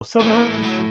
700.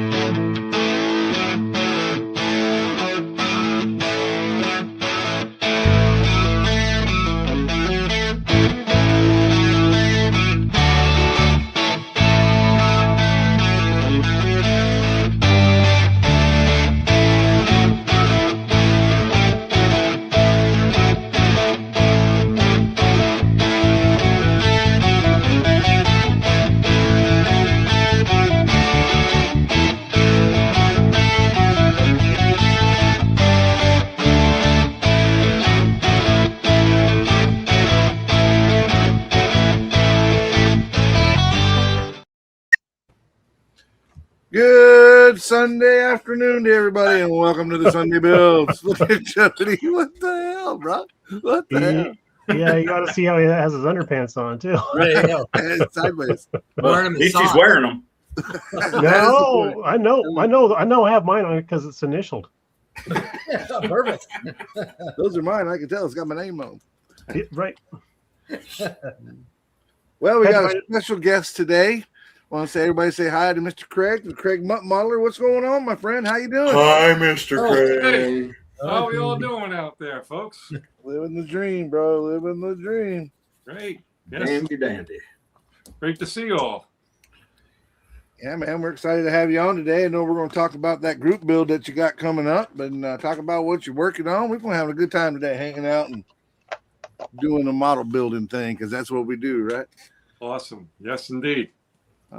Good Sunday afternoon to everybody, and welcome to the Sunday Builds. Look at Jody. What the hell, bro? What the hell? Yeah, you got to see how he has his underpants on too. There you go. It's sideways. Wearing them At least he's wearing them. No, I know. I have mine on because it's initialed. Perfect. Those are mine. I can tell. It's got my name on. Right. Well, we got a special guest today. Want to say everybody say hi to Mr. Craig, the Craig Modeler. What's going on, my friend? How you doing? Hi, Mr. Craig. Hey, how are we all doing out there, folks? Living the dream, bro. Living the dream. Great. Yes. Dandy dandy. Great to see you all. Yeah, man, we're excited to have you on today. I know we're going to talk about that group build that you got coming up and talk about what you're working on. We're going to have a good time today hanging out and doing a model building thing because that's what we do, right? Awesome. Yes, indeed.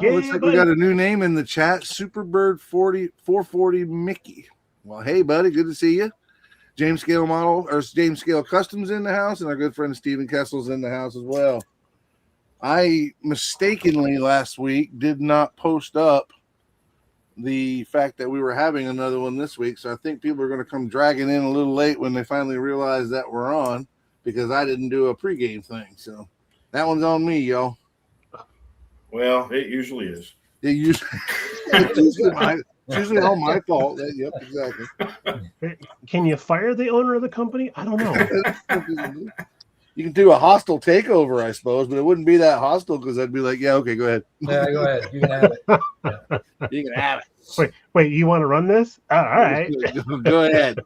Looks like we got a new name in the chat, Superbird 440 Mickey. Well, hey, buddy, good to see you. James Scale Customs in the house, and our good friend Stephen Kessel's in the house as well. I mistakenly last week did not post up the fact that we were having another one this week, so I think people are going to come dragging in a little late when they finally realize that we're on because I didn't do a pregame thing. So that one's on me, y'all. Well, it usually is. It's usually all my fault. Yep, exactly. Can you fire the owner of the company? I don't know. You can do a hostile takeover, I suppose, but it wouldn't be that hostile because I'd be like, yeah, okay, go ahead. Yeah, go ahead. You can have it. You can have it. Wait, you want to run this? All right. Go ahead.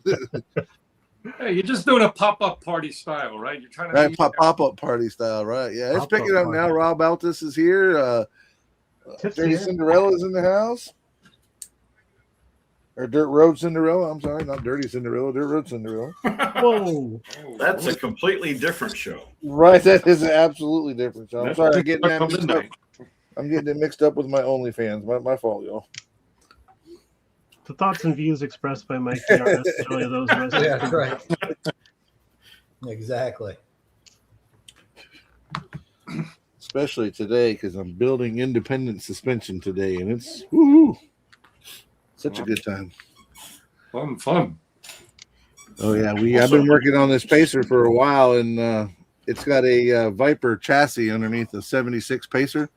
Hey, you're just doing a pop-up party style, right? You're trying to Right, pop-up party style, right? Yeah, it's picking up now. Rob Altus is here. Dirty Cinderella's in the house. Or Dirt Road Cinderella. I'm sorry, not Dirty Cinderella, Dirt Road Cinderella. Whoa. That's a completely different show. Right, that is an absolutely different show. I'm sorry, I'm getting that From mixed up. midnight. I'm getting it mixed up with my OnlyFans. My fault, y'all. The thoughts and views expressed by Mike are not necessarily those of us. Yeah, that's right. Exactly. Especially today because I'm building independent suspension today, and it's woo-hoo, such a good time. Fun. Oh yeah, I've been working on this Pacer for a while, and it's got a Viper chassis underneath the 76 Pacer.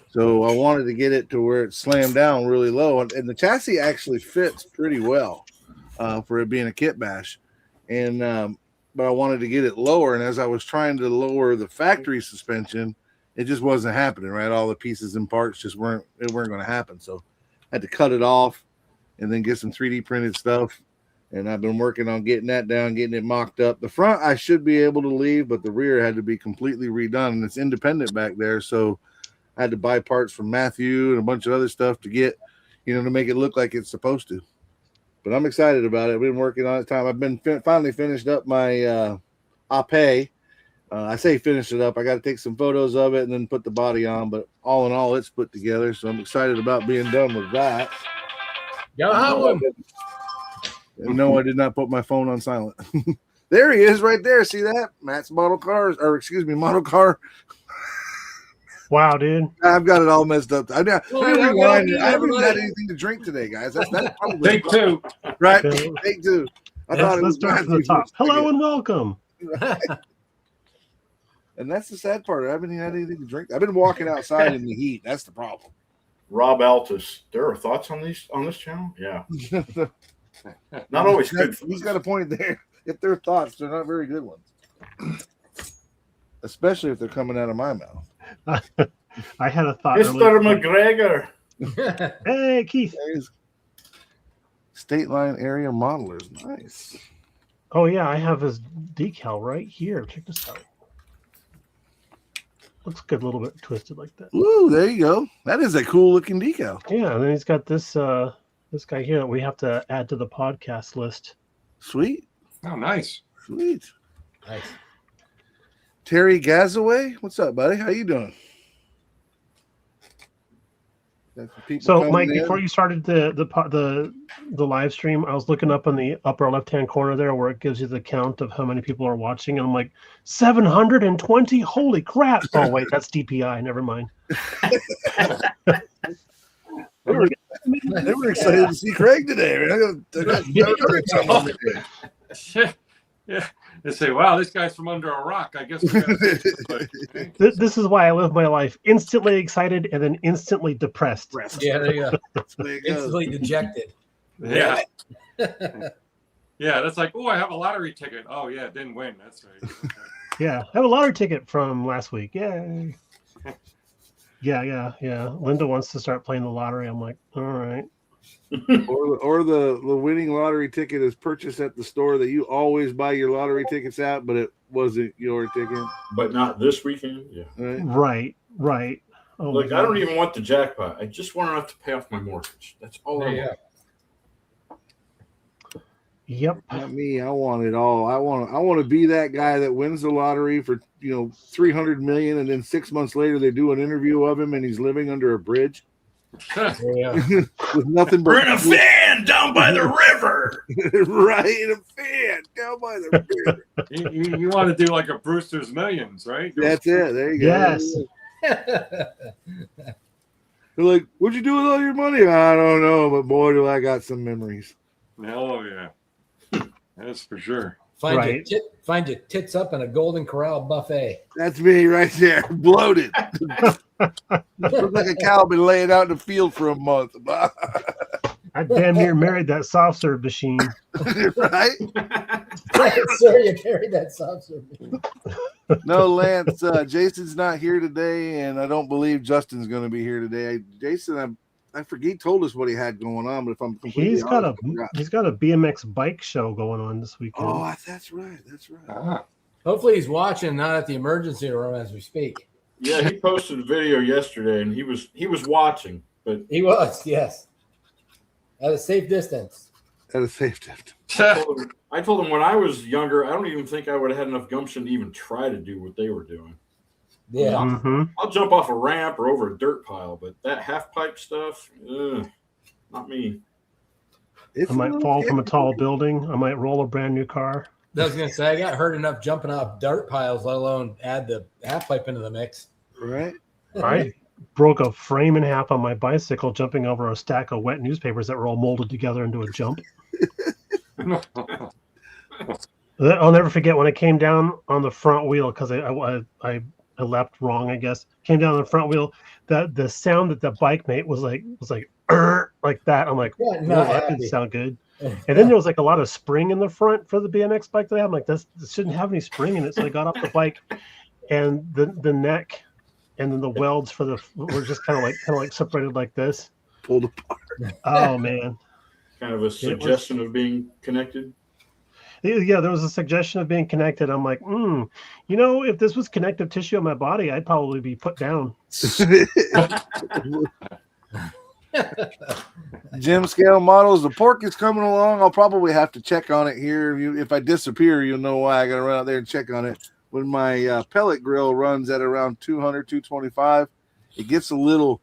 So I wanted to get it to where it slammed down really low, and the chassis actually fits pretty well for it being a kit bash. And but I wanted to get it lower, and as I was trying to lower the factory suspension, it just wasn't happening. Right, all the pieces and parts just weren't going to happen. So I had to cut it off, and then get some 3D printed stuff. And I've been working on getting that down, getting it mocked up. The front I should be able to leave, but the rear had to be completely redone, and it's independent back there, so I had to buy parts from Matthew and a bunch of other stuff to get, to make it look like it's supposed to. But I'm excited about it. I've been working on it time. I've been finally finished up my Ape. I say finish it up. I got to take some photos of it and then put the body on. But all in all, it's put together. So I'm excited about being done with that. Go home. And no, I did not put my phone on silent. There he is right there. See that? Matt's model car. Wow, dude. I've got it all messed up. I haven't everybody- had anything to drink today, guys. That's probably Take two. right. Okay. Take two. I thought it Let's was start from the top. Hello and welcome. And that's the sad part. I haven't even had anything to drink. I've been walking outside in the heat. That's the problem. Rob Altus. There are thoughts on this channel? Yeah. Not always good. He's got a point there. If they're thoughts, they're not very good ones. Especially if they're coming out of my mouth. I had a thought. Mr. McGregor. Hey, Keith. There's State Line Area Modelers. Nice. Oh yeah, I have his decal right here. Check this out. Looks good, a little bit twisted like that. Ooh, there you go. That is a cool looking decal. Yeah, and then he's got this this guy here that we have to add to the podcast list. Sweet. Oh, nice. Sweet. Nice. Terry Gazaway, what's up, buddy? How you doing? Got some people So, coming Mike, in. before you started the live stream, I was looking up in the upper left hand corner there where it gives you the count of how many people are watching, and I'm like, 720. Holy crap! Oh wait, that's DPI. Never mind. They were excited to see Craig today. I got Yeah. They say, wow, this guy's from under a rock. I guess we gotta This is why I live my life instantly excited and then instantly depressed. Yeah, there you go. That's the way it goes. Instantly dejected. Yeah. Yeah, that's like, oh, I have a lottery ticket. Oh, yeah, didn't win. That's right. Okay. Yeah, I have a lottery ticket from last week. Yay. Yeah. Linda wants to start playing the lottery. I'm like, all right. Or the winning lottery ticket is purchased at the store that you always buy your lottery tickets at, but it wasn't your ticket. But not this weekend. Yeah. Right? Right. Oh, Look, my I don't God. even want the jackpot. I just want enough to pay off my mortgage. That's all I There you want. go. Yep. Not me. I want it all. I want to be that guy that wins the lottery for 300 million, and then 6 months later they do an interview of him and he's living under a bridge There you go. with nothing but We're in a van down by the river. right in a fan down by the river. You want to do like a Brewster's Millions, right? That's it. There you go. Yes. They're like, "What'd you do with all your money?" I don't know, but boy, do I got some memories. Oh, yeah. That's for sure. Find your tits up in a Golden Corral buffet. That's me right there, bloated. Look like a cow been laying out in the field for a month. I damn near married that soft serve machine. Right? Sir, you carried that soft serve. No, Lance. Jason's not here today, and I don't believe Justin's going to be here today. Jason, I forget. He told us what he had going on, but if I'm completely He's got honest, a BMX bike show going on this weekend. Oh, that's right. That's right. Ah. Hopefully he's watching, not at the emergency room as we speak. Yeah, he posted a video yesterday, and he was watching, but He was, yes. At a safe distance. At a safe distance. I told him when I was younger, I don't even think I would have had enough gumption to even try to do what they were doing. Yeah. Mm-hmm. I'll jump off a ramp or over a dirt pile, but that half pipe stuff, not me. It's I might fall from a tall building. I might roll a brand new car. I was going to say, I got hurt enough jumping off dirt piles, let alone add the half pipe into the mix. right. I broke a frame in half on my bicycle jumping over a stack of wet newspapers that were all molded together into a jump. I'll never forget when I came down on the front wheel because I leapt wrong, I guess. Came down on the front wheel. The sound that the bike made was like like that. I'm like, Yeah, "Whoa, not that happy. didn't sound good. And then there was like a lot of spring in the front for the BMX bike that I had. I'm like, this shouldn't have any spring in it. So I got off the bike, and the neck and then the welds for the were just kind of like separated like this. Pulled apart. Oh man. Kind of a suggestion of being connected. Yeah, there was a suggestion of being connected. I'm like, if this was connective tissue in my body, I'd probably be put down. Gym scale models. The pork is coming along. I'll probably have to check on it here. If I disappear, you'll know why. I got to run out there and check on it. When my pellet grill runs at around 200, 225, it gets a little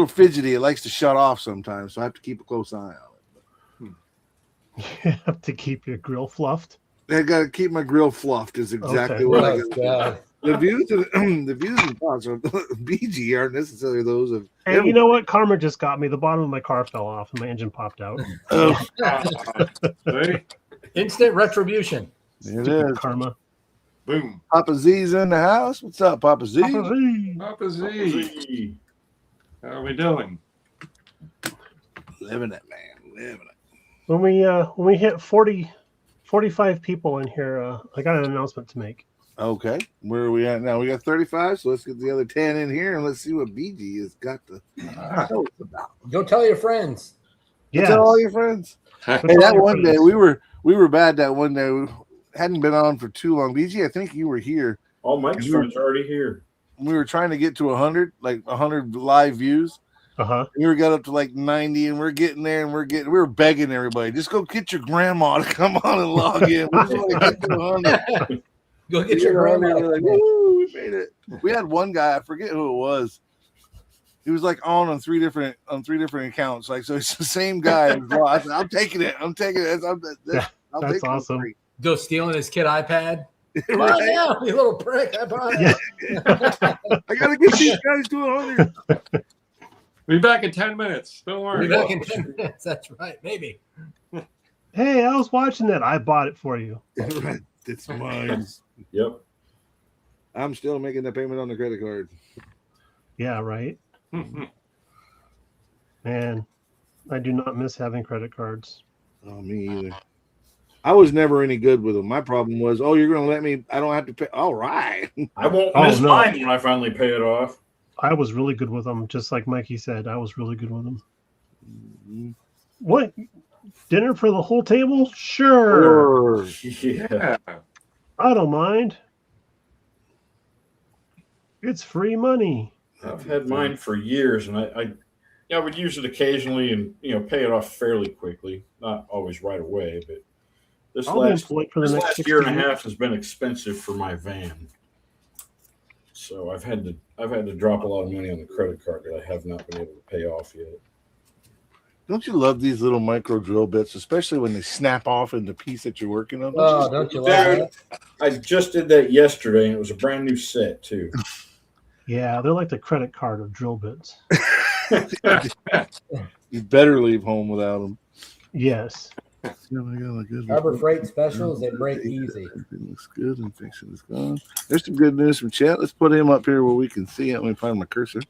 fidgety. It likes to shut off sometimes, so I have to keep a close eye on it. You have to keep your grill fluffed. I got to keep my grill fluffed. Is exactly Okay. what I Oh, got. God. The views and thoughts of BG aren't necessarily those of. And you know what? Karma just got me. The bottom of my car fell off and my engine popped out. See? Instant retribution. It Stupid is. karma. Boom. Papa Z's in the house. What's up, Papa Z? Papa Z. Papa Z. How are we doing? Living it, man. Living it. When we hit 45 people in here, I got an announcement to make. Okay, where are we at now? We got 35, so let's get the other 10 in here and let's see what BG has got to tell us about. Go tell your friends. Yes. Tell all your friends. Hey, Tell all that your one day friends. we were bad. That one day we hadn't been on for too long. BG, I think you were here. All Mike's friends are already here. We were trying to get to 100, like 100 live views. Uh-huh. We got up to like 90, and we're getting there, and we were begging everybody, just go get your grandma to come on and log in. We just want to get to 100. Go get your grandma. We're like, woo, we made it. We had one guy, I forget who it was. He was like on three different accounts. Like, so it's the same guy. I said, I'm taking it. I'll take That's it awesome. free. Go stealing his kid iPad. Right? Oh, yeah, you little prick. I bought it. Yeah. I gotta get these guys to 100. Be back in 10 minutes. Don't worry. Be back in 10 minutes. That's right. Maybe. Hey, I was watching that. I bought it for you. Right. It's mine. Yep. I'm still making the payment on the credit card. Yeah, right. Man, I do not miss having credit cards. Oh, me either. I was never any good with them. My problem was, you're going to let me, I don't have to pay. All right. I won't Oh, miss no. mine when I finally pay it off. I was really good with them, just like Mikey said. I was really good with them. Mm-hmm. What? Dinner for the whole table? Sure. Yeah. Yeah. I don't mind. It's free money. I've had mine for years, and I would use it occasionally and pay it off fairly quickly. Not always right away, but this I'll be last employed for the next last 60 year and a years. half has been expensive for my van. So I've had to drop a lot of money on the credit card that I have not been able to pay off yet. Don't you love these little micro drill bits, especially when they snap off in the piece that you're working on? Oh, don't you love Dude, that? I just did that yesterday, and it was a brand new set too. Yeah, they're like the credit card of drill bits. You better leave home without them. Yes. Harbor Freight specials, they break easy. Everything looks good. Infection is gone. There's some good news from Chet. Let's put him up here where we can see it. Let me find my cursor.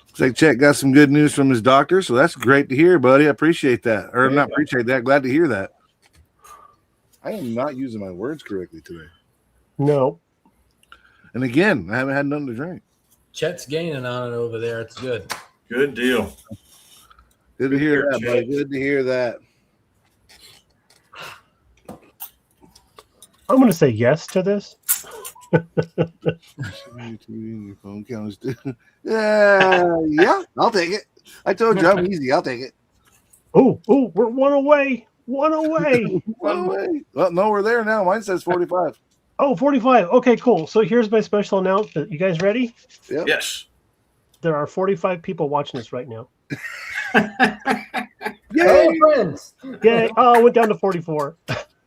Looks like Chet got some good news from his doctor, so that's great to hear, buddy. I appreciate that. Or not appreciate that. Glad to hear that. I am not using my words correctly today. No. And again, I haven't had nothing to drink. Chet's gaining on it over there. It's good. Good deal. Good to hear that, buddy. Good to hear that. I'm going to say yes to this. Your phone counters. Yeah, I'll take it. I told you I'm easy. I'll take it. Oh, we're one away. One away. One away. Well, no, we're there now. Mine says 45. Oh, 45. Okay, cool. So here's my special announcement. You guys ready? Yep. Yes. There are 45 people watching this right now. Hey, friends. Yay. Oh, it went down to 44.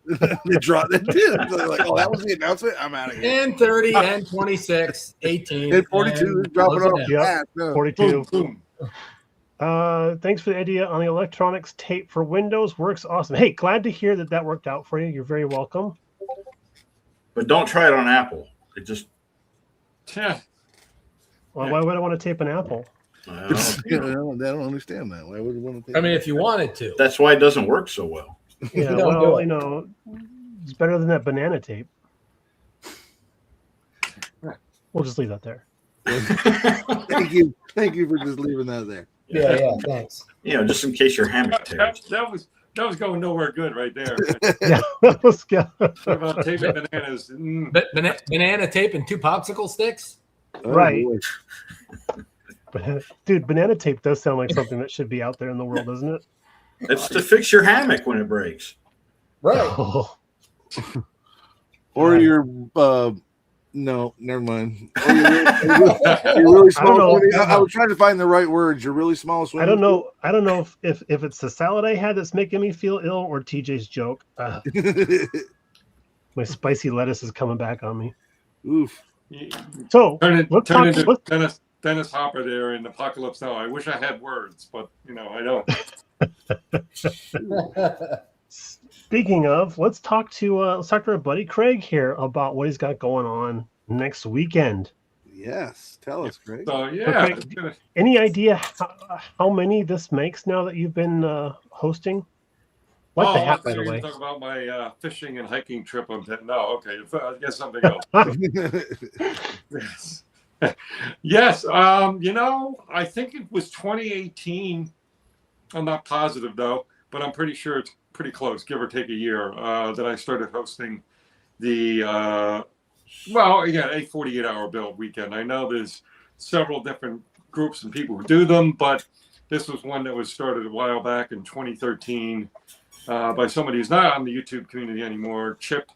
They dropped it. They're like, that was the announcement. I'm out of here. And 30, and 26, 18. And 42. Drop it off. Yep. fast. No. 42. Boom. Thanks for the idea on the electronics tape for Windows. Works awesome. Hey, glad to hear that worked out for you. You're very welcome. But don't try it on Apple. It just Yeah. Well, why would I want to tape an Apple? I don't understand that. Why would you want to take I mean, if you wanted to. that's why it doesn't work so well. Yeah, Don't do well, it. it's better than that banana tape. We'll just leave that there. Thank you. Thank you for just leaving that there. Yeah, thanks. Just in case your hammock tears. That was going nowhere good right there. Yeah, that was good. What about taping bananas? But banana tape and 2 popsicle sticks? Right. boy. Dude, banana tape does sound like something that should be out there in the world, doesn't it? It's to fix your hammock when it breaks. Right. Oh, Or your no, never mind. Or you're really small. know. I was trying to find the right words. You're really small. I don't know. I don't know if it's the salad I had that's making me feel ill or TJ's joke. My spicy lettuce is coming back on me. Oof. So Turn let's turn talk. into Dennis Hopper there in Apocalypse Now. I wish I had words, but I don't. Speaking of, let's talk to our buddy Craig here about what he's got going on next weekend. Yes. Tell us, Craig. So yeah, Okay. Any idea how many this makes now that you've been hosting? Like the Oh, hat, I by the thought you were way. talking about my fishing and hiking trip. No, okay. I guess something else. Yes. Yes. I think it was 2018. I'm not positive though, but I'm pretty sure it's pretty close, give or take a year, that I started hosting the a 48-hour build weekend. I know there's several different groups and people who do them, but this was one that was started a while back in 2013 by somebody who's not on the YouTube community anymore. Chip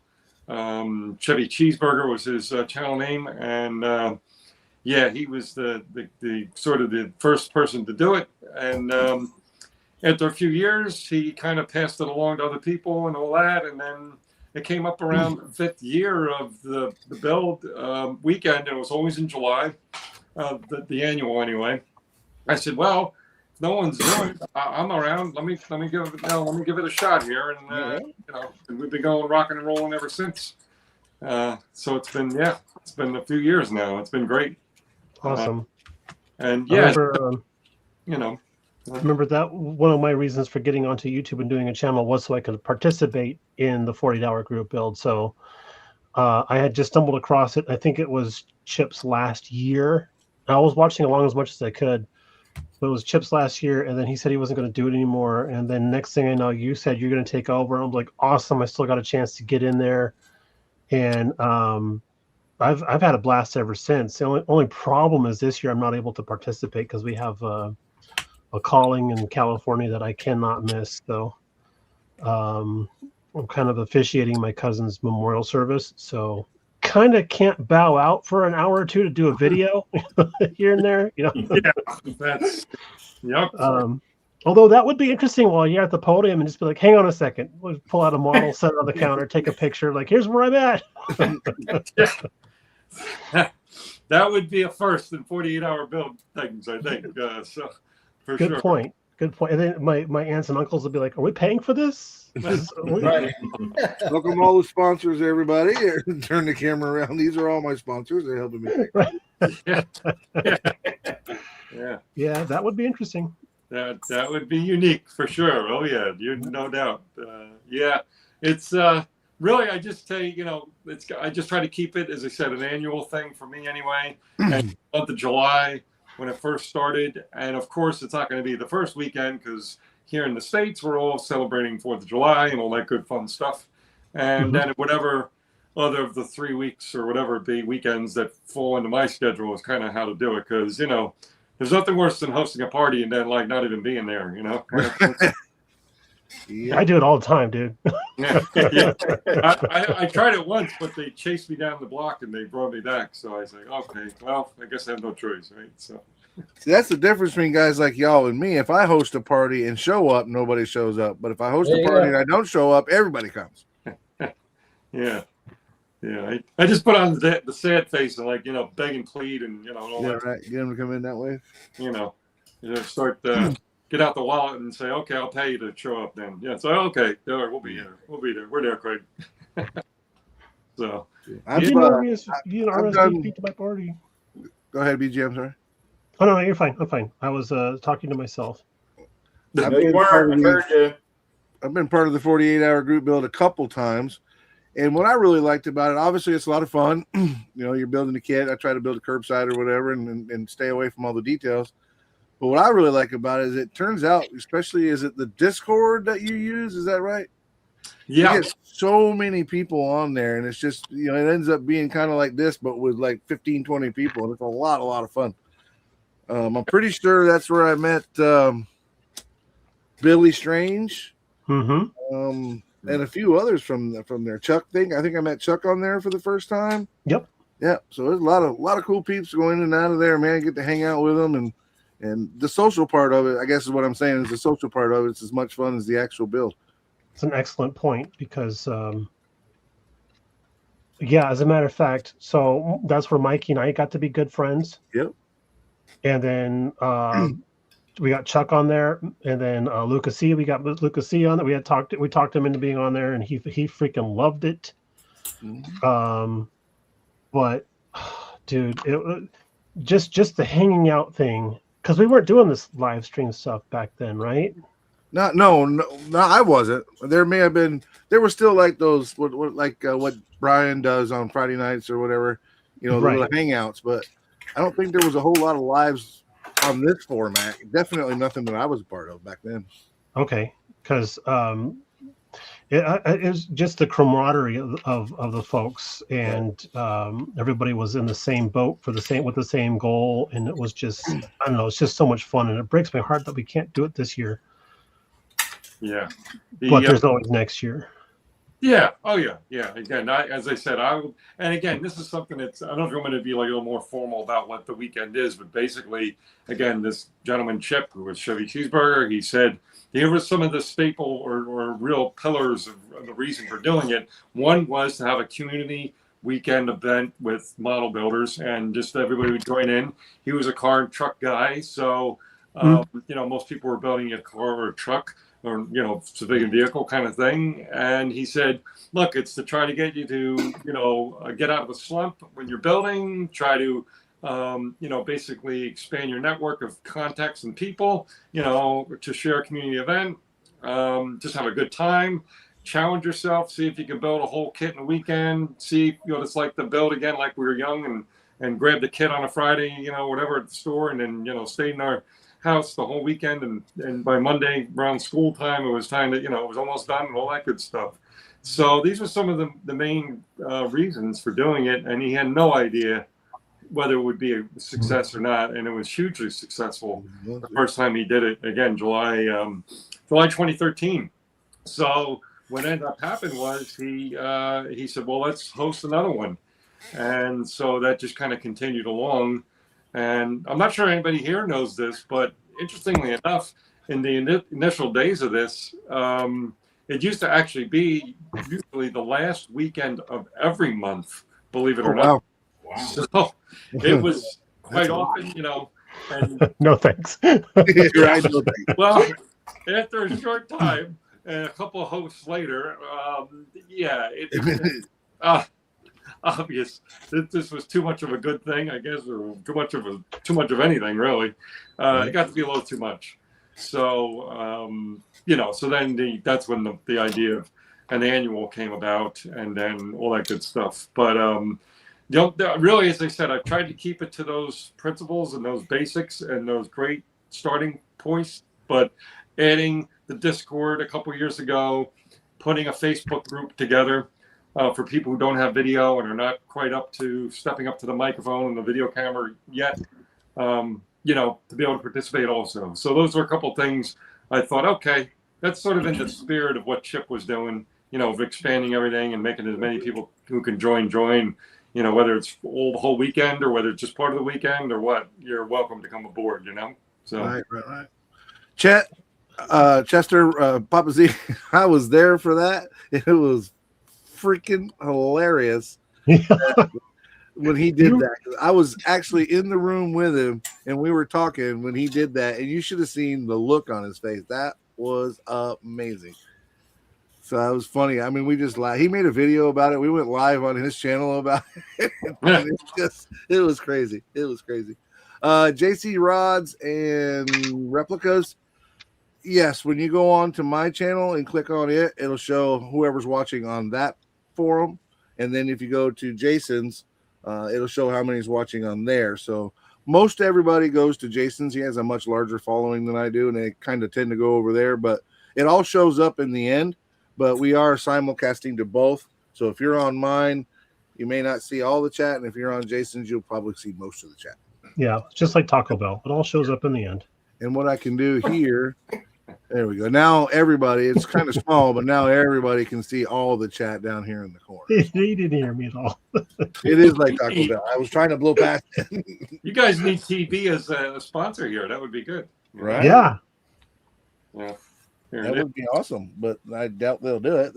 Chevy Cheeseburger was his channel name, and he was the sort of the first person to do it. And after a few years, he kind of passed it along to other people and all that, and then it came up around the 5th year of the build weekend, and it was always in July, the annual anyway. I said, well, if no one's doing it, I'm around. Let me give it a shot here, and and we've been going rocking and rolling ever since. So it's been a few years now. It's been great. Awesome. And I yeah, remember that one of my reasons for getting onto YouTube and doing a channel was so I could participate in the 48-hour group build. So I had just stumbled across it. I think it was Chip's last year. I was watching along as much as I could, but it was Chip's last year, and then he said he wasn't going to do it anymore. And then next thing I know, you said you're going to take over. I'm like, awesome! I still got a chance to get in there, and I've had a blast ever since. The only problem is this year I'm not able to participate because we have a calling in California that I cannot miss. So I'm kind of officiating my cousin's memorial service, so kind of can't bow out for an hour or two to do a video here and there, yeah, that's yep. Although that would be interesting while you're at the podium and just be like, hang on a second, we'll pull out a model, set it on the counter, take a picture, like, here's where I'm at. That would be a first in 48-hour build things, I think. So for Good sure. point. Good point. And then my aunts and uncles would be like, are we paying for this? Right. Welcome all the sponsors, everybody. Turn the camera around. These are all my sponsors. They're helping me. Yeah, that would be interesting. that would be unique for sure. Oh yeah, you no doubt. It's really, I just say, I just try to keep it, as I said, an annual thing for me anyway. And month of July when it first started, and of course it's not going to be the first weekend because here in the States we're all celebrating 4th of July and all that good fun stuff. And then whatever other of the 3 weeks or whatever it be weekends that fall into my schedule is kind of how to do it, because there's nothing worse than hosting a party and then like not even being there. Yeah. I do it all the time, dude. Yeah. I tried it once, but they chased me down the block and they brought me back. So I was like, okay, well, I guess I have no choice, right? So See, that's the difference between guys like y'all and me. If I host a party and show up, nobody shows up. But if I host a party and I don't show up, everybody comes. yeah. I just put on the sad face and beg and plead and all Yeah, that. right. Get them to come in that way. Start get out the wallet and say, okay, I'll pay you to show up then. Yeah. So okay, all right, we'll be there. We're there, Craig. So I'm You didn't RSVP to my party. Go ahead, BG. I'm sorry. Oh no, you're fine. I'm fine. I was talking to myself. I've No, you been weren't. part I of heard you. I've been part of the 48-hour group build a couple times. And what I really liked about it, obviously, it's a lot of fun. You're building a kit. I try to build a curbside or whatever and stay away from all the details. But what I really like about it is it turns out, especially, is it the Discord that you use? Is that right? yeah. You get so many people on there, and it's just, it ends up being kind of like this, but with like 15, 20 people. And it's a lot of fun. I'm pretty sure that's where I met Billy Strange. Mm-hmm. And a few others from their Chuck thing. I think I met Chuck on there for the first time. Yep. Yeah. So there's a lot of cool peeps going in and out of there, man. Get to hang out with them, and the social part of it, I guess is what I'm saying, is the social part of it's as much fun as the actual build. It's an excellent point because, as a matter of fact, so that's where Mikey and I got to be good friends. Yep. And then we got Chuck on there, and then Lucas C. We got Lucas C. on that. We talked him into being on there, and he freaking loved it. But dude, it just the hanging out thing, because we weren't doing this live stream stuff back then, right? No, I wasn't. There may have been. There were still like those, what Brian does on Friday nights or whatever, the Right. little hangouts. But I don't think there was a whole lot of lives on this format. Definitely nothing that I was a part of back then. Okay, because it was just the camaraderie of the folks, and everybody was in the same boat with the same goal, and it was just, I don't know, it's just so much fun, and it breaks my heart that we can't do it this year, Yeah. but there's always next year. Yeah. Oh, yeah. Yeah. Again, as I said, and again, this is something that's, I don't know if you want me to be like a little more formal about what the weekend is, but basically, again, this gentleman, Chip, who was Chevy Cheeseburger, he said, here were some of the staple or real pillars of the reason for doing it. One was to have a community weekend event with model builders and just everybody would join in. He was a car and truck guy. So, most people were building a car or a truck, or civilian vehicle kind of thing. And he said, look, it's to try to get you to get out of a slump when you're building, try to basically expand your network of contacts and people, to share a community event, just have a good time, challenge yourself, see if you can build a whole kit in a weekend, see what it's like to build again like we were young, and grab the kit on a Friday, whatever at the store, and then stay in our house the whole weekend, and by Monday around school time it was time that it was almost done and all that good stuff. So these were some of the main reasons for doing it, and he had no idea whether it would be a success or not, and it was hugely successful the first time he did it. Again, July 2013. So what ended up happening was he said, well, let's host another one, and so that just kind of continued along. And I'm not sure anybody here knows this, but interestingly enough, in the initial days of this, it used to actually be usually the last weekend of every month, believe it or not. Wow. So it was quite often, and No thanks. Right. well, after a short time and a couple of hosts later, obvious that this was too much of a good thing, I guess, or too much of anything, really. It got to be a little too much. So, so then that's when the idea of an annual came about, and then all that good stuff. But really, as I said, I've tried to keep it to those principles and those basics and those great starting points. But adding the Discord a couple years ago, putting a Facebook group together. For people who don't have video and are not quite stepping up to the microphone and the video camera yet, to be able to participate also. So those are a couple things I thought, okay, that's sort of in the spirit of what Chip was doing, of expanding everything and making as many people who can join, whether it's the whole weekend or whether it's just part of the weekend or what, you're welcome to come aboard, So Right. Chester, Papa Z, I was there for that. It was freaking hilarious when he did that. I was actually in the room with him and we were talking when he did that, and you should have seen the look on his face. That was amazing. So that was funny. I mean, we just laughed. He made a video about it. We went live on his channel about it. It was crazy. JC rods and replicas. Yes, when you go on to my channel and click on it, it'll show whoever's watching on that forum, and then if you go to Jason's, it'll show how many's watching on there. So most everybody goes to Jason's. He has a much larger following than I do, and they kind of tend to go over there, but it all shows up in the end. But we are simulcasting to both, so if you're on mine, you may not see all the chat, and if you're on Jason's, you'll probably see most of the chat. Yeah, just like Taco Bell, it all shows up in the end. And what I can do here, there we go. Now everybody, it's kind of small, but now everybody can see all the chat down here in the corner. He didn't hear me at all. It is like Taco Bell. I was trying to blow past it. you guys need TV as a sponsor here. That would be good. Right? Yeah. Here That would be awesome, but I doubt they'll do it.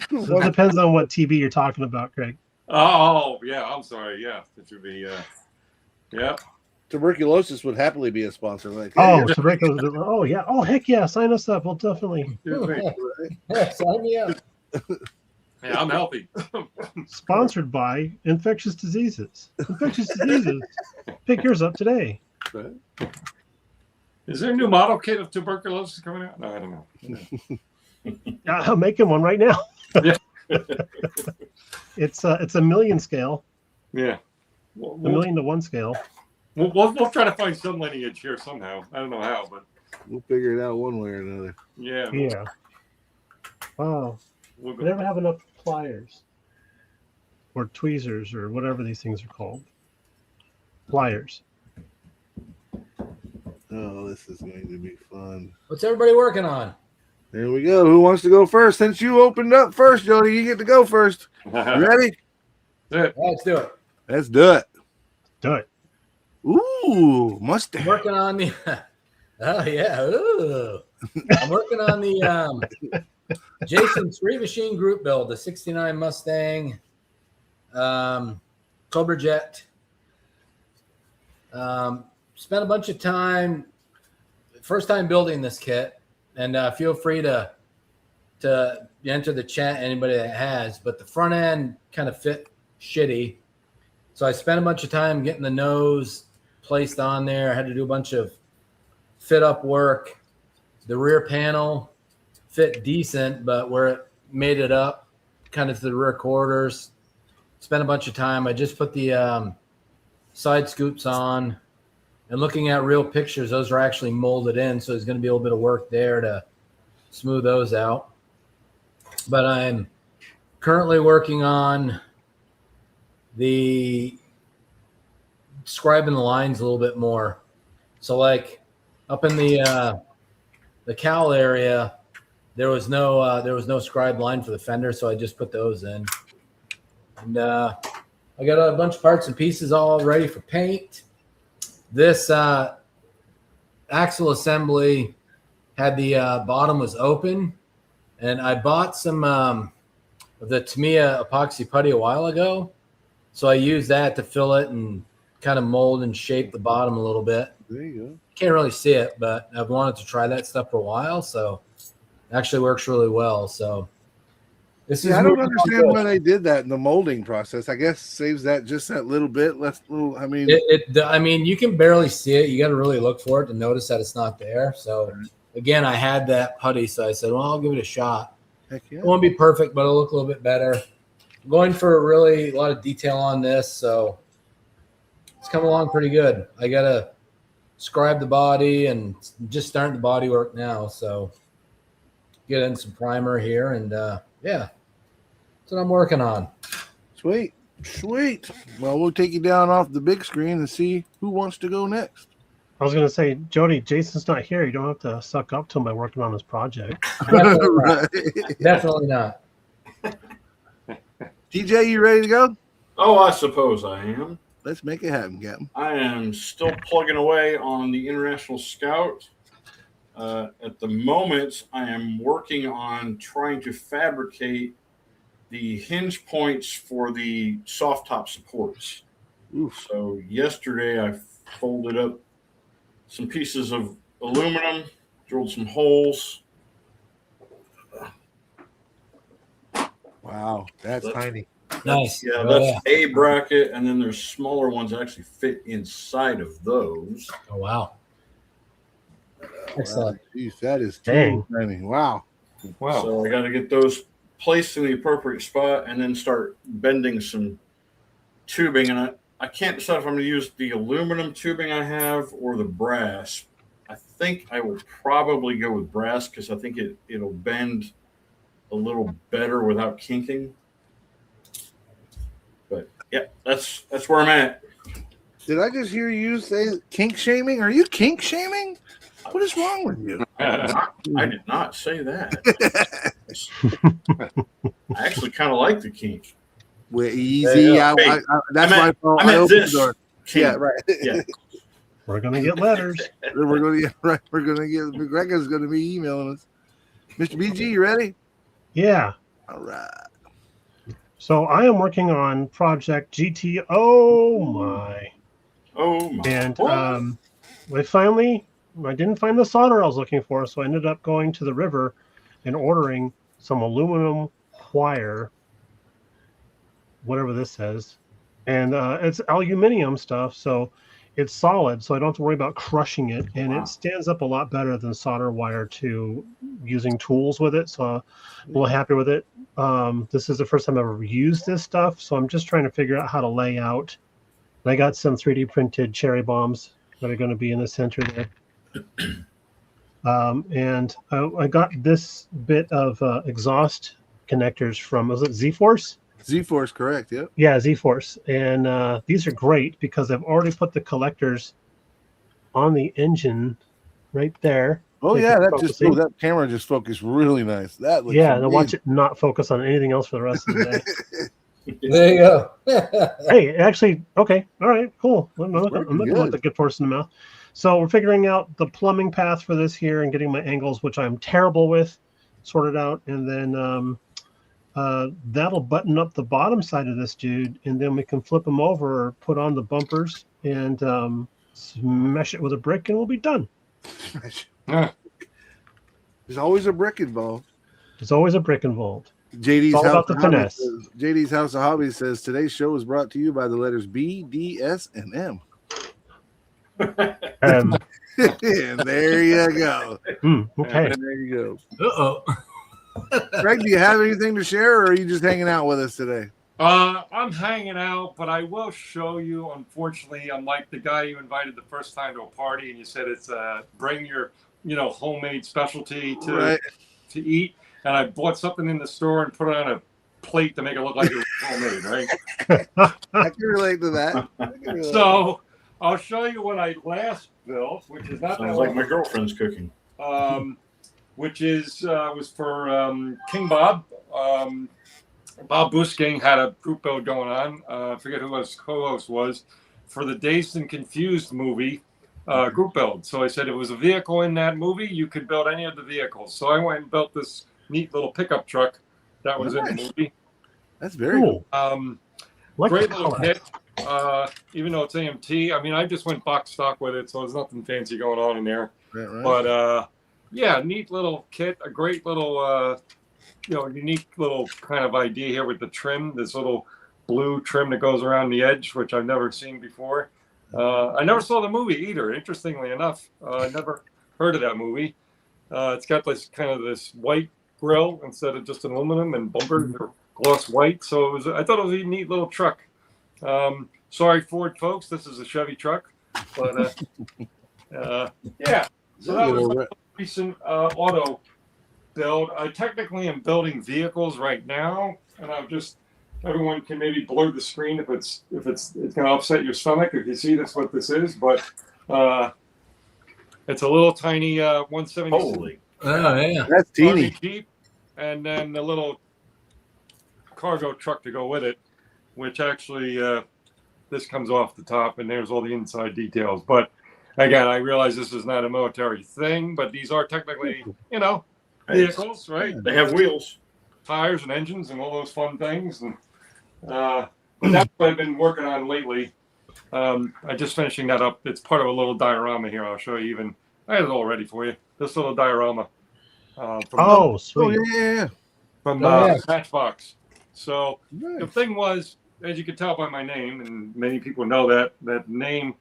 So it depends on what TV you're talking about, Craig. Oh, yeah. I'm sorry. Yeah. That should be, yeah. Tuberculosis would happily be a sponsor. Like, Oh, tuberculosis. Oh, yeah. Oh, heck yeah. Sign us up. We'll definitely. Sign me up. Yeah, I'm healthy. Sponsored by Infectious Diseases. Infectious Diseases. Pick yours up today. Is there a new model kit of tuberculosis coming out? No, I don't know. I'm making one right now. Yeah. It's a million scale, Yeah. a We'll, million to one scale. we'll try to find some lineage here somehow. I don't know how, but We'll figure it out one way or another. yeah. Yeah. Wow. We'll I go. never have enough pliers or tweezers or whatever these things are called. Pliers. Oh, this is going to be fun. What's everybody working on? There we go. Who wants to go first? Since you opened up first, Jody, you get to go first. You ready? That's it. Let's do it. Let's do it. Do it. Ooh, Mustang. Working on the. Oh yeah. Ooh. I'm working on the Jason Street Machine Group build, the '69 Mustang, Cobra Jet. Spent a bunch of time, first time building this kit, and feel free to enter the chat, anybody that has, but the front end kind of fit shitty. So I spent a bunch of time getting the nose placed on there. I had to do a bunch of fit up work. The rear panel fit decent, but where it made it up kind of to the rear quarters, spent a bunch of time. I just put the side scoops on. And looking at real pictures, those are actually molded in, so there's going to be a little bit of work there to smooth those out. But I'm currently working on the describing the lines a little bit more. So, like up in the cowl area, there was no scribe line for the fender, so I just put those in. And I got a bunch of parts and pieces all ready for paint. This axle assembly had the bottom was open, and I bought some of the Tamiya epoxy putty a while ago. So I used that to fill it and kind of mold and shape the bottom a little bit. There you go. Can't really see it, but I've wanted to try that stuff for a while. So it actually works really well. So this is I don't moving understand on why good. they did that in the molding process. I guess saves that just that little bit less. Little, I mean, I mean, you can barely see it. You got to really look for it to notice that it's not there. So again, I had that putty, so I said, well, I'll give it a shot. heck yeah. It won't be perfect, but it'll look a little bit better. I'm going for a lot of detail on this, so it's coming along pretty good. I got to scribe the body and just starting the body work now. So get in some primer here, and yeah, that's what I'm working on. Sweet. Sweet. Well, we'll take you down off the big screen and see who wants to go next. I was going to say, Jody, Jason's not here. You don't have to suck up to him by working on his project. Definitely not. Right. Definitely not. TJ, you ready to go? Oh, I suppose I am. Let's make it happen, Captain. I am still plugging away on the International Scout. At the moment, I am working on trying to fabricate the hinge points for the soft top supports. Oof. So yesterday I folded up some pieces of aluminum, drilled some holes. Wow, that's tiny. Nice. Yeah, Oh, that's a bracket, and then there's smaller ones that actually fit inside of those. Oh, wow. Excellent. Wow, geez, that is Dang. tiny. Wow. Wow. So I got to get those placed in the appropriate spot and then start bending some tubing. And I can't decide if I'm going to use the aluminum tubing I have or the brass. I think I will probably go with brass because I think it'll bend a little better without kinking. But yeah, that's where I'm at. Did I just hear you say kink shaming? Are you kink shaming? What is wrong with you? I did not say that. I actually kind of like the kink. We're easy. Yeah. Hey, That's I my meant- fault. I meant opened this. the door. Kink. Yeah, right. Yeah. We're going to get letters. We're going to get right. We're going to get. McGregor's going to be emailing us. Mr. BG, you ready? Yeah. All right. So I am working on Project GT. Oh, my. Oh my. And What? I didn't find the solder I was looking for, so I ended up going to the river and ordering some aluminum wire, whatever this says. And it's aluminium stuff, so it's solid, so I don't have to worry about crushing it, and Wow. it stands up a lot better than solder wire to using tools with it. So I'm a little happy with it. This is the first time I've ever used this stuff, so I'm just trying to figure out how to lay out. And I got some 3D printed cherry bombs that are going to be in the center there. And I got this bit of exhaust connectors from, was it Z-Force? Z-Force, correct? Yep. Yeah, Z-Force. And these are great because I've already put the collectors on the engine right there. Oh If yeah, it's that just focusing. that camera just focused really nice. That looks Yeah, and watch amazing. it not focus on anything else for the rest of the day. There you go. Hey, actually, okay, all right, cool. I'm not working going to good. let the good horse in the mouth. So we're figuring out the plumbing path for this here and getting my angles, which I'm terrible with, sorted out, and then that'll button up the bottom side of this dude, and then we can flip them over or put on the bumpers and smash it with a brick, and we'll be done. Yeah. There's always a brick involved. There's always a brick involved. JD's It's all House about the of Hobbies finesse. says- JD's House of Hobbies says today's show is brought to you by the letters B, D, S, and M. Um, And there you go. okay. And there you Uh-oh. go. Greg, do you have anything to share, or are you just hanging out with us today? I'm hanging out, but I will show you. Unfortunately, I'm like the guy you invited the first time to a party, and you said it's bring your homemade specialty to eat. And I bought something in the store and put it on a plate to make it look like it was homemade, right? I can relate to that. I can relate. So I'll show you what I last built, which is not that Sounds like long, my girlfriend's cooking. which was for King Bob. Bob Busking had a group build going on. I forget who his co-host was for the Dazed and Confused movie group build. So I said if it was a vehicle in that movie, you could build any of the vehicles. So I went and built this neat little pickup truck that was in the Nice. movie. That's very cool. Cool. Like Great the little color. kit. Even though it's AMT, I mean, I just went box stock with it, so there's nothing fancy going on in there. Right. But yeah, neat little kit, a great little unique little kind of idea here with the trim, this little blue trim that goes around the edge, which I've never seen before. I never saw the movie either, interestingly enough. I never heard of that movie. It's got this kind of this white grill instead of just an aluminum, and bumpers are gloss white. So I thought it was a neat little truck. Sorry, Ford folks, this is a Chevy truck, but yeah. So that was a recent auto build. I technically am building vehicles right now, and everyone can maybe blur the screen if it's going to upset your stomach if you see that's what this is, but it's a little tiny 176 Holy. Oh, yeah. That's teeny. Jeep, and then the little cargo truck to go with it, which actually this comes off the top, and there's all the inside details. But again, I realize this is not a military thing, but these are technically, vehicles, right? They have wheels. Tires and engines and all those fun things. And but that's what I've been working on lately. I'm just finishing that up. It's part of a little diorama here. I'll show you even. I had it all ready for you. This little diorama. From Oh, Oh sweet. yeah. Matchbox. So the Nice. thing was, as you can tell by my name, and many people know that name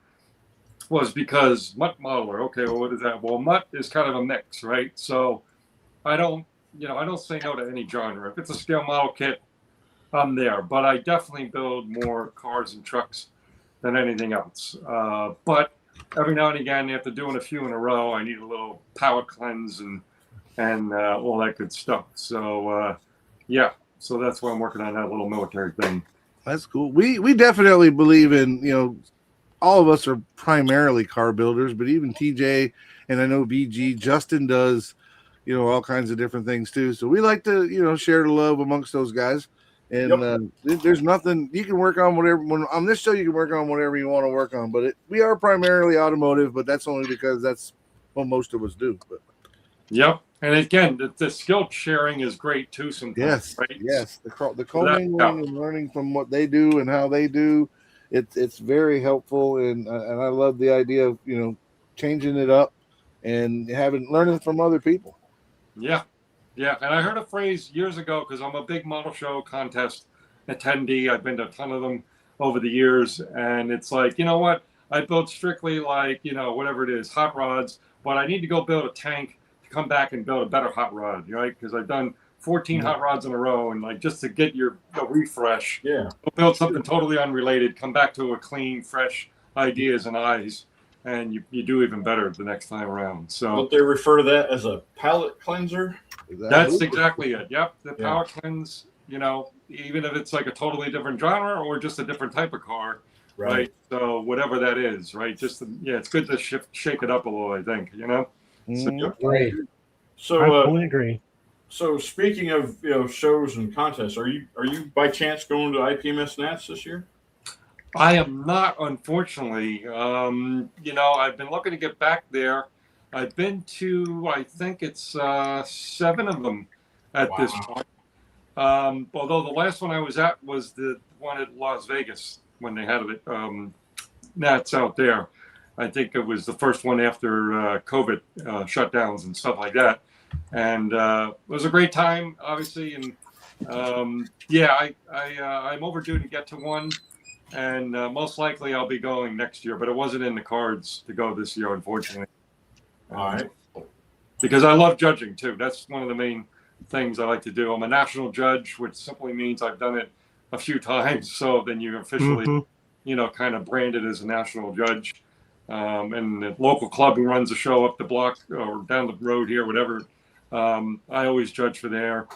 was because Mutt Modeler. Okay, well, what is that? Well, Mutt is kind of a mix, right? So I don't say no to any genre. If it's a scale model kit, I'm there. But I definitely build more cars and trucks than anything else. But every now and again, after doing a few in a row, I need a little palate cleanse and all that good stuff. So yeah, so that's why I'm working on that little military thing. That's cool. We definitely believe in, all of us are primarily car builders, but even TJ and I know VG, Justin does, all kinds of different things too. So we like to, share the love amongst those guys. And there's nothing you can work on whatever. On this show, you can work on whatever you want to work on. But we are primarily automotive, but that's only because that's what most of us do. But Yep. And again, the skill sharing is great too sometimes, yes, right? yes, the co-mingling and learning from what they do and how they do, it's very helpful. And I love the idea of changing it up and learning from other people. Yeah. Yeah. And I heard a phrase years ago because I'm a big model show contest attendee. I've been to a ton of them over the years. And it's like, you know what? I build strictly like, whatever it is, hot rods, but I need to go build a tank to come back and build a better hot rod, right? Because I've done 14 hot rods in a row, and like just to get your refresh, Yeah. build something totally unrelated, come back to a clean, fresh ideas and eyes, and you do even better the next time around. So Don't they refer to that as a palate cleanser? that's exactly it. Yep, the Yeah. power cleanse. Even if it's like a totally different genre or just a different type of car, right? So whatever that is, right? It's good to shake it up a little. I think Mhm. Great. I So, fully agree. so speaking of shows and contests, are you by chance going to IPMS Nats this year? I am not, unfortunately. I've been looking to get back there. I've been to, I think it's 7 of them at this point. Although the last one I was at was the one at Las Vegas when they had it, Nats out there. I think it was the first one after COVID shutdowns and stuff like that. And it was a great time, obviously. And I'm overdue to get to one. And most likely I'll be going next year, but it wasn't in the cards to go this year, unfortunately. All right. Because I love judging too. That's one of the main things I like to do. I'm a national judge, which simply means I've done it a few times. So then you're officially, kind of branded as a national judge. And the local club who runs a show up the block or down the road here, whatever, I always judge for their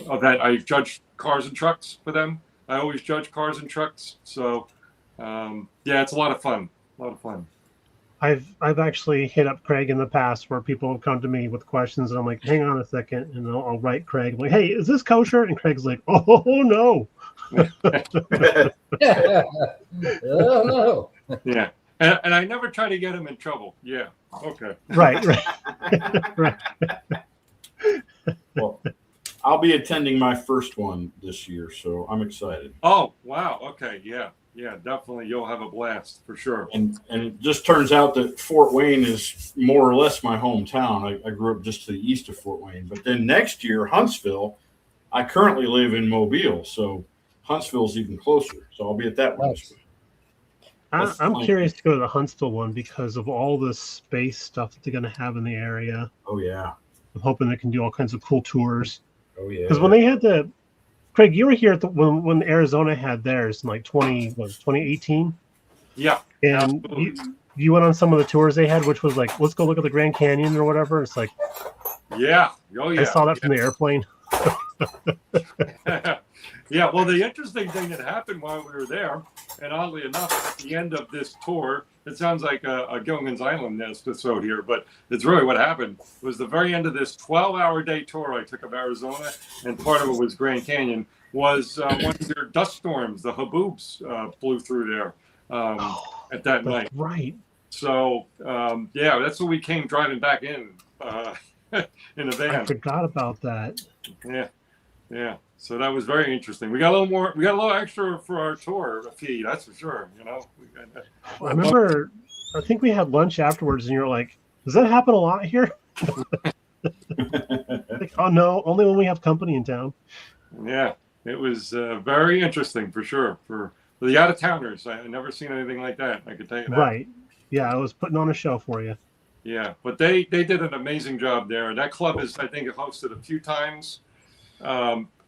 event. I judge cars and trucks for them. I always judge cars and trucks. So, it's a lot of fun. I've actually hit up Craig in the past where people have come to me with questions, and I'm like, hang on a second, and I'll write Craig, I'm like, hey, is this kosher? And Craig's like, oh no. Oh no. Yeah. And I never try to get him in trouble. Yeah. Okay. Right. Right. Well, I'll be attending my first one this year, so I'm excited. Oh, wow. Okay. Yeah. Yeah, definitely. You'll have a blast for sure. And it just turns out that Fort Wayne is more or less my hometown. I grew up just to the east of Fort Wayne. But then next year, Huntsville, I currently live in Mobile, so Huntsville's even closer. So I'll be at that one. Nice. I'm curious to go to the Huntsville one because of all the space stuff that they're going to have in the area. Oh, yeah. I'm hoping they can do all kinds of cool tours. Oh, yeah. Because when they had Craig, you were here at when Arizona had theirs in like 2018? Yeah. And you went on some of the tours they had, which was like, let's go look at the Grand Canyon or whatever. It's like, yeah. Oh, yeah. I saw that from the airplane. Yeah, well, the interesting thing that happened while we were there, and oddly enough, at the end of this tour, it sounds like a Gilligan's Island episode here, but it's really what happened. It was the very end of this 12-hour day tour I took of Arizona, and part of it was Grand Canyon, was one of their dust storms, the Haboobs, blew through there at that night. Right. So, that's what we came driving back in a van. I forgot about that. Yeah. So that was very interesting. We got a little extra for our tour fee, that's for sure. I remember, I think we had lunch afterwards, and you were like, "Does that happen a lot here?" Like, oh no, only when we have company in town. Yeah, it was very interesting for sure. For the out of towners, I never seen anything like that. I could tell you that. Right. Yeah, I was putting on a show for you. Yeah, but they did an amazing job there. That club is, I think, hosted a few times.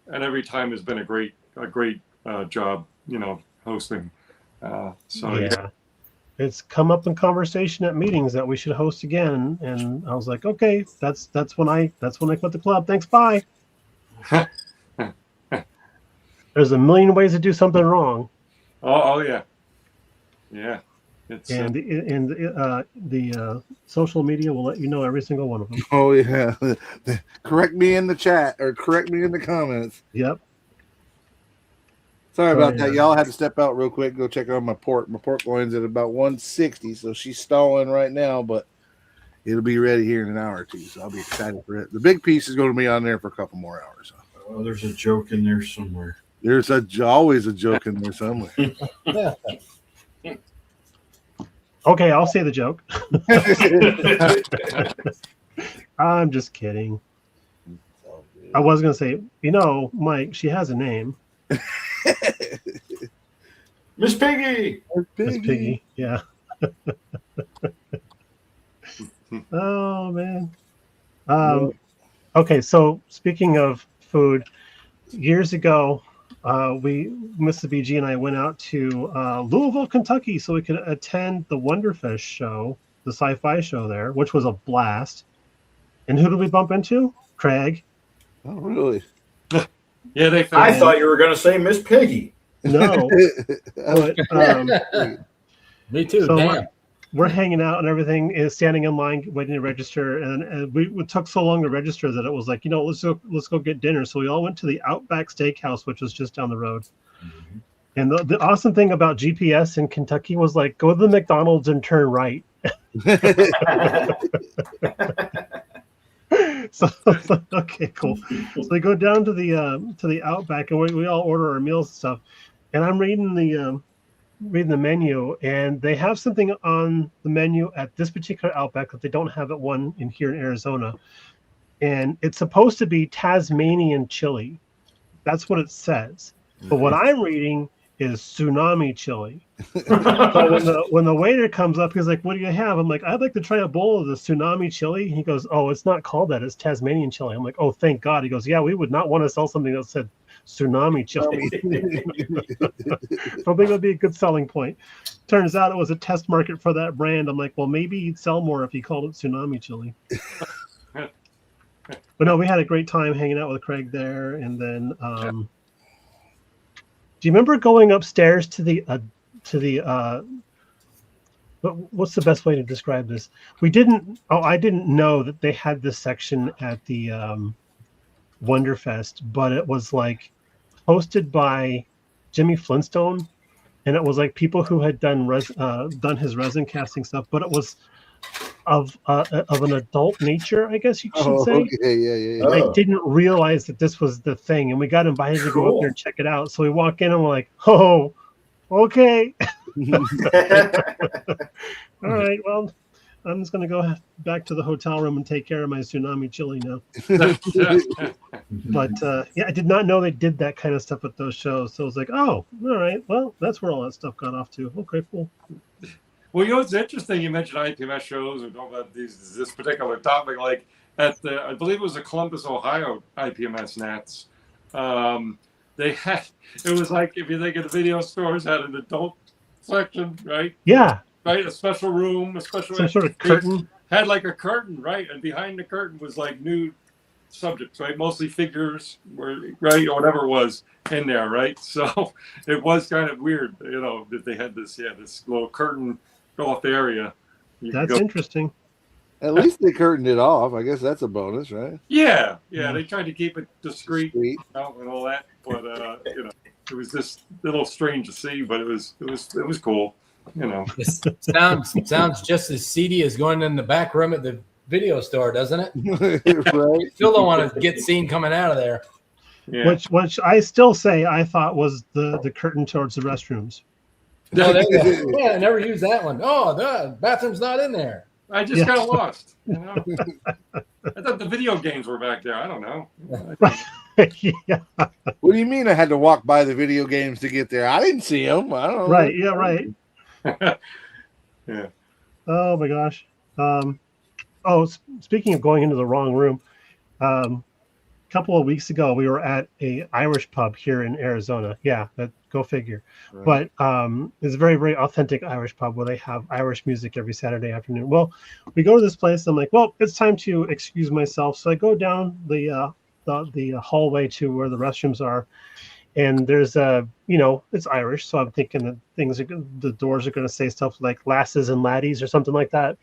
And every time has been a great job, hosting. It's come up in conversation at meetings that we should host again, and I was like, okay, that's when I quit the club. Thanks, bye. There's a million ways to do something wrong. Oh yeah. It's And the social media will let you know every single one of them. Oh yeah. Correct me in the chat or correct me in the comments. Yep. Sorry about that. Y'all had to step out real quick, go check on my port. My port loin's at about 160, so she's stalling right now, but it'll be ready here in an hour or two, so I'll be excited for it. The big piece is going to be on there for a couple more hours. Oh, there's a joke in there somewhere. There's always a joke in there somewhere. Okay, I'll say the joke. I'm just kidding. I was going to say, Mike, she has a name. Miss Piggy. Miss Piggy, yeah. Oh man. Okay, so speaking of food, years ago, Mr. BG and I went out to Louisville, Kentucky, so we could attend the Wonderfish show, the sci-fi show there, which was a blast. And who did we bump into? Craig. Oh, really? Yeah, they I found thought you were going to say Miss Piggy. No, but Me too. So Damn. we're hanging out and everything is standing in line waiting to register, and it took so long to register that it was like, let's go get dinner. So we all went to the Outback Steakhouse, which was just down the road. Mm-hmm. And the awesome thing about GPS in Kentucky was like, go to the McDonald's and turn right. So okay, cool. So we go down to the Outback, and we all order our meals and stuff. And I'm reading the menu, and they have something on the menu at this particular Outback that they don't have at one here in Arizona. And it's supposed to be Tasmanian chili. That's what it says. But what I'm reading is tsunami chili. So when the waiter comes up, he's like, "What do you have?" I'm like, "I'd like to try a bowl of the tsunami chili." He goes, "Oh, it's not called that. It's Tasmanian chili." I'm like, "Oh, thank God." He goes, "Yeah, we would not want to sell something that said tsunami chili." So I think that'd be a good selling point. Turns out it was a test market for that brand. I'm like, well, maybe you'd sell more if you called it tsunami chili. But no, we had a great time hanging out with Craig there, and then do you remember going upstairs to the what's the best way to describe this? I didn't know that they had this section at the Wonderfest, but it was like hosted by Jimmy Flintstone, and it was like people who had done his resin casting stuff, but it was of an adult nature, I guess you should say. Okay, yeah. I didn't realize that this was the thing, and we got invited to go up there and check it out. So we walk in and we're like, "Oh, okay." All right, well, I'm just gonna go back to the hotel room and take care of my tsunami chili now. But yeah, I did not know they did that kind of stuff at those shows. So I was like, "Oh, all right, well, that's where all that stuff got off to." Okay, cool. Well, it's interesting you mentioned IPMS shows or talk about this particular topic. Like at I believe it was the Columbus, Ohio IPMS Nats. They had, it was like, if you think of the video stores, had an adult section, right? Yeah. Right, a special room, Some sort of curtain. Had like a curtain, right? And behind the curtain was like nude subjects, right? Mostly figures, right, or whatever it was in there, right? So it was kind of weird, that they had this little curtain off area. That's interesting. At least they curtained it off. I guess that's a bonus, right? Yeah. They tried to keep it discreet, and all that, but it was just a little strange to see, but it was cool. It sounds just as seedy as going in the back room at the video store, doesn't it? Right. Still don't want to get seen coming out of there. Yeah. Which I still say I thought was the curtain towards the restrooms. Oh, yeah, I never used that one. Oh, the bathroom's not in there. I just got lost. I thought the video games were back there. I don't know. Yeah. What do you mean I had to walk by the video games to get there? I didn't see them. I don't know. Right. Yeah. Right. Yeah. Oh my gosh. Speaking of going into the wrong room, a couple of weeks ago we were at a Irish pub here in Arizona. Yeah, go figure. Right. But it's a very, very authentic Irish pub where they have Irish music every Saturday afternoon. Well, we go to this place. I'm like, well, it's time to excuse myself. So I go down the hallway to where the restrooms are. And there's it's Irish, so I'm thinking that the doors are going to say stuff like lasses and laddies or something like that.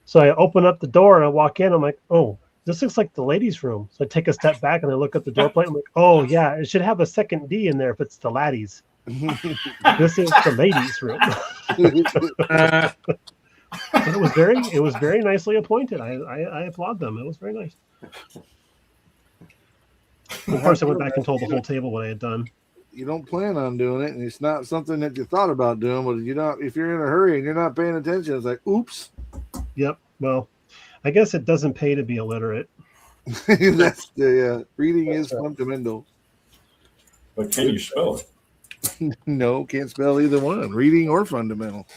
So I open up the door and I walk in. I'm like, oh, this looks like the ladies' room. So I take a step back and I look at the door plate. I'm like, oh yeah, it should have a second D in there if it's the laddies. This is the ladies' room. But it was very nicely appointed. I applaud them. It was very nice. Of course, I went back and told the whole table what I had done. You don't plan on doing it, and it's not something that you thought about doing. But if you're in a hurry and you're not paying attention, it's like, oops. Yep. Well, I guess it doesn't pay to be illiterate. That's reading is fundamental. But can you spell it? No, can't spell either one. Reading or fundamental.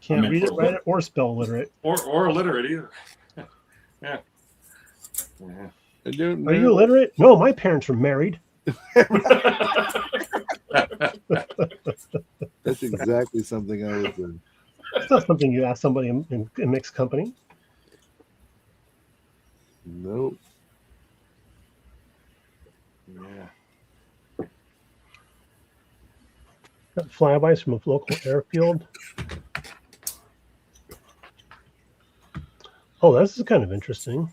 Can't meant read it, for write it, or spell illiterate. or illiterate either. Yeah. Yeah. I don't Are you know. illiterate? No, my parents were married. That's exactly something I would do. It's not something you ask somebody in mixed company. Nope. Yeah. Got flybys from a local airfield. Oh, this is kind of interesting.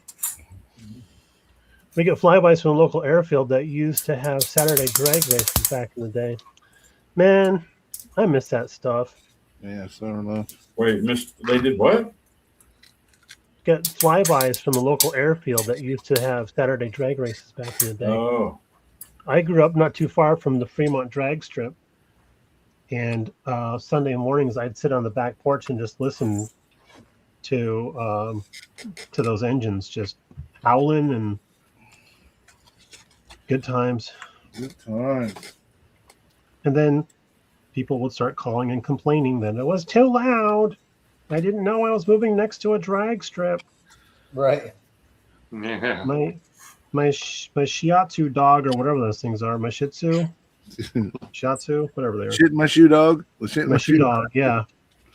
We get flybys from a local airfield that used to have Saturday drag races back in the day. Man, I miss that stuff. Yeah, so I don't know. Wait, they did what? Get flybys from the local airfield that used to have Saturday drag races back in the day. Oh, I grew up not too far from the Fremont drag strip, and Sunday mornings I'd sit on the back porch and just listen to those engines just howling, and good times. Good time. And then people would start calling and complaining that it was too loud. I didn't know I was moving next to a drag strip. Right. Yeah. My Shiatsu dog, or whatever those things are, my Shih Tzu, Shiatsu, whatever they are. Shit in my shoe dog. Shit in My shoe dog, yeah.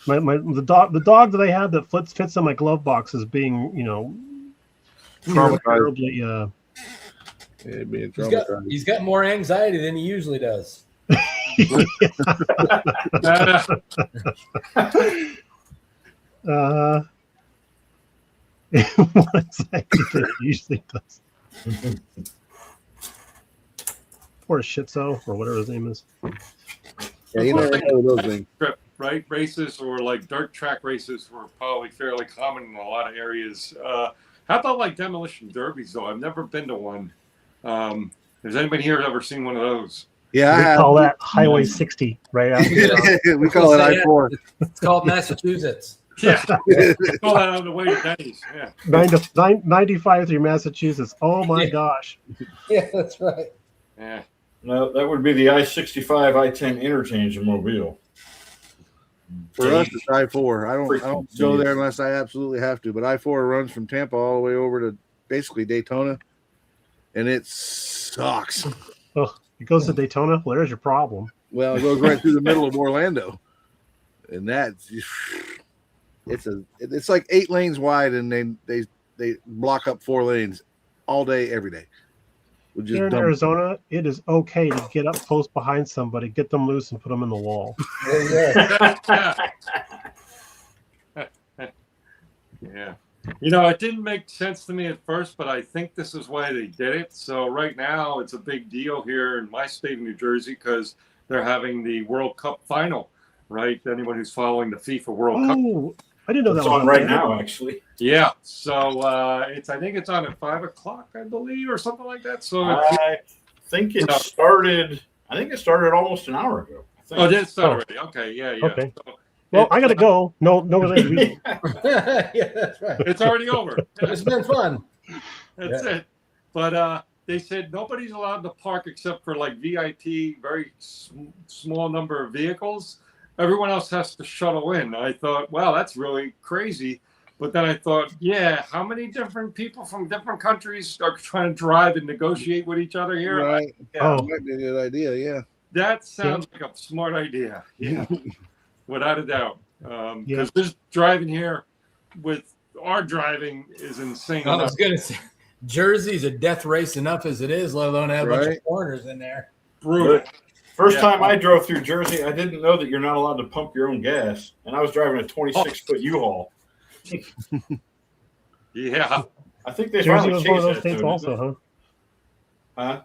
The dog that I had that fits in my glove box is being, Traumatized. terribly Yeah, being He's got, traumatized. he's got more anxiety than he usually does. it's like it usually does. Poor Shitzo, or whatever his name is. Yeah, you never know those things. Trip, right? Races or like dirt track races were probably fairly common in a lot of areas. How about like demolition derbies though? I've never been to one. Has anybody here ever seen one of those? Yeah, We I call have. that Highway 60 right out here. We call it I-4. It's called Massachusetts. Yeah, call that on the way to Denny's. Yeah, 95 through Massachusetts. Oh my gosh. Yeah, that's right. yeah. no, that would be the I-65, I-10 interchange in Mobile. For us, it's I-4. I don't go there unless I absolutely have to. But I-4 runs from Tampa all the way over to basically Daytona, and it sucks. Oh, it goes to Daytona. Well, there's your problem. Well, it goes right through the middle of Orlando, and that's it's like 8 lanes wide, and they block up 4 lanes all day, every day. Which is Here in dumb. Arizona, it is okay to get up close behind somebody, get them loose, and put them in the wall. Yeah. It didn't make sense to me at first, but I think this is why they did it. So right now it's a big deal here in my state of New Jersey because they're having the World Cup final, right? Anyone who's following the FIFA World Cup. Oh, I didn't know that It's was on right there. now, actually. Yeah. So I think it's on at 5:00, I believe, or something like that. So I think it started almost an hour ago. I think. oh, it did start already. Okay. Yeah. Okay. So Well, I gotta go. No related reason. Yeah, that's right. it's already over. It's been fun. That's it. But they said nobody's allowed to park except for like VIP, very small number of vehicles. Everyone else has to shuttle in. I thought, wow, that's really crazy. But then I thought, yeah, how many different people from different countries are trying to drive and negotiate with each other here? Right. Yeah, Oh. That might be a good idea. Yeah. that sounds like a smart idea. Yeah, without a doubt. Yeah. Because this driving here with our driving is insane. I was gonna say Jersey's a death race enough as it is, let alone have a bunch Right. of foreigners in there. Brutal. First Yeah. time I drove through Jersey, I didn't know that you're not allowed to pump your own gas, and I was driving a 26-foot U-Haul. Yeah. I think they Jersey finally was one of changed those that states to it, also, isn't it? huh? Huh?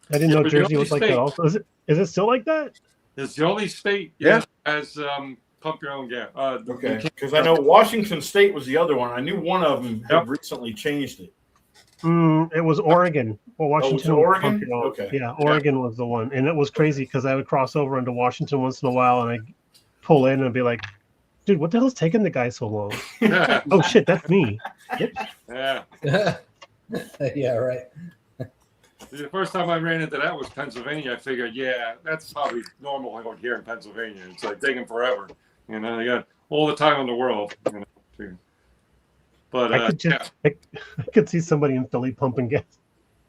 I didn't Yeah, know but the Jersey only was like that state- also. Is it still like that? It's the only state Yeah. has pump your own gas. Okay, because I know Washington State was the other one. I knew one of them had Yep. recently changed it. It was Oregon. Well, Washington. was Oregon? pumping on- Okay. Yeah, Oregon was the one, and it was crazy because I would cross over into Washington once in a while, and I pull in and be like, "Dude, what the hell's taking the guy so long?" Yeah. Oh shit, that's me. Yeah. Yeah, right. The first time I ran into that was Pennsylvania. I figured, yeah, that's probably normal out here in Pennsylvania. It's like taking forever. You know, you got all the time in the world. You know, but I could yeah. just, I could see somebody in Philly pumping gas.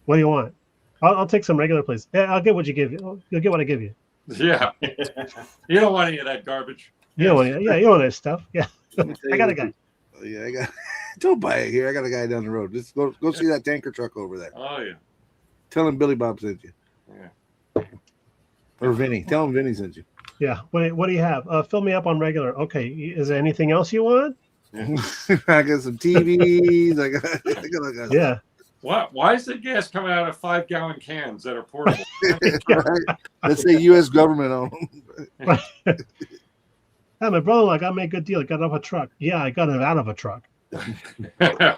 What do you want? I'll take some regular, please. Yeah, I'll get what you give you. You'll get what I give you. Yeah, you don't want any of that garbage. You know, yeah, you know that stuff. Yeah, Let me tell I you got a what guy. Yeah, I got. Don't buy it here. I got a guy down the road. Just go see that tanker truck over there. Oh yeah, Tell him Billy Bob sent you, yeah. or Vinny. Tell him Vinny sent you. Yeah. What do you have? Fill me up on regular. Okay. Is there anything else you want? I got some TVs. I got Yeah. Why is the gas coming out of 5-gallon cans that are portable? right. Let's say U.S. government on them. Yeah, my brother-in-law got me a good deal. He got out of a truck. Yeah, I got it out of a truck. Yeah,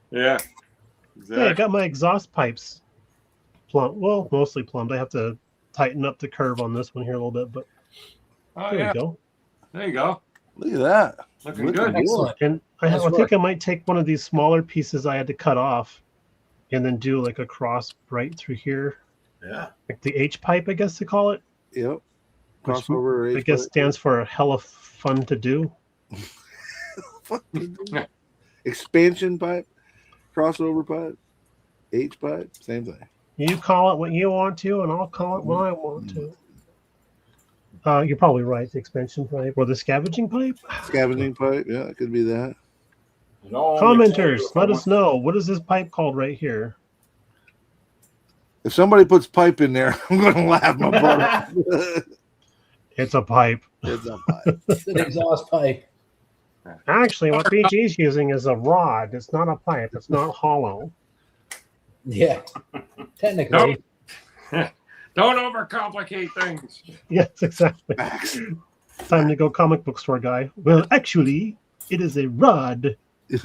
Yeah, I exactly. got my exhaust pipes plumbed. Well, mostly plumbed. I have to tighten up the curve on this one here a little bit, but Oh there yeah, we go. there you go. Look at that. Looking Looking good. good. Excellent. And I Nice think work. I might take one of these smaller pieces I had to cut off and then do like a cross right through here. Yeah. Like the H pipe, I guess they call it. Yep. Which Crossover. I guess stands for hella fun to do. Expansion pipe, crossover pipe, H pipe, same thing. You call it what you want to, and I'll call it what I want to. You're probably right. The expansion pipe or the scavenging pipe. Scavenging pipe, yeah, it could be that. And all I'm gonna tell you, Commenters, if I let want- us know. What is this pipe called right here? If somebody puts pipe in there, I'm gonna laugh my butt off. It's a pipe. It's a pipe. It's an exhaust pipe. Actually, what BG's using is a rod. It's not a pipe. It's not hollow. Yeah. Technically. Don't overcomplicate things. Yes, exactly. Facts. Time to go comic book store guy. Well, actually, it is a rod. Got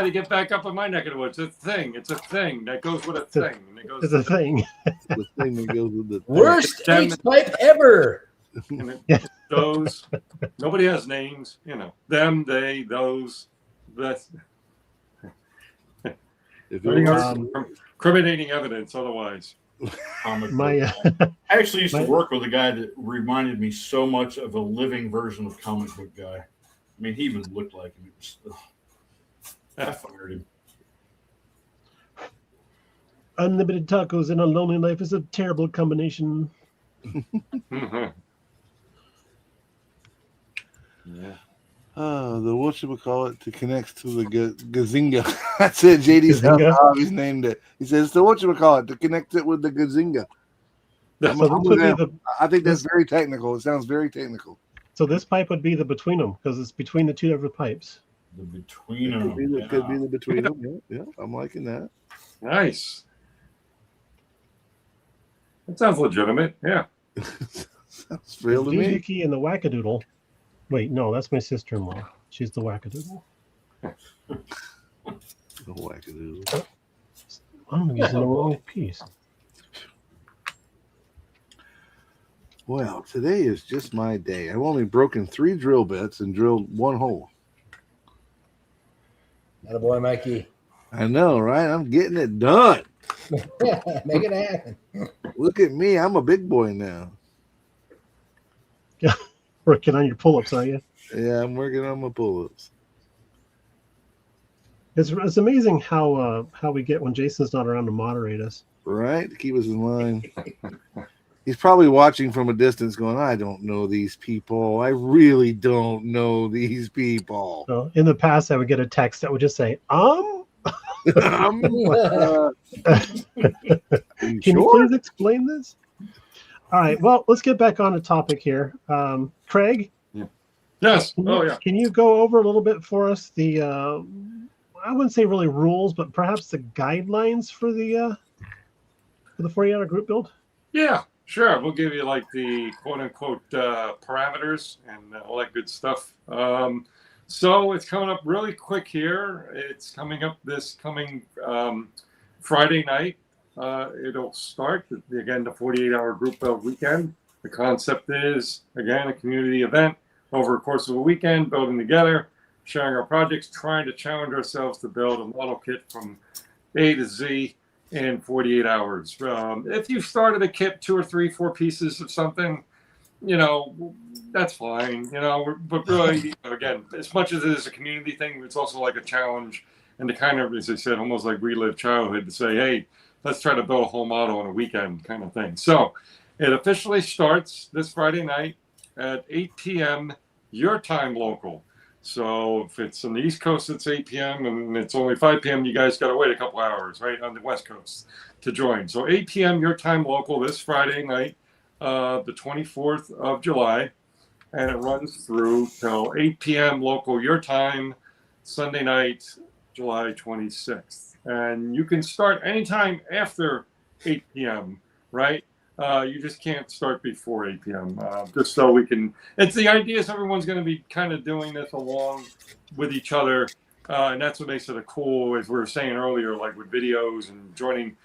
to get back up in my neck of the woods. It's a thing. It's a thing that goes with a thing. And it goes It's a thing. The thing that goes with the Worst Damn H pipe ever. and it Yeah. those. Nobody has names. You know, them, they, those. That's If it everything was- else is incriminating evidence. Otherwise, comic My book guy. I actually used to my- work with a guy that reminded me so much of a living version of comic book guy. I mean, he even looked like him. It was, I fired him. unlimited tacos and a lonely life is a terrible combination. yeah. the whatchamacallit to connect to the Gazinga. That's it. JD's Gazinga? he's named it. He says the whatchamacallit to connect it with the Gazinga. I'm So this would be with the I think that's very technical. It sounds very technical. so this pipe would be the between them because it's between the two different pipes. The between It could be them. the, could be the between them. Yeah, I'm liking that. Nice. That sounds legitimate. Yeah. Sounds real to me. Doohickey and the Wackadoodle. Wait, no, that's my sister-in-law. She's the Wackadoodle. The wackadoodle. I'm using the wrong piece. Well, today is just my day. I've only broken 3 drill bits and drilled 1 hole. Attaboy, Mikey. I know, right? I'm getting it done. Make it happen. Look at me. I'm a big boy now. Working on your pull-ups, are you? Yeah, I'm working on my pull-ups. It's amazing how we get when Jason's not around to moderate us. Right? To keep us in line. He's probably watching from a distance going, I don't know these people. I really don't know these people. So in the past, I would get a text that would just say, Are you Can you sure? please explain this? All right. Well, let's get back on the topic here. Craig, Yes. can Oh you, yeah. can you go over a little bit for us the I wouldn't say really rules, but perhaps the guidelines for the 48-hour group build? Yeah. Sure. We'll give you like the quote unquote parameters and all that good stuff. So it's coming up really quick here. It's coming up this coming Friday night. It'll start again the 48-hour group build weekend. The concept is again a community event over the course of a weekend, building together, sharing our projects, trying to challenge ourselves to build a model kit from A to Z in 48 hours. If you started a kit, 2 or 3, 4 pieces of something, that's fine. But really, again, as much as it is a community thing, it's also like a challenge and to kind of, as I said, almost like relive childhood to say, hey, let's try to build a whole model in a weekend kind of thing. So it officially starts this Friday night at 8 p.m. your time local. So if it's on the East Coast, it's 8 p.m. and it's only 5 p.m. You guys got to wait a couple hours, right, on the West Coast to join. So 8 p.m. your time local this Friday night, the 24th of July, and it runs through till 8 p.m. local your time, Sunday night, July 26th. And you can start anytime after 8 p.m., right? You just can't start before 8 p.m. Just so we can. It's the idea is everyone's going to be kind of doing this along with each other, and that's what makes it a cool. As we were saying earlier, like with videos and joining,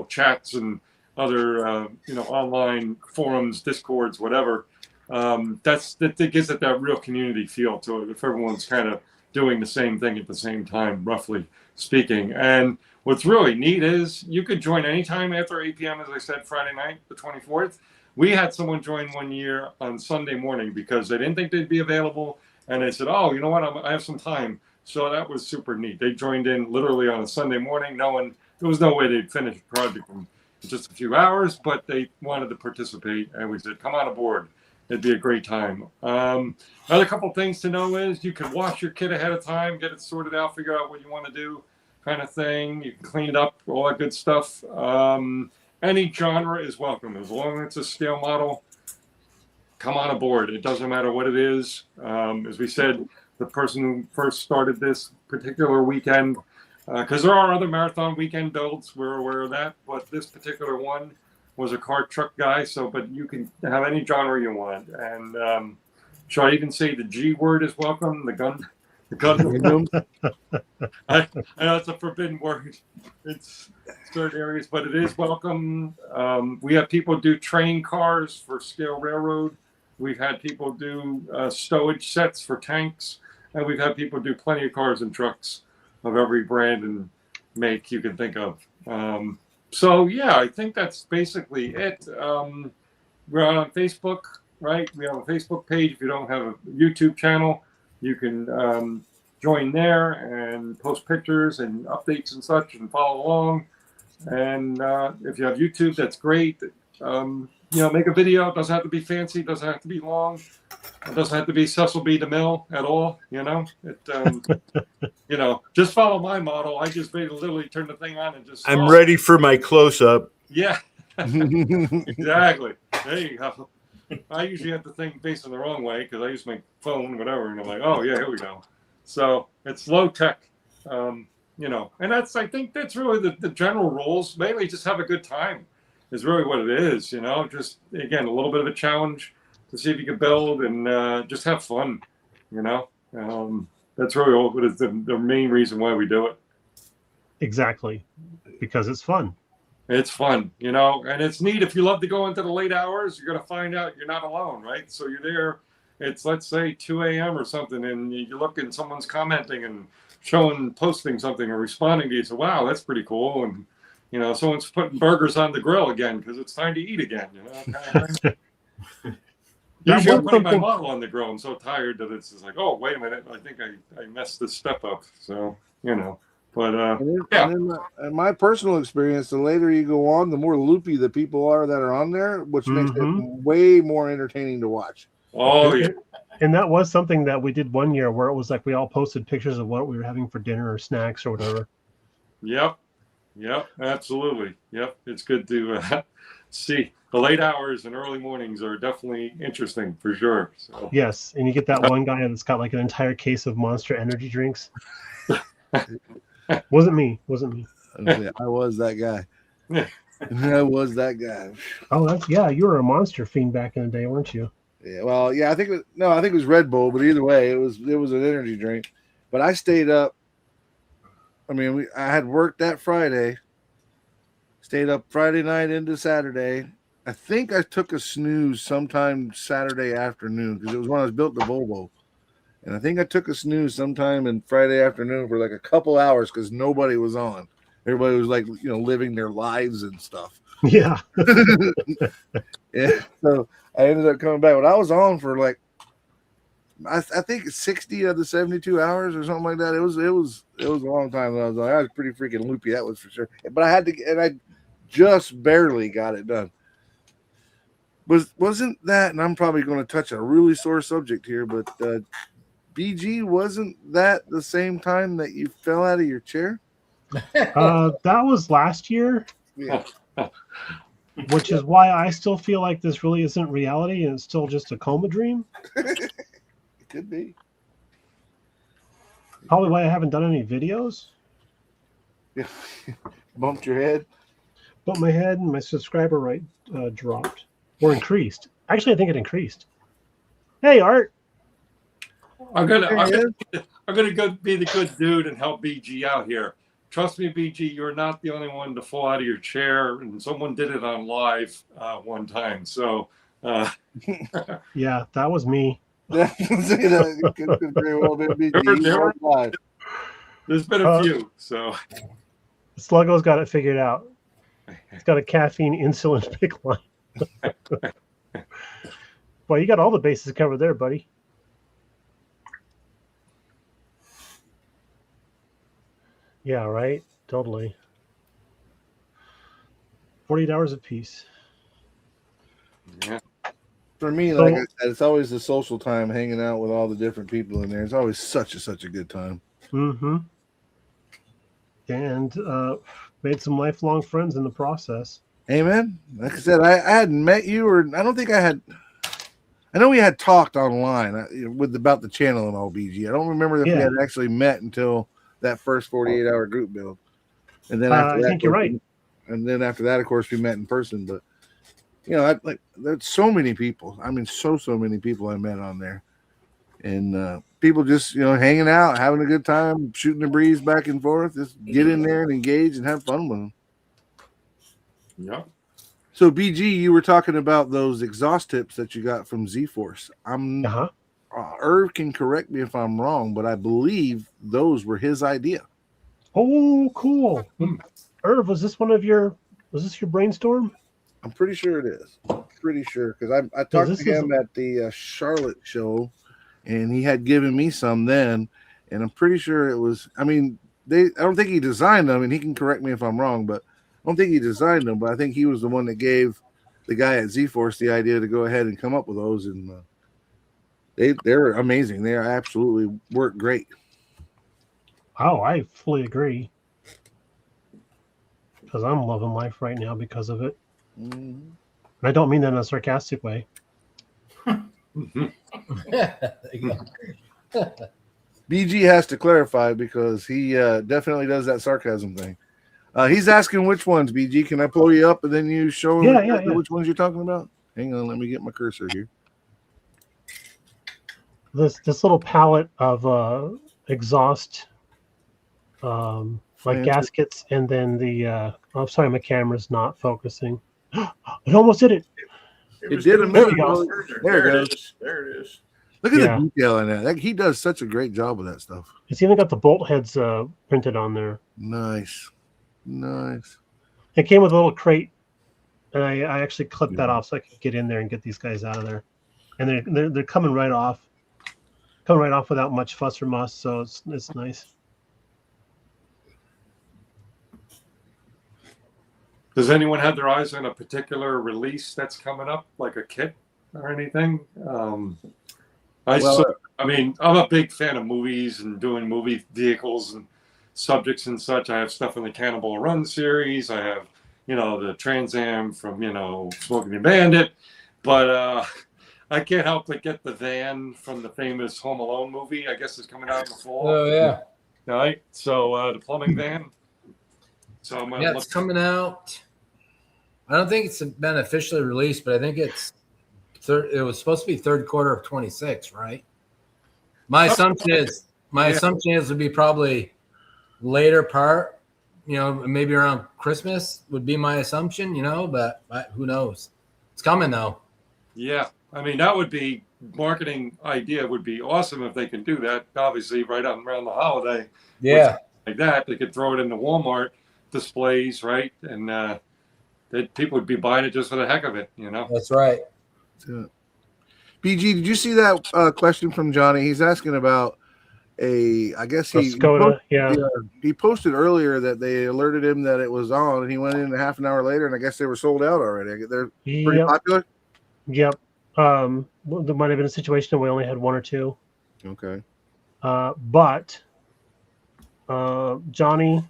chats and other, online forums, discords, whatever. That gives it that real community feel to it. If everyone's kind of doing the same thing at the same time, roughly speaking, and what's really neat is you could join anytime after 8 p.m., as I said, Friday night, the 24th. We had someone join one year on Sunday morning because they didn't think they'd be available. And they said, oh, you know what? I have some time. So that was super neat. They joined in literally on a Sunday morning. There was no way they'd finish the project in just a few hours, but they wanted to participate. And we said, come on aboard. It'd be a great time. Another couple things to know is you can wash your kit ahead of time, get it sorted out, figure out what you want to do. Kind of thing. You can clean it up, all that good stuff. Any genre is welcome. As long as it's a scale model, come on aboard. It doesn't matter what it is. As we said, the person who first started this particular weekend, because there are other marathon weekend builds, we're aware of that, but this particular one was a car truck guy. But you can have any genre you want. And shall I even say the G word is welcome? The gun. I know it's a forbidden word. It's certain areas, but it is welcome. We have people do train cars for Scale Railroad. We've had people do stowage sets for tanks, and we've had people do plenty of cars and trucks of every brand and make you can think of. So yeah, I think that's basically it. We're on Facebook, right? We have a Facebook page. If you don't have a YouTube channel, you can join there and post pictures and updates and such and follow along. And if you have YouTube, that's great. Make a video. It doesn't have to be fancy. It doesn't have to be long. It doesn't have to be Cecil B. DeMille at all. Just follow my model. I just literally turn the thing on and just. I'm ready for my close up. Yeah, exactly. There you go. I usually have the thing facing the wrong way because I use my phone, whatever, and I'm like, oh yeah, here we go. So it's low tech, and I think that's really the general rules. Mainly just have a good time is really what it is, just again, a little bit of a challenge to see if you can build and just have fun, that's really what is the main reason why we do it. Exactly. Because it's fun. It's fun, and it's neat. If you love to go into the late hours, you're going to find out you're not alone, right? So you're there. It's, let's say, 2 a.m. or something, and you look and someone's commenting and posting something or responding to you. So, wow, that's pretty cool. And, someone's putting burgers on the grill again because it's time to eat again, Usually I'm putting my model on the grill. I'm so tired that it's just like, oh, wait a minute. I think I messed this step up. So, But in my personal experience, the later you go on, the more loopy the people are that are on there, which makes it way more entertaining to watch. Oh, yeah. And that was something that we did one year where it was like we all posted pictures of what we were having for dinner or snacks or whatever. Yep, absolutely. Yep, it's good to see. The late hours and early mornings are definitely interesting for sure. So. Yes, and you get that one guy that's got like an entire case of Monster energy drinks. Wasn't me. I was that guy. I was that guy. Oh, you were a Monster fiend back in the day, weren't you? Yeah, well, yeah, I think it was Red Bull, but either way, it was an energy drink. But I stayed up. I mean, I had worked that Friday, stayed up Friday night into Saturday. I think I took a snooze sometime Saturday afternoon because it was when I was built the Volvo. And I think I took a snooze sometime in Friday afternoon for like a couple hours because nobody was on. Everybody was like, living their lives and stuff. Yeah. Yeah. So I ended up coming back, but I was on for like I think 60 of the 72 hours or something like that. It was a long time that I was on. I was pretty freaking loopy, that was for sure. But I had to, and I just barely got it done. Wasn't that? And I'm probably going to touch a really sore subject here, but BG, wasn't that the same time that you fell out of your chair? That was last year, Yeah. which is why I still feel like this really isn't reality and it's still just a coma dream. It could be. Probably why I haven't done any videos. Yeah. Bumped your head. But my head and my subscriber rate dropped or increased. Actually, I think it increased. Hey, Art. I'm gonna go be the good dude and help BG out here. Trust me, BG, you're not the only one to fall out of your chair, and someone did it on live one time. So, Yeah, that was me. It could very well be BG. There were- Live. there's been a few. So, Sluggo's got it figured out. He's got a caffeine insulin pick line. Boy, you got all the bases covered there, buddy. Yeah, right. Totally. 48 hours apiece. yeah. For me, like I said, it's always the social time, hanging out with all the different people in there. It's always such a good time. Mm-hmm. And made some lifelong friends in the process. Amen. Like I said, I hadn't met you, or I don't think I had. I know we had talked online with about the channel and all, BG. I don't remember if we had actually met until that first 48-hour group build, and then after that, I think you're right. And then after that, of course, we met in person. But you know, there's so many people. I mean, so many people I met on there, and people just hanging out, having a good time, shooting the breeze back and forth. Just get in there and engage and have fun with them. Yeah. So BG, you were talking about those exhaust tips that you got from Z-Force. Irv can correct me if I'm wrong, but I believe those were his idea. Oh, cool. Irv, was this your brainstorm? I'm pretty sure it is. Pretty sure, because I talked to him at the Charlotte show, and he had given me some then, and I'm pretty sure it was. I mean, I don't think he designed them, and he can correct me if I'm wrong, but I don't think he designed them. But I think he was the one that gave the guy at Z-Force the idea to go ahead and come up with those, and they're amazing. They absolutely work great. Oh, I fully agree. Because I'm loving life right now because of it. Mm-hmm. And I don't mean that in a sarcastic way. BG has to clarify because he definitely does that sarcasm thing. He's asking which ones, BG. Can I pull you up and then you show him which ones you're talking about? Hang on, let me get my cursor here. This little palette of exhaust like gaskets, and then the I'm sorry, my camera's not focusing. It almost did it. It did a minute There ago. There it goes. There it is. Look at the detail in that. He does such a great job with that stuff. It's even got the bolt heads printed on there. Nice. It came with a little crate, and I actually clipped that off so I could get in there and get these guys out of there. And they're coming right off without much fuss or muss, so it's nice. Does anyone have their eyes on a particular release that's coming up, like a kit or anything? I mean, I'm a big fan of movies and doing movie vehicles and subjects and such. I have stuff in the Cannibal Run series. I have, the Trans Am from, Smoking and Bandit. But I can't help but get the van from the famous Home Alone movie. I guess is coming out in the fall. Oh, yeah. Right? So the plumbing van. So it's coming out. I don't think it's been officially released, but I think it was supposed to be third quarter of 26, right? My assumption is it would be probably later part, maybe around Christmas would be my assumption, but who knows? It's coming though. Yeah. I mean, that would be marketing idea would be awesome if they can do that. Obviously, right around the holiday. Yeah. Like that, they could throw it in the Walmart displays, right? And that people would be buying it just for the heck of it, That's right. Yeah. BG, did you see that question from Johnny? He's asking about I guess The Skoda, yeah. he posted earlier that they alerted him that it was on, and he went in a half an hour later, and I guess they were sold out already. They're pretty Yep. popular. Yep. Well, there might have been a situation where we only had one or two. Okay. But Johnny,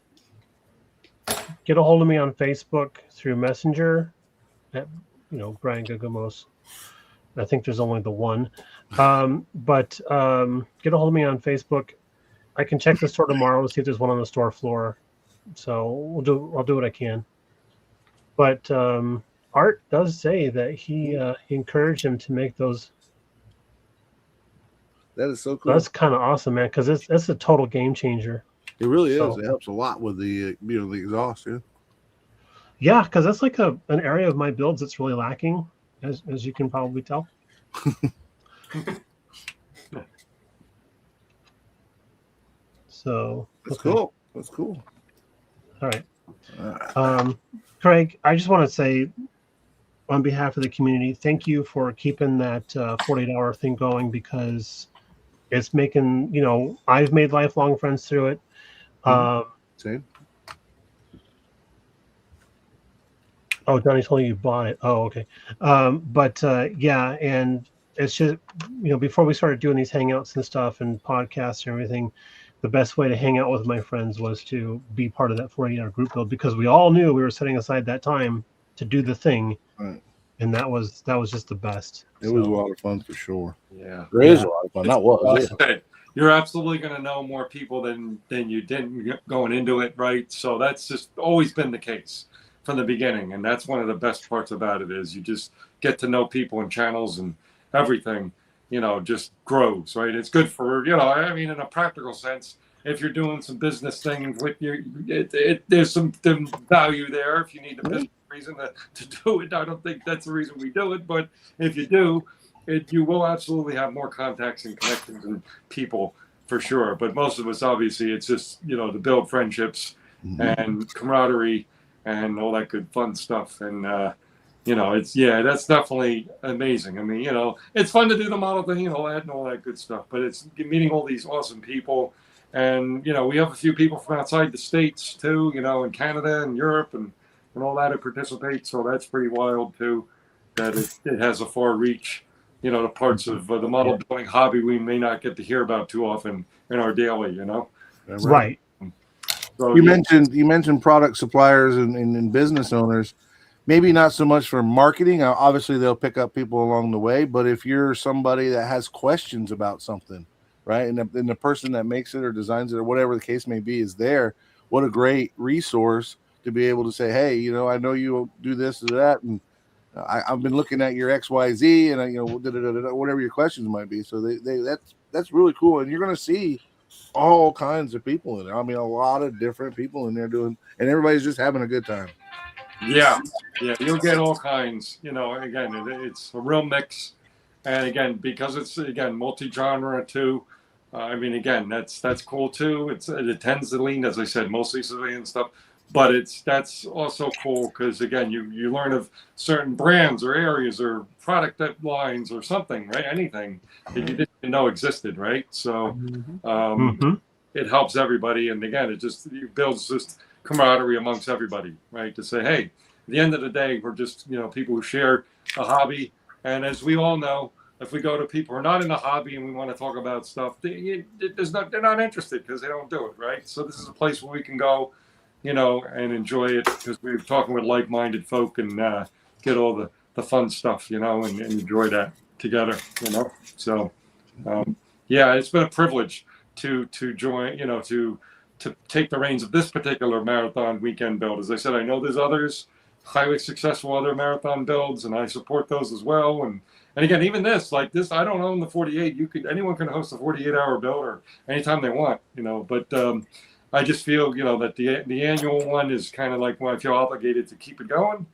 get a hold of me on Facebook through Messenger at Brian Gugamos. I think there's only the one. But get a hold of me on Facebook. I can check the store tomorrow to see if there's one on the store floor. So I'll do what I can. But Art does say that he encouraged him to make those. That is so cool. That's kind of awesome, man, because that's a total game changer. It really is. So, It helps a lot with the the exhaust. Yeah. Yeah, because that's like an area of my builds that's really lacking, as you can probably tell. So That's okay. cool. That's cool. All right. Craig, I just want to say on behalf of the community, thank you for keeping that 48-hour thing going, because it's making, I've made lifelong friends through it. Same. Oh, Johnny told you bought it. Oh, okay. Yeah, and it's just, before we started doing these hangouts and stuff and podcasts and everything, the best way to hang out with my friends was to be part of that 48-hour group build, because we all knew we were setting aside that time to do the thing. Right. And that was just the best. It was a lot of fun for sure. Yeah. There is a lot of fun. That was. You're absolutely going to know more people than you didn't going into it, right? So that's just always been the case from the beginning, and that's one of the best parts about it is you just get to know people and channels and everything. Just grows, right? It's good for in a practical sense. If you're doing some business things with there's some value there. If you need a business reason to do it, I don't think that's the reason we do it, but if you do, you will absolutely have more contacts and connections and people for sure. But most of us, obviously, it's just to build friendships and camaraderie and all that good fun stuff. And that's definitely amazing. I mean, it's fun to do the model thing and all that good stuff. But it's meeting all these awesome people, and we have a few people from outside the states too. In Canada and Europe and all that to participate. So that's pretty wild too. That it has a far reach. The parts of the model building hobby we may not get to hear about too often in our daily. Right. So, you mentioned product suppliers and business owners. Maybe not so much for marketing. Obviously, they'll pick up people along the way. But if you're somebody that has questions about something, right, and the person that makes it or designs it or whatever the case may be is there, what a great resource to be able to say, hey, I know you do this or that, and I've been looking at your XYZ, and whatever your questions might be. So that's really cool, and you're going to see all kinds of people in there. I mean, a lot of different people in there doing, and everybody's just having a good time. Yeah, you'll get all kinds. Again, it's a real mix, and again, because it's multi-genre too. Again, that's cool too. It tends to lean, as I said, mostly civilian stuff, but that's also cool because again, you learn of certain brands or areas or product lines or something, right? Anything that you didn't know existed, right? So it helps everybody, and again, it builds just camaraderie amongst everybody, right? To say, hey, at the end of the day, we're just people who share a hobby, and as we all know, if we go to people who are not in the hobby and we want to talk about stuff, they're not interested because they don't do it, right? So this is a place where we can go, and enjoy it because we're talking with like-minded folk and get all the fun stuff, and enjoy that together, So, it's been a privilege to join, to take the reins of this particular marathon weekend build. As I said, I know there's others, highly successful other marathon builds, and I support those as well. And again, even this, I don't own the 48. Anyone can host a 48-hour build or anytime they want, But I just feel, that the annual one is kind of like when I feel obligated to keep it going,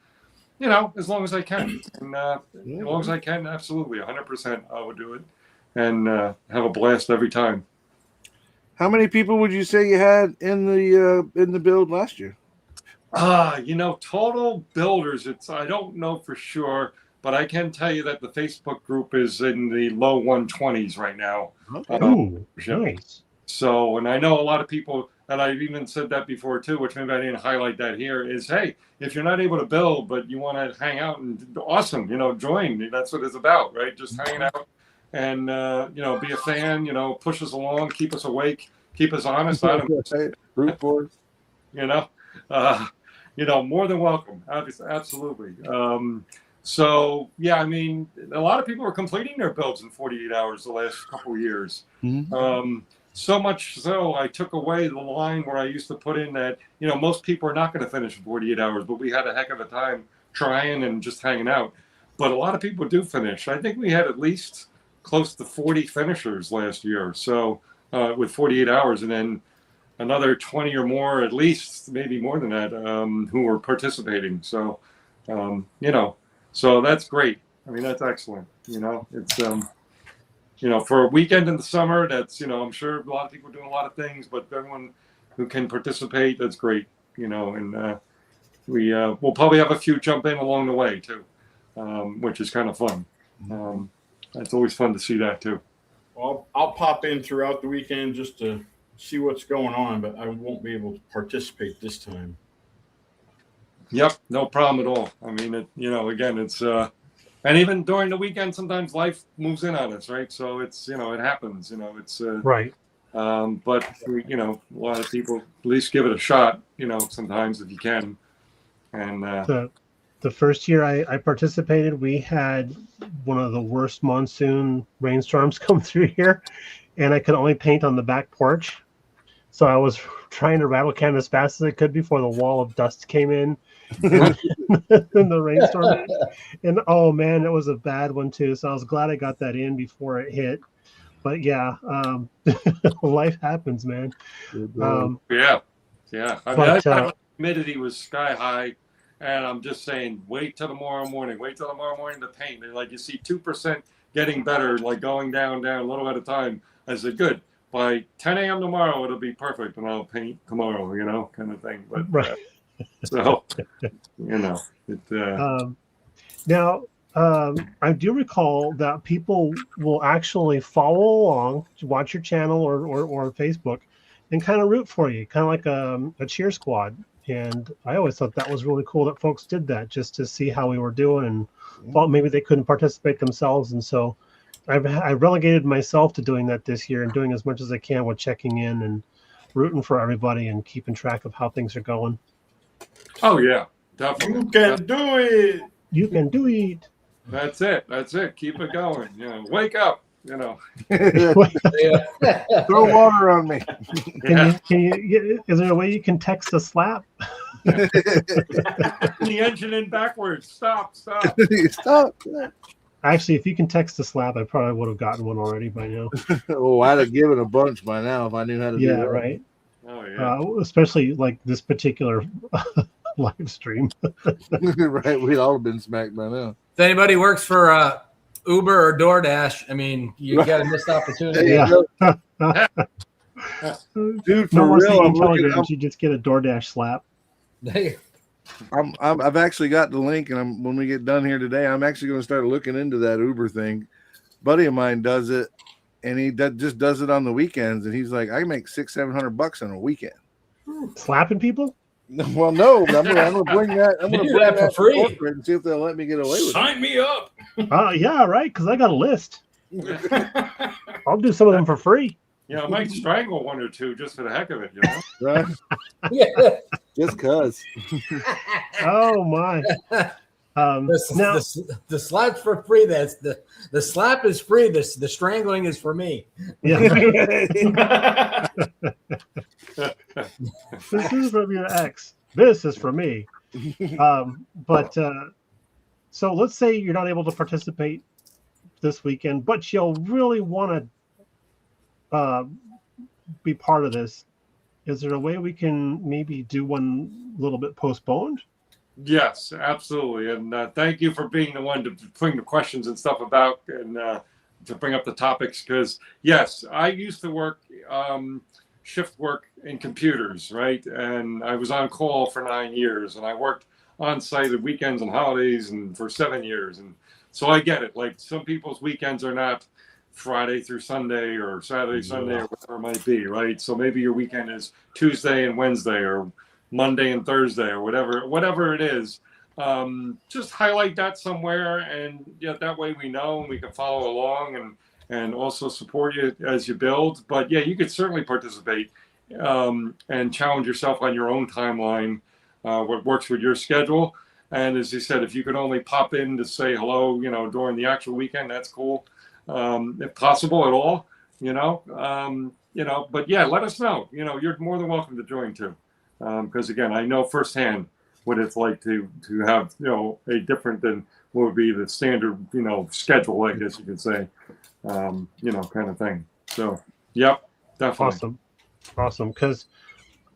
as long as I can. And as long as I can, absolutely, 100%, I would do it and have a blast every time. How many people would you say you had in the build last year? Total builders, I don't know for sure. but I can tell you that the Facebook group is in the low 120s right now. Ooh, nice. So, and I know a lot of people, and I've even said that before too, which maybe I didn't highlight that here, is, hey, if you're not able to build, but you want to hang out, and awesome, join. That's what it's about, right? Just hanging out and, be a fan, push us along, keep us awake, keep us honest. I don't Root boards. More than welcome. Absolutely. So, yeah, I mean, a lot of people are completing their builds in 48 hours the last couple of years. Mhm. So much so I took away the line where I used to put in that, most people are not going to finish in 48 hours, but we had a heck of a time trying and just hanging out. But a lot of people do finish. I think we had at least close to 40 finishers last year. So with 48 hours, and then another 20 or more, at least, maybe more than that, who were participating. So, so that's great. I mean, that's excellent. It's, for a weekend in the summer, that's, I'm sure a lot of people are doing a lot of things, but everyone who can participate, that's great, and we'll probably have a few jump in along the way too, which is kind of fun. It's always fun to see that too. Well, I'll pop in throughout the weekend just to see what's going on, but I won't be able to participate this time. Yep, no problem at all. I mean, again, it's and even during the weekend, sometimes life moves in on us, right? So it's it happens. It's Right. but a lot of people at least give it a shot. Sometimes if you can. And the first year I participated, we had one of the worst monsoon rainstorms come through here, and I could only paint on the back porch. So I was trying to rattle can as fast as I could before the wall of dust came in and the rainstorm. And oh man, it was a bad one too. So I was glad I got that in before it hit. But yeah, life happens, man. Yeah. I mean, I thought humidity was sky high, and I'm just saying, wait till tomorrow morning to paint. And like you see 2% getting better, like going down a little at a time. I said, good. By 10 a.m. tomorrow, it'll be perfect, and I'll paint tomorrow, kind of thing. But right. So, now, I do recall that people will actually follow along, watch your channel or Facebook, and kind of root for you, kind of like a cheer squad. And I always thought that was really cool that folks did that just to see how we were doing, and thought maybe they couldn't participate themselves. And so I relegated myself to doing that this year and doing as much as I can with checking in and rooting for everybody and keeping track of how things are going. Oh yeah, definitely. You can do it. You can do it. That's it. Keep it going. Wake up. Throw water on me. Can you? Is there a way you can text a slap? The engine in backwards. Stop. Stop. Actually, if you can text a slap, I probably would have gotten one already by now. Oh, I'd have given a bunch by now if I knew how to do that. Yeah, right. Oh yeah. Especially like this particular live stream. Right, we'd all have been smacked by now. If anybody works for Uber or DoorDash, I mean, you got a missed opportunity. Yeah. Dude, for No more real, saying I'm looking, intelligence, you just get a DoorDash slap. I've actually got the link, and when we get done here today, I'm actually going to start looking into that Uber thing. Buddy of mine does it, and he just does it on the weekends, and he's like, I make $600-700 on a weekend. Slapping people? Well, no, but I'm gonna bring that. I'm gonna Do bring that for that free. to corporate and see if they'll let me get away with Sign me up. Yeah, right. Because I got a list. I'll do some of them for free. I might strangle one or two just for the heck of it. it. Right? Yeah. Just cause. Oh my. Now, The slap's for free. That's the slap is free. The strangling is for me. yeah. This is from your ex. This is for me. So let's say you're not able to participate this weekend, but you'll really want to be part of this. Is there a way we can maybe do one a little bit postponed? Yes, absolutely. And thank you for being the one to bring the questions and stuff about and to bring up the topics. Because, yes, I used to work shift work in computers, right? And I was on call for 9 years. And I worked on site at weekends and holidays and for 7 years. And so I get it. Like some people's weekends are not Friday through Sunday or Saturday, Sunday, or whatever it might be, right? So maybe your weekend is Tuesday and Wednesday or Monday and Thursday or whatever it is. Just highlight that somewhere, and yeah, that way we know and we can follow along and also support you as you build. But yeah, you could certainly participate and challenge yourself on your own timeline, what works with your schedule. And as you said, if you could only pop in to say hello, during the actual weekend, that's cool. If possible at all, but yeah, let us know. You're more than welcome to join too. Because again, I know firsthand what it's like to have, a different than what would be the standard, schedule, I guess you could say, kind of thing. So, yep, definitely. Awesome. Because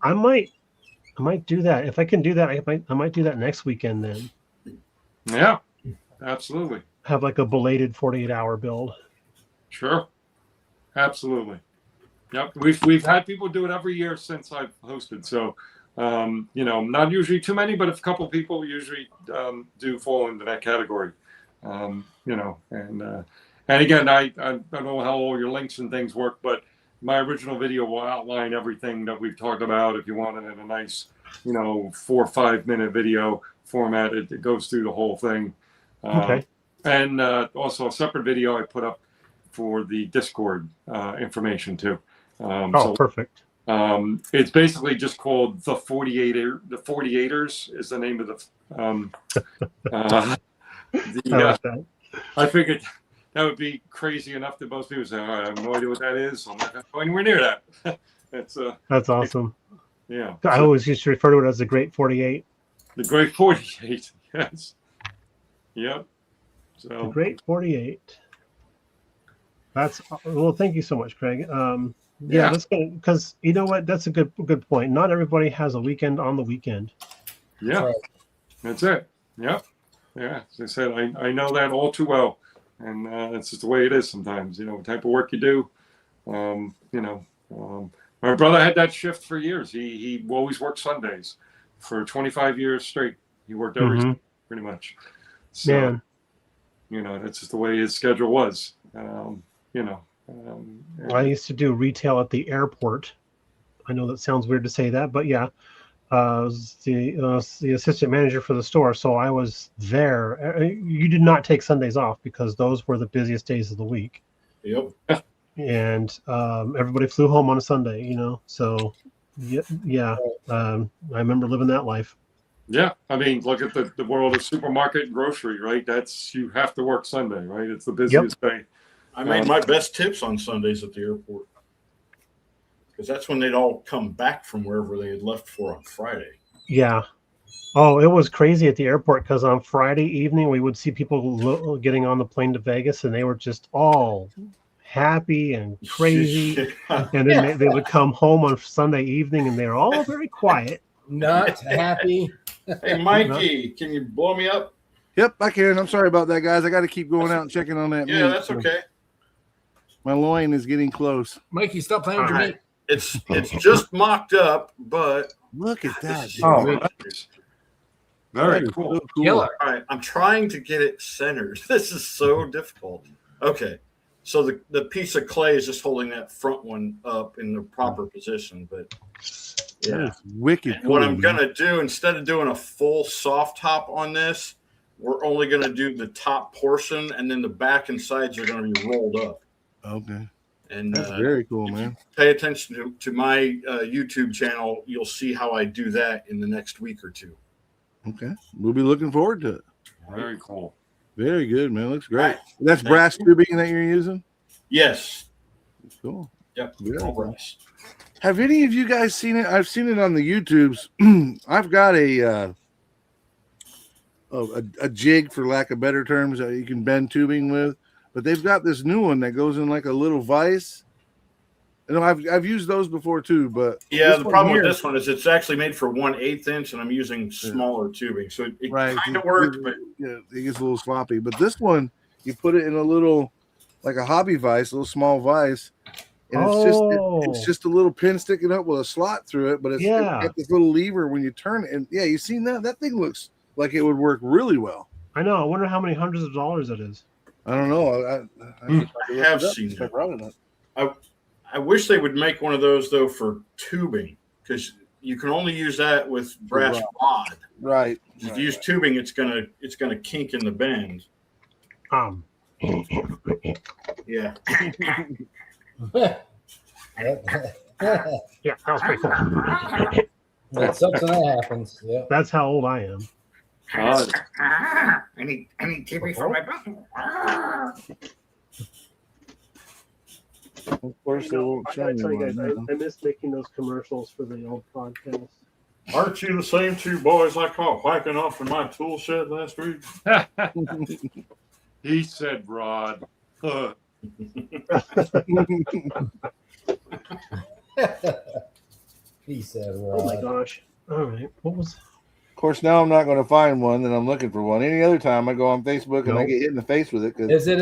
I might do that. If I can do that, I might do that next weekend then. Yeah, absolutely. Have like a belated 48-hour build. Sure. Absolutely. Yep. We've had people do it every year since I've hosted. So, not usually too many, but a couple people usually do fall into that category. And again, I don't know how all your links and things work, but my original video will outline everything that we've talked about. If you want it in a nice, 4 or 5 minute video format, it goes through the whole thing. Okay. And also a separate video I put up for the Discord information too. Perfect. It's basically just called The 48ers is the name of the. I figured that would be crazy enough that most people say, "All right, I have no idea what that is. I'm not going to go anywhere near that." That's awesome. Yeah. I always used to refer to it as the Great 48. The Great 48. Yes. Yep. So the Great 48. Thank you so much, Craig. Yeah, that's good, because you know what? That's a good point. Not everybody has a weekend on the weekend. Yeah, that's it. Yep. Yeah. As I said, I know that all too well, and it's just the way it is sometimes. The type of work you do. My brother had that shift for years. He always worked Sundays for 25 years straight. He worked every Sunday, pretty much. So, that's just the way his schedule was. I used to do retail at the airport. I know that sounds weird to say that, but yeah, I was the assistant manager for the store, so I was there. You did not take Sundays off because those were the busiest days of the week. Yep. And everybody flew home on a Sunday, So yeah. I remember living that life. Yeah, I mean, look at the world of supermarket and grocery, right? You have to work Sunday, right? It's the busiest day. I made my best tips on Sundays at the airport because that's when they'd all come back from wherever they had left for on Friday. Yeah. Oh, it was crazy at the airport because on Friday evening we would see people getting on the plane to Vegas, and they were just all happy and crazy. And then they would come home on Sunday evening, and they're all very quiet. Not happy. Hey, Mikey, can you blow me up? Yep, I can. I'm sorry about that, guys. I got to keep going out and checking on that. Yeah, that's okay. My loin is getting close. Mikey, stop playing with your meat. It's just mocked up, but look at that. Oh, nice. Very cool. So cool. Killer. All right, I'm trying to get it centered. This is so difficult. Okay, so the piece of clay is just holding that front one up in the proper position, but yeah, wicked. What I'm gonna do, instead of doing a full soft top on this, we're only gonna do the top portion, and then the back and sides are gonna be rolled up. Okay. And that's very cool, man. Pay attention to my YouTube channel. You'll see how I do that in the next week or two. Okay. We'll be looking forward to it. Very cool. Very good, man. Looks great. That's brass tubing that you're using? Yes. That's cool. Yep. Yeah. All brass. Have any of you guys seen it? I've seen it on the YouTubes. I've got a jig, for lack of better terms, that you can bend tubing with. But they've got this new one that goes in like a little vise. You know, I've used those before too, but yeah, the problem with this one is it's actually made for 1/8 inch, and I'm using smaller tubing, so it kind of worked, but yeah, it gets a little sloppy. But this one, you put it in a little, like a hobby vise, a little small vise, and it's just a little pin sticking up with a slot through it. But it's got this little lever when you turn it, and yeah, you seen that? That thing looks like it would work really well. I know. I wonder how many hundreds of dollars it is. I don't know. I have seen that. I wish they would make one of those though for tubing, because you can only use that with brass rod. Right. If you use tubing, it's gonna kink in the bend. Yeah. Yeah, that was pretty cool. That's something that happens. Yeah. That's how old I am. I need tubing for my button. Of course, they won't I show gotta me tell you guys, one. I miss making those commercials for the old podcast. Aren't you the same two boys I caught whacking off in my tool shed last week? He said, Rod. He said, Oh my gosh. All right. What was Of course, now I'm not going to find one, and I'm looking for one. Any other time, I go on Facebook and I Nope. get hit in the face with it. 'Cause Is it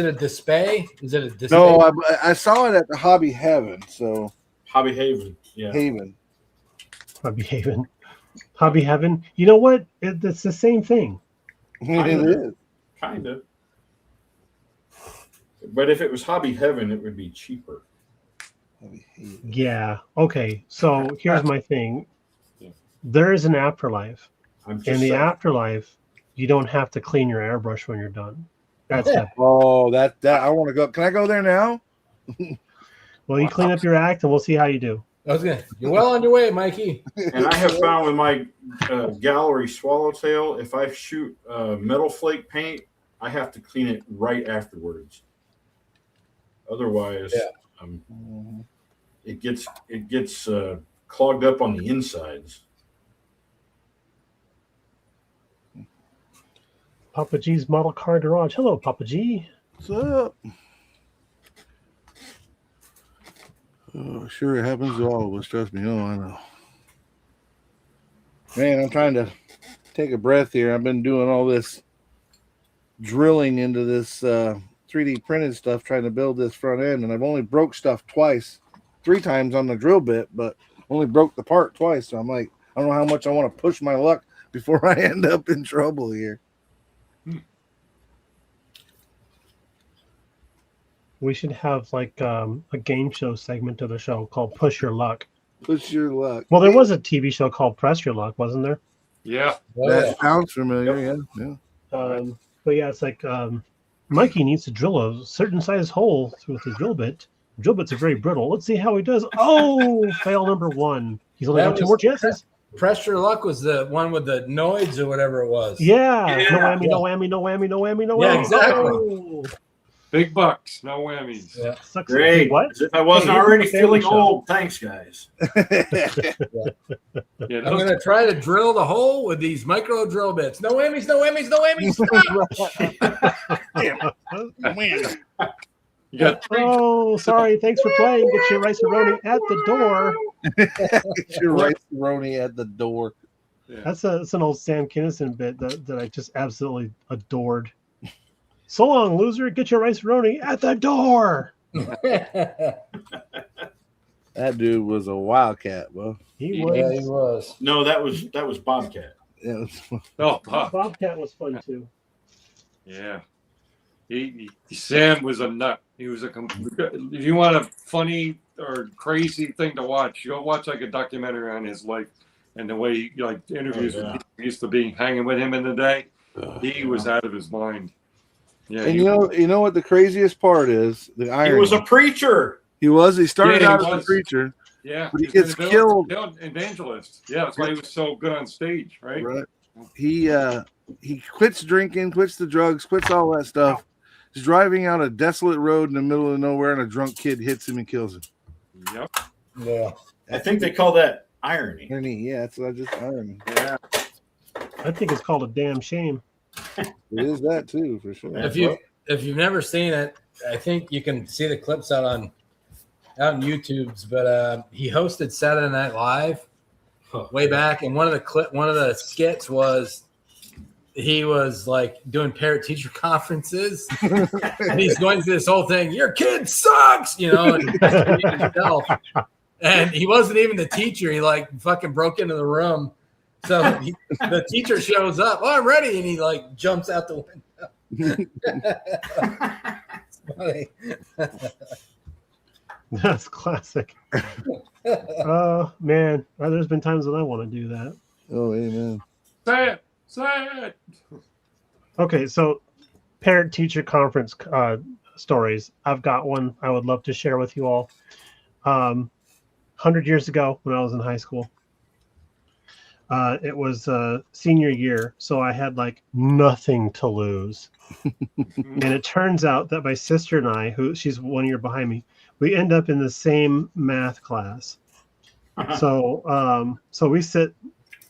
a display? Is it a display? no, I saw it at the Hobby Heaven, so Hobby Haven. Yeah. Haven. Hobby Haven? Hobby Heaven? You know what? It's the same thing. It is. Kind of. But if it was Hobby Heaven, it would be cheaper. Hobby Haven. Yeah. Okay. So here's my thing. There is an afterlife. I'm In just the saying. afterlife, you don't have to clean your airbrush when you're done. That's it. Oh, that I want to go. Can I go there now? Well, you clean up your act, and we'll see how you do. You're well on your way, Mikey. And I have found with my gallery swallowtail, if I shoot metal flake paint, I have to clean it right afterwards. Otherwise, it gets clogged up on the insides. Papa G's Model Car Garage. Hello, Papa G. What's up? Oh, sure, it happens to all of us. Trust me. Oh, I know. Man, I'm trying to take a breath here. I've been doing all this drilling into this 3D printed stuff, trying to build this front end, and I've only broke stuff three times on the drill bit, but only broke the part twice. So I'm like, I don't know how much I want to push my luck before I end up in trouble here. We should have like a game show segment of the show called Push Your Luck. Push your luck. Well, there was a TV show called Press Your Luck, wasn't there? Yeah. That sounds familiar. Yeah. But yeah, it's like Mikey needs to drill a certain size hole with the drill bit. Drill bits are very brittle. Let's see how he does. Oh, fail number one. He's only got two more chances. Pressure Luck was the one with the noids or whatever it was. Yeah. Yeah. No whammy, no whammy, no whammy, no whammy, no whammy. Yeah, exactly. Oh. Big bucks, no whammies. Yeah. Sucks. Great. What? As if I wasn't Hey, already this is a family feeling show. old. Thanks, guys. Yeah, I'm going to try to drill the hole with these micro drill bits. No whammies, no whammies, no whammies. Stop. you got three. Oh, sorry. Thanks for playing. Get your rice roni at the door. Get your rice roni at the door. Yeah. That's an old Sam Kinison bit that I just absolutely adored. So long, loser. Get your rice roni at the door. That dude was a wildcat, bro. He Yeah, was. Yeah, he was. No, that was Bobcat. It was, Oh, Bob. Bobcat was fun too. Yeah. Sam was a nut. He was if you want a funny or crazy thing to watch, go watch like a documentary on his life and the way he interviews with people who used to be hanging with him in the day. He was out of his mind. Yeah. and you know what the craziest part is? The He irony. was a preacher. He started Yeah, he out as a was. preacher. yeah. but he He's an gets killed. evangelist. Yeah, that's why he was so good on stage, right? Right. He quits drinking, quits the drugs, quits all that stuff. He's driving out a desolate road in the middle of nowhere, and a drunk kid hits him and kills him. Yep. Yeah. I think they call that irony. Irony, yeah, that's what I just irony. Yeah. I think it's called a damn shame. It is that too, for sure. If you've never seen it, I think you can see the clips out on YouTube's. But he hosted Saturday Night Live way back, and one of the skits was he was like doing parent teacher conferences, and he's going through this whole thing. Your kid sucks, and he wasn't even the teacher. He like fucking broke into the room So the teacher shows up. Oh, I'm ready, and he like jumps out the window. It's funny. That's classic. Man, there's been times when I want to do that. Oh, amen. Say it. Say it. Okay, so parent-teacher conference stories. I've got one I would love to share with you all. 100 years ago when I was in high school, it was senior year, so I had like nothing to lose. And it turns out that my sister and I, she's 1 year behind me, we end up in the same math class. So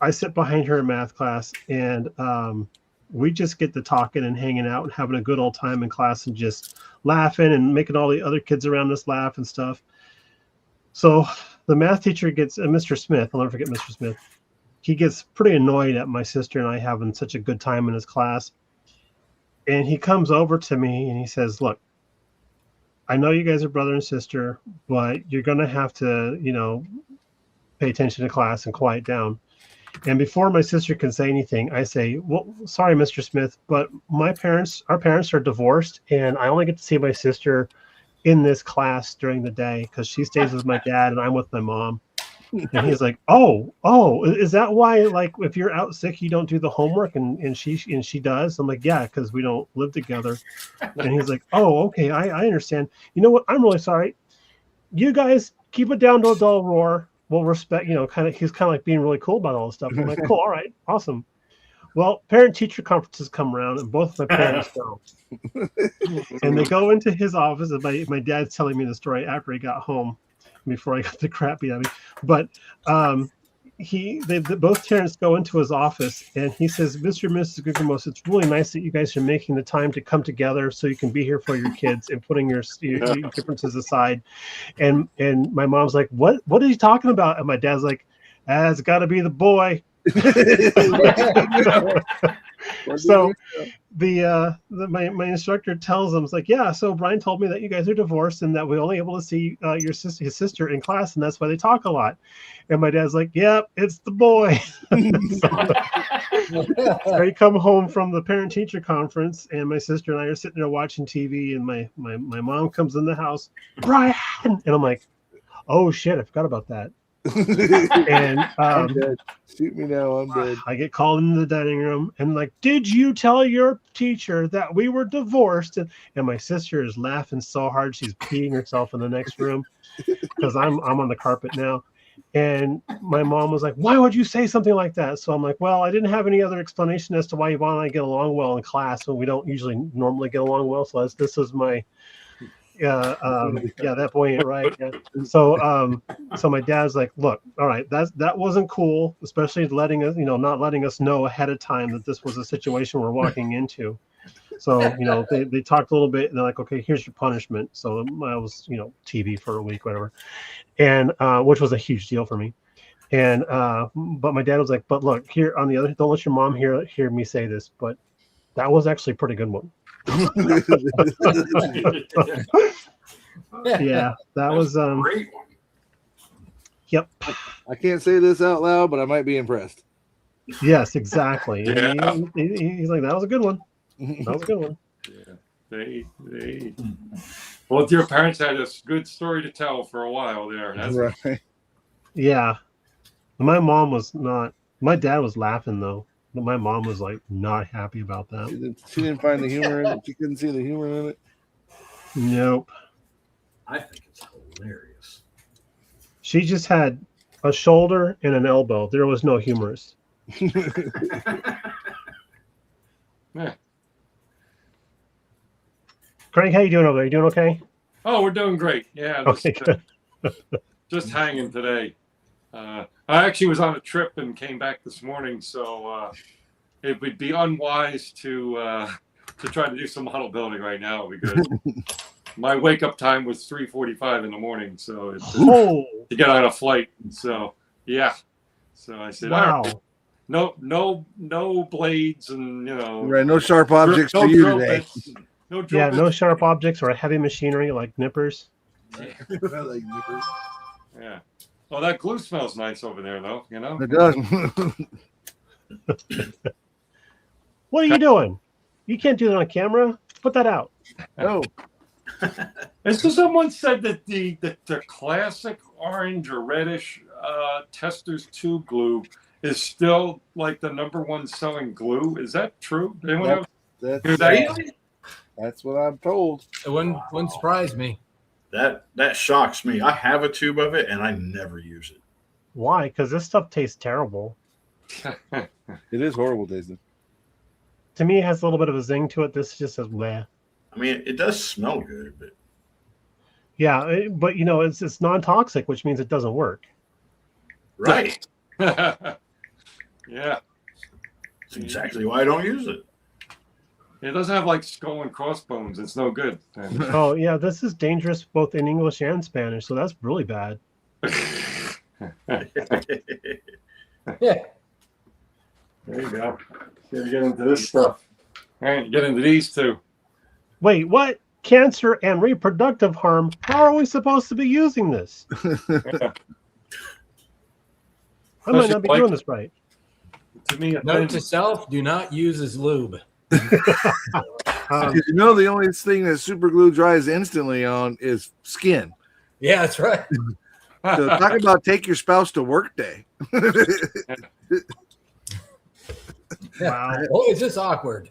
I sit behind her in math class, and we just get to talking and hanging out and having a good old time in class and just laughing and making all the other kids around us laugh and stuff. So the math teacher gets, Mr. Smith, I'll never forget Mr. Smith, he gets pretty annoyed at my sister and I having such a good time in his class. And he comes over to me and he says, look, I know you guys are brother and sister, but you're going to have to, pay attention to class and quiet down. And before my sister can say anything, I say, well, sorry, Mr. Smith, but our parents are divorced, and I only get to see my sister in this class during the day because she stays with my dad and I'm with my mom. And he's like, oh, is that why, like, if you're out sick, you don't do the homework and she does? I'm like, yeah, because we don't live together. And he's like, oh, okay, I understand. You know what? I'm really sorry. You guys keep it down to a dull roar. We'll respect, he's kind of like being really cool about all this stuff. I'm like, cool, all right, awesome. Well, parent-teacher conferences come around, and both of my parents go. And they go into his office, and my dad's telling me the story after he got home, before I got the crap beat out of me. But both parents go into his office, and he says, Mr. and Mrs. Guggemos, it's really nice that you guys are making the time to come together so you can be here for your kids and putting your differences aside. And my mom's like, what are you talking about? And my dad's like, it's got to be the boy. So my instructor tells them, it's like, yeah, so Brian told me that you guys are divorced and that we're only able to see his sister in class, and that's why they talk a lot. And my dad's like, yep, it's the boy. So I come home from the parent-teacher conference, and my sister and I are sitting there watching TV, and my mom comes in the house, Brian, and I'm like, oh shit, I forgot about that. And I'm dead. Shoot me now, I'm dead. I get called into the dining room and like, did you tell your teacher that we were divorced? And my sister is laughing so hard she's peeing herself in the next room because I'm on the carpet now. And my mom was like, why would you say something like that? So I'm like, well, I didn't have any other explanation as to why Yvonne and I get along well in class when we don't usually normally get along well. So this is my that boy ain't right. Yeah. So my dad's like, look, all right, that wasn't cool, especially not letting us know ahead of time that this was a situation we're walking into. So they talked a little bit, and they're like, okay, here's your punishment. So I was TV for a week, whatever, and which was a huge deal for me. And but my dad was like, but look, here on the other, don't let your mom hear me say this, but that was actually a pretty good one. Yeah, that was great one. Yep. I can't say this out loud, but I might be impressed. Yes, exactly. Yeah. He's like, that was a good one. That was a good one. Yeah, both your parents had a good story to tell for a while there. That's Right. Yeah. My mom was not. My dad was laughing though. But my mom was like not happy about that. She didn't find the humor in it. She couldn't see the humor in it. Nope. I think it's hilarious. She just had a shoulder and an elbow. There was no humorous. yeah. Craig, how you doing over there? You doing okay? Oh, we're doing great. Yeah. Okay, good. Just hanging today. I actually was on a trip and came back this morning, so it would be unwise to try to do some model building right now because my wake up time was 3:45 in the morning, so it's to get on a flight. So yeah, so I said, wow. all right, no blades and Right, no sharp objects no for you drill today. bits, no drill Yeah, no bits. sharp objects or heavy machinery like nippers. Like nippers. Yeah. Well, that glue smells nice over there, though. It does. What are you doing? You can't do that on camera. Put that out. No, And so someone said that the classic orange or reddish Testors tube glue is still like the #1 selling glue. Is that true? Does anyone else hear that's, that? that's what I'm told. It wouldn't surprise me. That shocks me. I have a tube of it and I never use it. Why? Because this stuff tastes terrible. It is horrible tasting. To me, it has a little bit of a zing to it. This just says bleh. I mean, it does smell good, but Yeah, but you know, it's non-toxic, which means it doesn't work. right. Yeah. That's exactly why I don't use it. It doesn't have like skull and crossbones. It's no good. And- Oh yeah, this is dangerous both in English and Spanish, so that's really bad. Yeah. There you go. Gotta get into this stuff. All right, get into these two. Wait, what? Cancer and reproductive harm? How are we supposed to be using this? I might not be doing this right. To me, Note to self: do not use as lube. Um, You know, the only thing that super glue dries instantly on is skin. Yeah, that's right. So talk about take your spouse to work day. wow. Oh, is this awkward?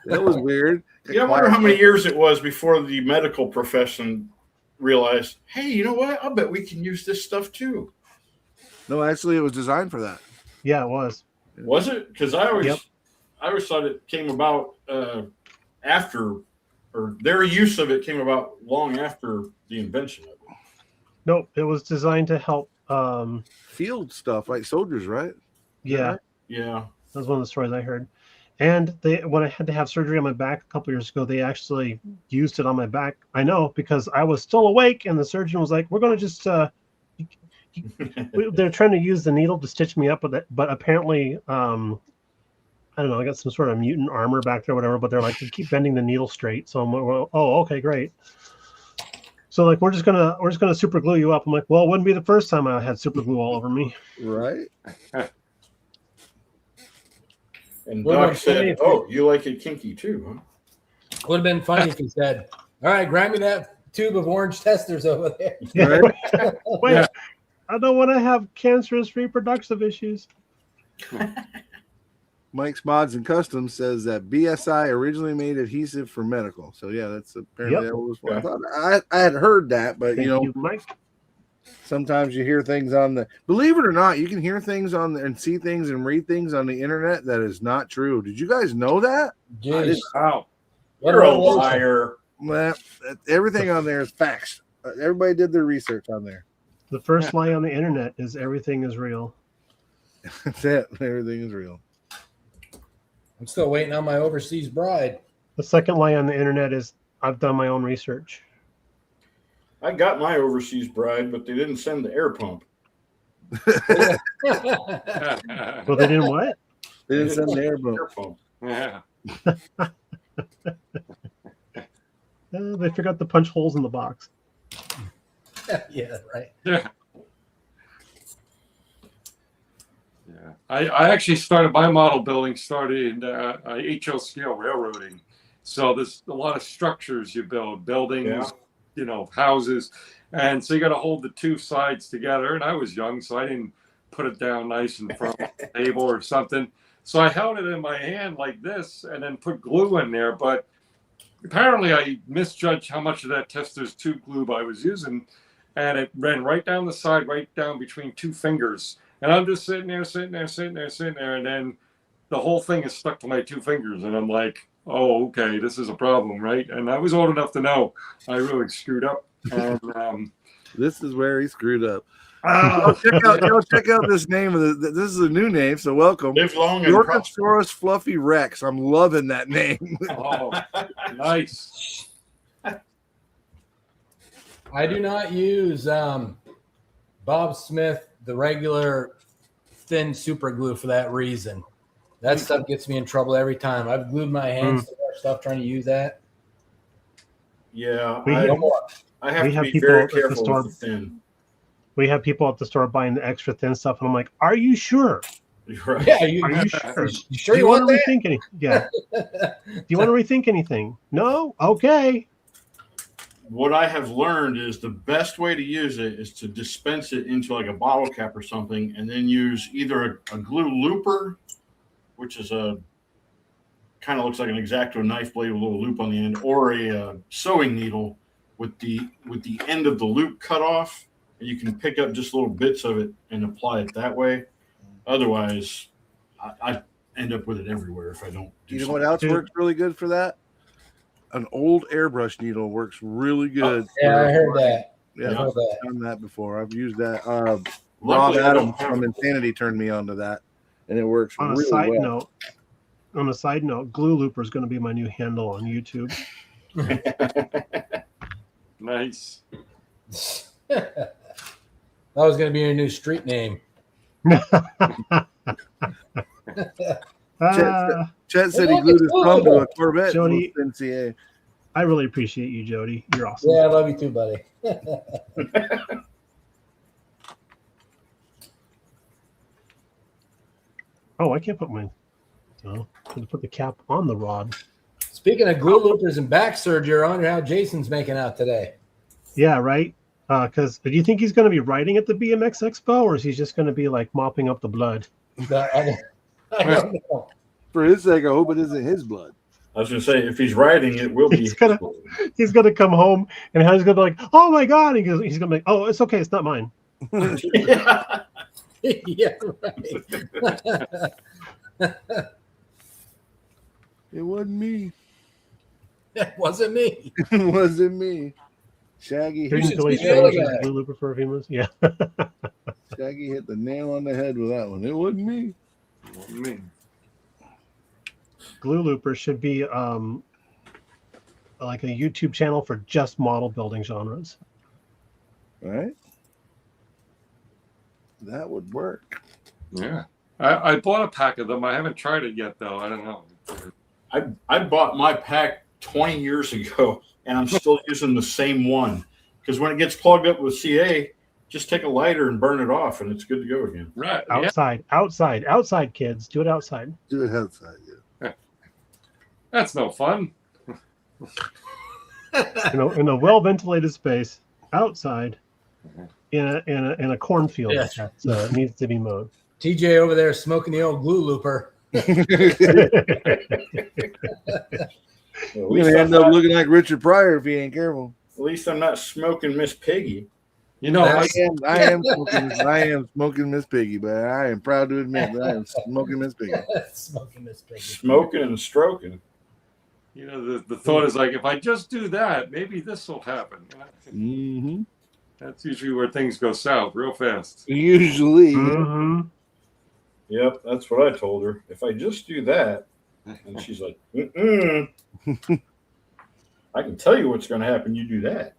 That was weird. Yeah, I wonder how many years it was before the medical profession realized, hey, you know what? I bet we can use this stuff too. No, actually, it was designed for that. Yeah, it was. Was it? Because I always Yep. thought it came about after, or their use of it came about long after the invention of it. Nope, it was designed to help. Field stuff like soldiers, right? Yeah, Yeah. that was one of the stories I heard. And when I had to have surgery on my back a couple years ago, they actually used it on my back. I know because I was still awake, and the surgeon was like, "We're going to just." They're trying to use the needle to stitch me up with it, but apparently, I don't know. I got some sort of mutant armor back there, or whatever. But they're like, "You keep bending the needle straight." So I'm like, well, "Oh, okay, great." So like, we're just gonna super glue you up. I'm like, "Well, it wouldn't be the first time I had super glue all over me." Right. And What Doc about said, Kenny? "Oh, you like it kinky too, huh?" Would have been funny if he said, "All right, grab me that tube of orange testers over there." Right. Wait, Yeah. I don't want to have cancerous reproductive issues. Mike's Mods and Customs says that BSI originally made adhesive for medical. So yeah, that's apparently Yep. that was what I Yeah. thought. I had heard that, but Thank you know, you, Mike. sometimes you hear things on the. Believe it or not, you can hear things on the, and see things and read things on the internet that is not true. Did you guys know that? Jeez. Wow. What You're a revelation. liar. Well, everything on there is facts. Everybody did their research on there. The first lie on the internet is everything is real. That's it. Everything is real. I'm still waiting on my overseas bride. The second lie on the internet is I've done my own research. I got my overseas bride, but they didn't send the air pump. Well, they didn't what? They didn't send the air boat. Air pump. Yeah. They forgot to punch holes in the box. Yeah, right. Yeah. Yeah. I actually started my model building started in HO scale railroading. So there's a lot of structures you build, buildings, Yeah. you know, houses. And so you got to hold the two sides together. And I was young, so I didn't put it down nice in front of the table or something. So I held it in my hand like this and then put glue in there. But apparently I misjudged how much of that Testors tube glue I was using. And it ran right down the side, right down between two fingers. And I'm just sitting there. And then the whole thing is stuck to my two fingers. And I'm like, oh, okay, this is a problem, right? And I was old enough to know I really screwed up. And This is where he screwed up. Check out this name. This is a new name, so welcome. Live long and prosper. Yorkosaurus Fluffy Rex. I'm loving that name. oh, nice. I do not use Bob Smith, the regular thin super glue for that reason. That stuff gets me in trouble every time. I've glued my hands to our stuff trying to use that. Yeah, We I have- have we to have be people very at the careful store- with the thin. We have people at the store buying the extra thin stuff, and I'm like, "Are you sure?" You're right. Yeah, Are you sure? you sure Do you want to that? rethink any? Yeah. Do you want to rethink anything? No. Okay. What I have learned is the best way to use it is to dispense it into like a bottle cap or something, and then use either a glue looper, which is a kind of looks like an X-Acto knife blade with a little loop on the end, or a sewing needle with the end of the loop cut off, and you can pick up just little bits of it and apply it that way. Otherwise, I end up with it everywhere if I don't. You know what else works really good for that? An old airbrush needle works really good. Yeah, I heard that. Yeah, I heard that. I've done that before. I've used that. Rob Luckily, I don't Adams have from it. Insanity turned me onto that, and it works On a really side well. note, Glue Looper is going to be my new handle on YouTube. Nice. That was going to be your new street name. Chet said he glued his thumb to a Corvette. Jody- NCA. I really appreciate you, Jody. You're awesome. Yeah, I love you too, buddy. Oh, I can't put my. Oh, I can put the cap on the rod. Speaking of glue loopers and back surgery, I wonder how Jason's making out today. Yeah, right. Because do you think he's going to be riding at the BMX Expo, or is he just going to be like mopping up the blood? I don't know. For his sake, I hope it isn't his blood. I was going to say, if he's riding, it will be. He's gonna come home and he's gonna be like, "Oh my god!" He's gonna be like, "Oh, it's okay, it's not mine." Yeah. Yeah, right. It wasn't me. It wasn't me. It wasn't me. Shaggy Here's should the way speak the other Shaggy guy. Glue Looper for Vimas. Yeah. Shaggy hit the nail on the head with that one. It wasn't me. Me. Glue Looper should be like a YouTube channel for just model building genres. All right. That would work. Yeah. I bought a pack of them. I haven't tried it yet, though. I don't know. I bought my pack 20 years ago, and I'm still using the same one. Because when it gets clogged up with CA, just take a lighter and burn it off, and it's good to go again. Right. Yeah. Outside, kids. Do it outside. Do it outside. Yeah. That's no fun. In a well ventilated space, outside, in a cornfield Yeah. that needs to be mowed. TJ over there smoking the old glue looper. At You're least, gonna I'm end up not, looking like Richard Pryor if you ain't careful. at least I'm not smoking Miss Piggy. You know, That's- I am smoking Miss Piggy, but I am proud to admit that I am smoking Miss Piggy. Smoking this piggy. Smoking and stroking. the thought is like, if I just do that, maybe this will happen. Mm-hmm. That's usually where things go south real fast. Usually, Mm-hmm. Yep, that's what I told her. If I just do that, and she's like, mm-mm. I can tell you what's going to happen. You do that.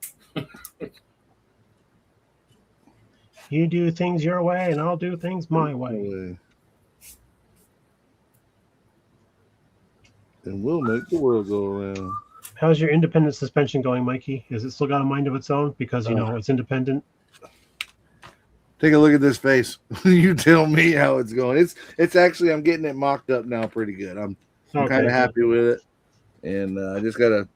You do things your way, and I'll do things my way. and we'll make the world go around. How's your independent suspension going, Mikey? Is it still got a mind of its own because it's independent? Take a look at this face. You tell me how it's going. It's actually, I'm getting it mocked up now pretty good. I'm Okay, kind of good. happy with it, and I just gotta.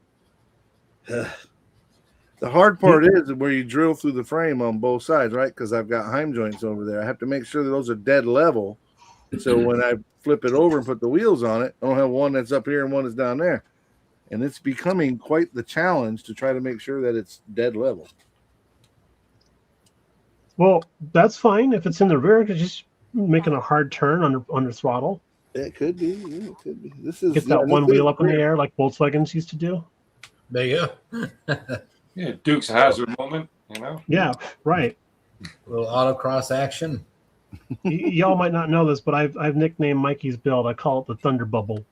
The hard part is where you drill through the frame on both sides, right? Because I've got Heim joints over there. I have to make sure that those are dead level. So when I flip it over and put the wheels on it, I don't have one that's up here and one that's down there. And it's becoming quite the challenge to try to make sure that it's dead level. Well, that's fine if it's in the rear. It's just making a hard turn under throttle. It could be. Yeah, it could be. This is Get that one wheel up in the air like Volkswagens used to do. There you go. Yeah, Duke's Hazard moment, you know? Yeah, right. Little autocross action. Y'all might not know this, but I've nicknamed Mikey's build. I call it the Thunder Bubble.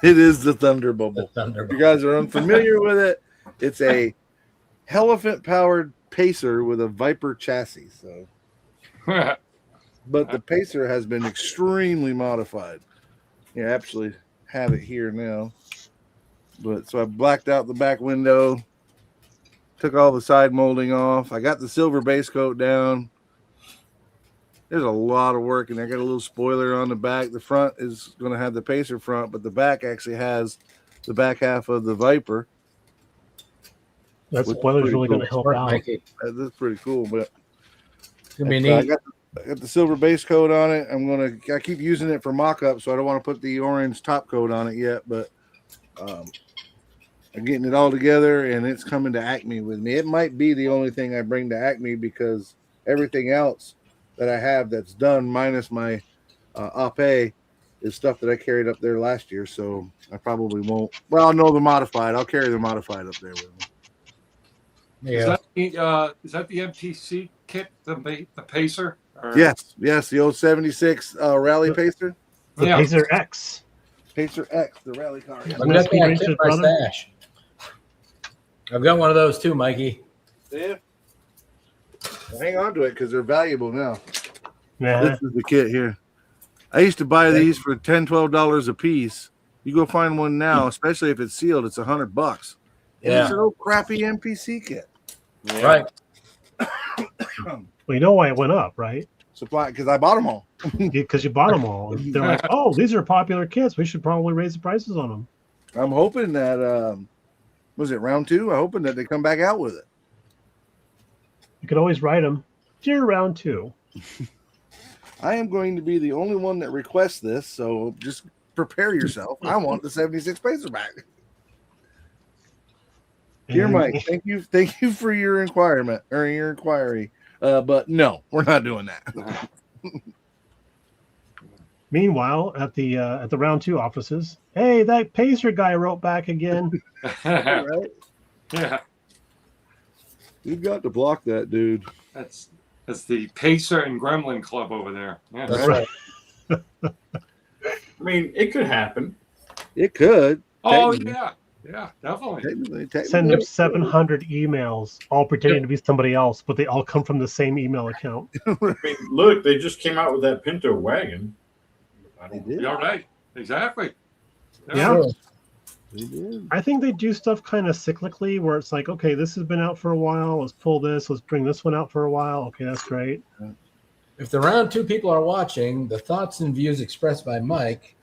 It is the Thunder Bubble. If you Thunderbolt. guys are unfamiliar with it, it's a Elephant powered Pacer with a Viper chassis. So, but the Pacer has been extremely modified. You actually have it here now. But so I blacked out the back window, took all the side molding off. I got the silver base coat down. there's a lot of work, and I got a little spoiler on the back. The front is going to have the Pacer front, but the back actually has the back half of the Viper. That Which is spoiler's pretty really cool. going to help Smart, out. Mikey. That's pretty cool, but It's gonna be I neat. got the silver base coat on it. I keep using it for mock-up, so I don't want to put the orange top coat on it yet, but I'm getting it all together, and it's coming to Acme with me. It might be the only thing I bring to Acme because everything else that I have that's done, minus my Ape, is stuff that I carried up there last year, so I probably won't. Well, no, the modified. I'll carry the modified up there with me. Yeah. Is that the MTC kit, the Pacer? Or- Yes, the old 76 Rally Pacer. The Yeah. Pacer X. Pacer X, the rally car. I've Nice got to that meet kit you, in my brother. stash. I've got one of those too, Mikey. Yeah. Well, hang on to it because they're valuable now. Yeah. This is the kit here. I used to buy these for $10-12 a piece. You go find one now, especially if it's sealed, it's $100. And Yeah. it's an old crappy MPC kit. Right. Well, you know why it went up, right? Supply because I bought them all. Because you bought them all. And they're like, oh, these are popular kits. We should probably raise the prices on them. I'm hoping that was it round 2? I'm hoping that they come back out with it. You could always write them. Dear round 2. I am going to be the only one that requests this, so just prepare yourself. I want the 76 Pacer back. Here, And- Mike. Thank you for your inquiry. But no, we're not doing that. Meanwhile, at the round 2 offices, hey, that Pacer guy wrote back again. Right? Yeah. You've got to block that dude. That's the Pacer and Gremlin Club over there. Yeah. That's right. I mean, it could happen. It could. Oh Technically. yeah, definitely. Technically. Send him 700 emails, all pretending to be somebody else, but they all come from the same email account. I mean, look, they just came out with that Pinto wagon. I They don't did. You're right. Exactly. Yeah. Sure. They did. I think they do stuff kind of cyclically where it's like, okay, this has been out for a while. Let's pull this. Let's bring this one out for a while. Okay, that's great. If the round 2 people are watching, the thoughts and views expressed by Mike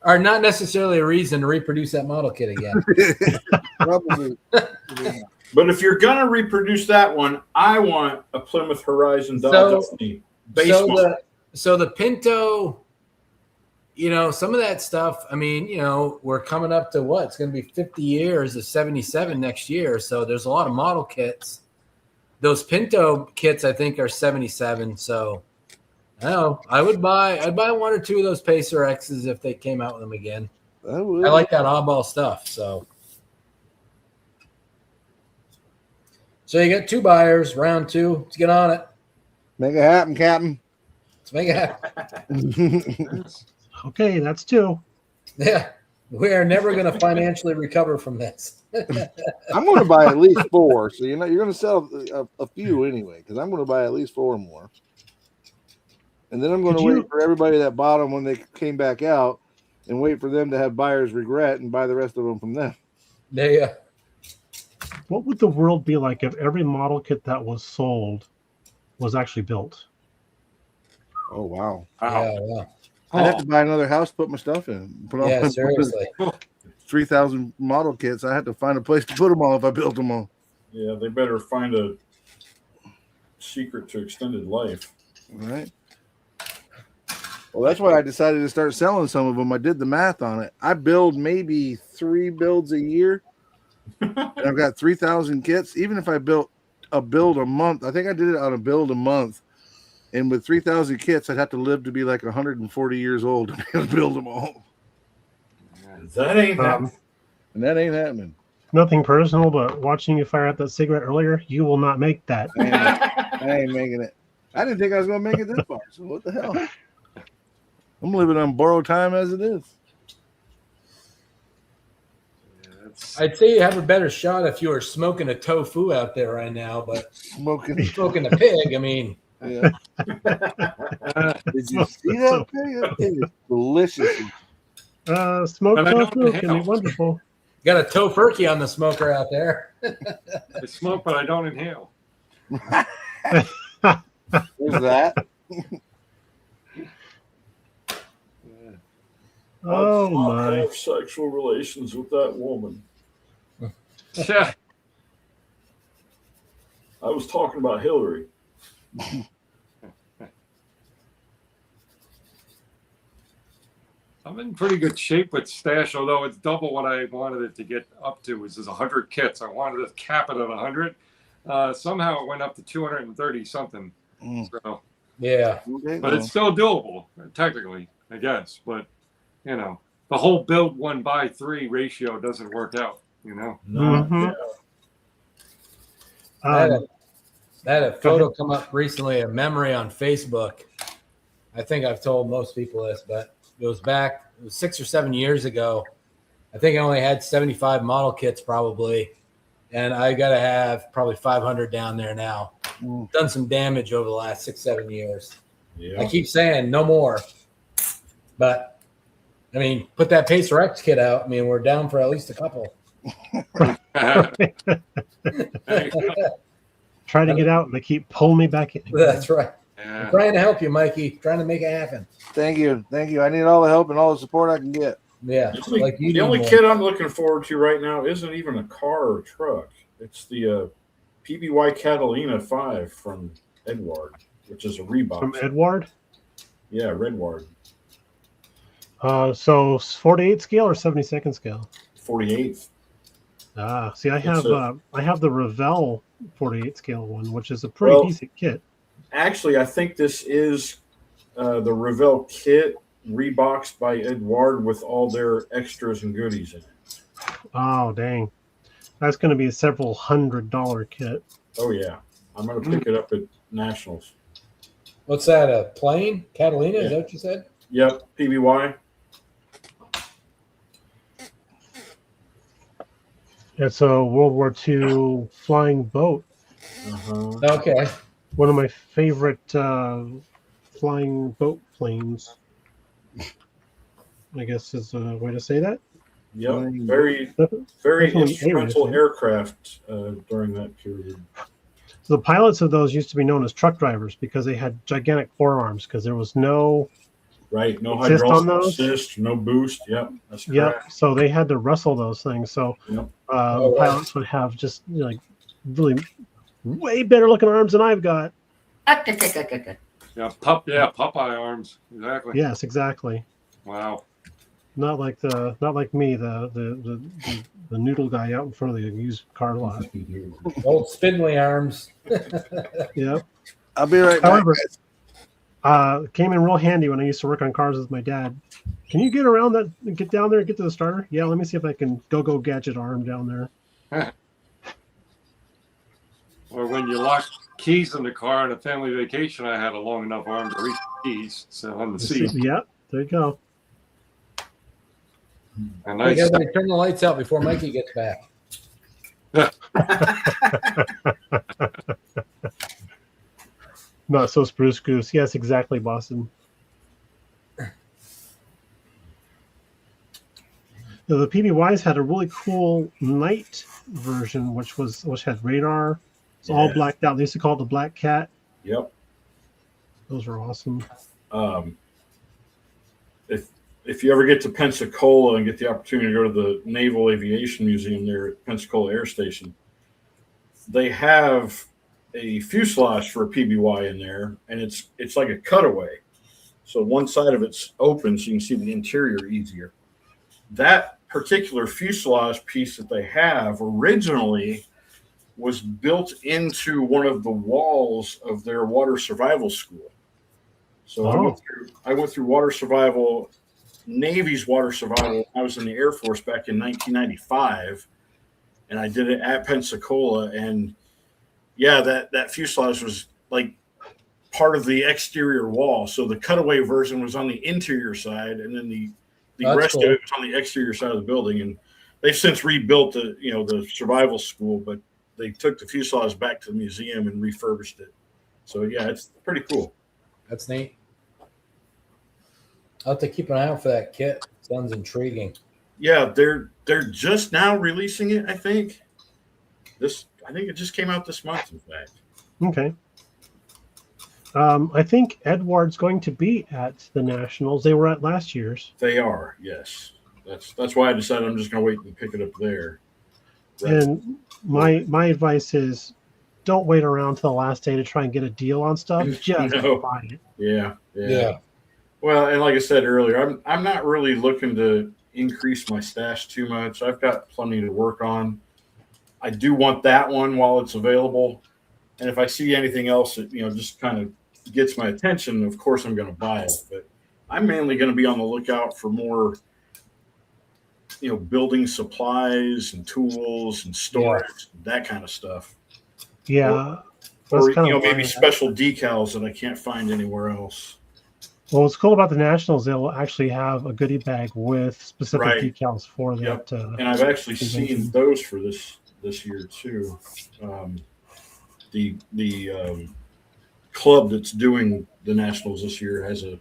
are not necessarily a reason to reproduce that model kit again. Probably. But if you're gonna reproduce that one, I want a Plymouth Horizon Dodge So- Destiny base So model. the Pinto, some of that stuff, I mean, we're coming up to what? It's going to be 50 years of 77 next year. So there's a lot of model kits. Those Pinto kits, I think, are 77. So I don't know. I'd buy one or two of those Pacer X's if they came out with them again. I would. I like that oddball stuff. So you got 2 buyers, round 2. Let's get on it. Make it happen, Captain. Let's make it happen. Okay, that's 2. Yeah. We are never going to financially recover from this. I'm going to buy at least 4. So you're going to sell a few anyway, because I'm going to buy at least 4 more. And then I'm going to Could you- wait for everybody that bought them when they came back out, and wait for them to have buyer's regret and buy the rest of them from them. Yeah. What would the world be like if every model kit that was sold was actually built? Oh wow! Yeah, yeah. I'd have to buy another house to put my stuff in. Put all Yeah, my seriously. 3,000 model kits. I had to find a place to put them all if I built them all. Yeah, they better find a secret to extended life. All right. Well, that's why I decided to start selling some of them. I did the math on it. I build maybe 3 builds a year. And I've got 3,000 kits. Even if I built a build a month, I think I did it on a build a month. And with 3,000 kits, I'd have to live to be like 140 years old to be able to build them all. That ain't happening. And that ain't happening. Nothing personal, but watching you fire out that cigarette earlier, you will not make that. I ain't making it. I didn't think I was going to make it this far. So what the hell? I'm living on borrowed time as it is. I'd say you have a better shot if you were smoking a tofu out there right now, but Smoking. smoking a pig, I mean, Yeah. Did you see that thing? That thing is delicious. Smoked But I don't tofu can be inhale. wonderful. got a tofurkey on the smoker out there. I smoke, but I don't inhale. There's that. Oh I'll not my. have sexual relations with that woman. Yeah. I was talking about Hillary. I'm in pretty good shape with stash, although it's double what I wanted it to get up to, which is 100 kits. I wanted to cap it at 100. Somehow it went up to 230 something. Mm. So, Yeah. Okay, but well, it's still doable, technically, I guess. But, you know, the whole build 1:3 ratio doesn't work out, you know? No, Mhm. I had Um, a photo come up recently, a memory on Facebook. I think I've told most people this, but it was 6 or 7 years ago. I think I only had 75 model kits probably. And I got to have probably 500 down there now. Mm. Done some damage over the last 6-7 years. yeah. I keep saying no more. But, I mean, put that Pacer X kit out. I mean, we're down for at least a couple. try to get out and they keep pulling me back in. That's right. Yeah. I'm trying to help you, Mikey. Trying to make it happen. thank you. I need all the help and all the support I can get. Yeah. Like you The only need kit I'm looking forward to right now isn't even a car or truck. It's the PBY Catalina 5 from Edward, which is a Reebok. From Edward. Yeah, Redward. So 48 scale or 72nd scale? 48th. Ah, see, I It's have a- I have the Revell 48 scale one, which is a pretty Well- decent kit. Actually, I think this is the Revell kit reboxed by Edward with all their extras and goodies in it. Oh dang, that's going to be a several $100 kit. Oh, yeah. I'm going to pick it up at Nationals. What's that? A plane? Catalina? Is Yeah. that what you said? Yep, PBY. It's a World War II flying boat. Uh-huh. Okay. One of my favorite flying boat planes. I guess is a way to say that. Yep, very, very Definitely instrumental areas, aircraft during that period. So the pilots of those used to be known as truck drivers because they had gigantic forearms because there was no Right, no Assist on hydraulic those? assist, no boost. Yep, that's correct. Yep. So they had to wrestle those things. So Yep. Oh, wow. pilots would have just like really way better looking arms than I've got. Yeah, Popeye arms. Exactly. Yes, exactly. Wow. Not like me, the noodle guy out in front of the used car lot. Old spindly arms. Yep. I'll be right back. However, guys. came in real handy when I used to work on cars with my dad. Can you get around that and get down there and get to the starter? Yeah, let me see if I can go gadget arm down there. Or when you lock keys in the car on a family vacation, I had a long enough arm to reach the keys. So on the seat. Yep, there you go. A Hey, nice. everybody, turn the lights out before Mikey gets back. Not so spruce goose. Yes, exactly, Boston. The PBYs had a really cool night version, which had radar. It's all Yeah. blacked out. They used to call it the Black Cat. Yep. Those were awesome. If you ever get to Pensacola and get the opportunity to go to the Naval Aviation Museum there at Pensacola Air Station, they have a fuselage for a PBY in there, and it's like a cutaway. So one side of it's open, so you can see the interior easier. That particular fuselage piece that they have originally was built into one of the walls of their water survival school. So I went through water survival, Navy's water survival. I was in the Air Force back in 1995, and I did it at Pensacola. And yeah, that fuselage was like part of the exterior wall. So the cutaway version was on the interior side, and then the That's rest cool. of it was on the exterior side of the building. And they've since rebuilt the survival school, but they took the fuselage back to the museum and refurbished it. So yeah, it's pretty cool. That's neat. I'll have to keep an eye out for that kit. Sounds intriguing. Yeah, they're just now releasing it. I think it just came out this month. In fact, Okay. I think Edward's going to be at the Nationals. They were at last year's. They are, yes. That's why I decided I'm just going to wait and pick it up there. And my advice is, don't wait around till the last day to try and get a deal on stuff. Just No. buy it. Yeah. Well, and like I said earlier, I'm not really looking to increase my stash too much. I've got plenty to work on. I do want that one while it's available, and if I see anything else that just kind of gets my attention, of course I'm going to buy it. But I'm mainly going to be on the lookout for more, building supplies and tools and storage, that kind of stuff. Yeah. Or kind of maybe why- special decals that I can't find anywhere else. Well, what's cool about the Nationals, they'll actually have a goodie bag with specific Right. decals for Yep. that. And I've actually convention. seen those for this year too. The club that's doing the Nationals this year has a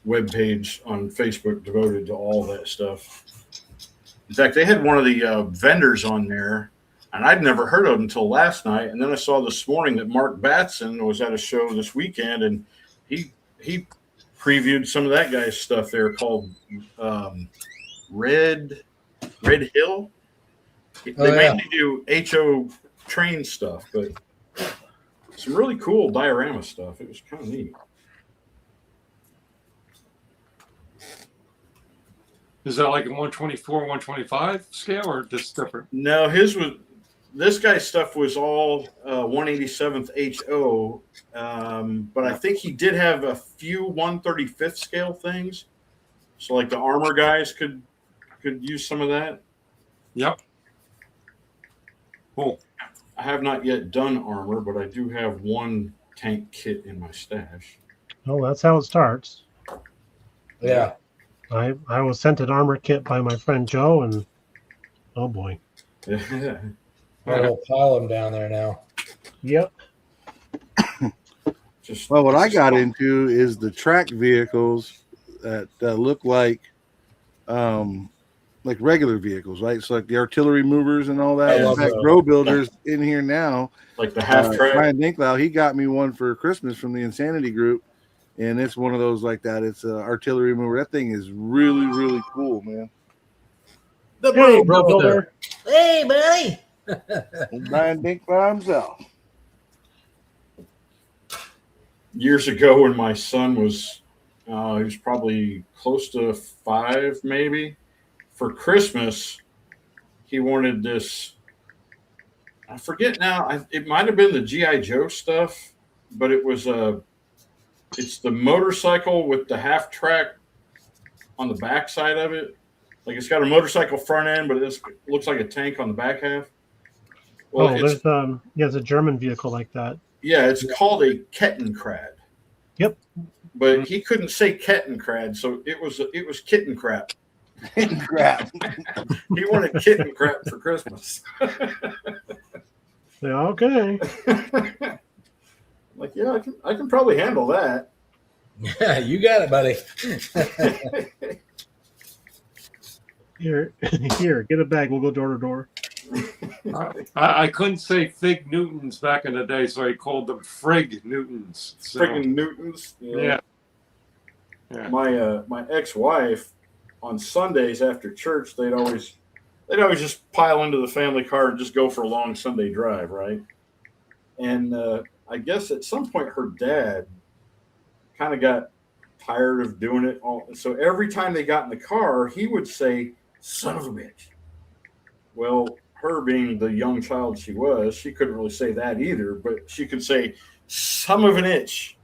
web page on Facebook devoted to all that stuff. In fact, they had one of the vendors on there, and I'd never heard of him until last night. And then I saw this morning that Mark Batson was at a show this weekend, and he previewed some of that guy's stuff there called Red Hill. They mainly do HO train stuff, but some really cool diorama stuff. It was kind of neat. Is that like a 124, 125 scale, or just different? No, this guy's stuff was all 187th HO, but I think he did have a few 135th scale things. So like the armor guys could use some of that. Yep. Cool. I have not yet done armor, but I do have one tank kit in my stash. Oh, that's how it starts. Yeah. I was sent an armor kit by my friend Joe, and oh boy. Yeah. Got a whole pile of them down there now. Yep. Well, what I got into is the track vehicles that look like regular vehicles, right? So like the artillery movers and all that. I In love fact, those. Grow Builders in here now. Like the half track. Brian Dinklau, he got me one for Christmas from the Insanity Group, and it's one of those like that. It's an artillery mover. That thing is really, really cool, man. The Hey, Bro Bro Builder. Hey, buddy. Brian Dinklau himself. Years ago when my son was he was probably close to 5 maybe, for Christmas he wanted this, I forget now, it might have been the GI Joe stuff, but it's the motorcycle with the half track on the back side of it. Like it's got a motorcycle front end, but it looks like a tank on the back half. Well, there's it's a German vehicle like that. yeah, it's called a Kettenkrad. Yep. But he couldn't say Kettenkrad, so it was kitten crap. Crap. He wanted kitten crap for Christmas. Yeah, okay. Like, yeah, I can probably handle that. Yeah, you got it, buddy. Here, get a bag. We'll go door to door. I couldn't say Fig Newtons back in the day, so I called them Frig Newtons. So, Friggin' Newtons. yeah. My ex-wife, on Sundays after church, they'd always just pile into the family car and just go for a long Sunday drive, right? And I guess at some point her dad kind of got tired of doing it all. So every time they got in the car, he would say, "Son of a bitch." Well, her being the young child she was, she couldn't really say that either, but she could say, "Son of an itch."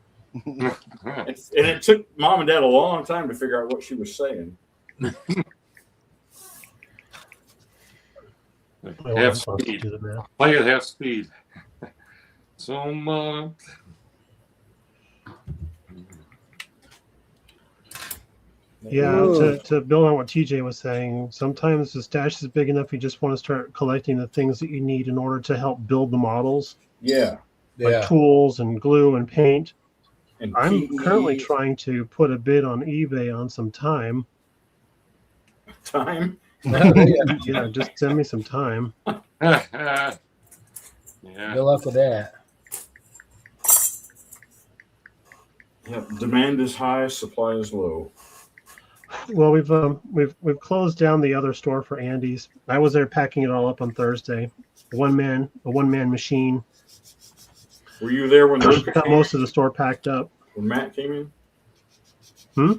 And it took mom and dad a long time to figure out what she was saying. My half wife wants to speed. do the math. Play at half speed. So, Yeah, Ooh. to build on what TJ was saying, sometimes the stash is big enough you just want to start collecting the things that you need in order to help build the models, Yeah. like tools and glue and paint. And I'm PE currently trying to put a bid on eBay on some time. time. Yeah, just send me some time. yeah. Good luck with that. Yep. Demand is high, supply is low. Well, we've closed down the other store for Andy's. I was there packing it all up on Thursday. A one man machine. Were you there when Luca Got came most in? of the store packed up. When Matt came in? Hmm?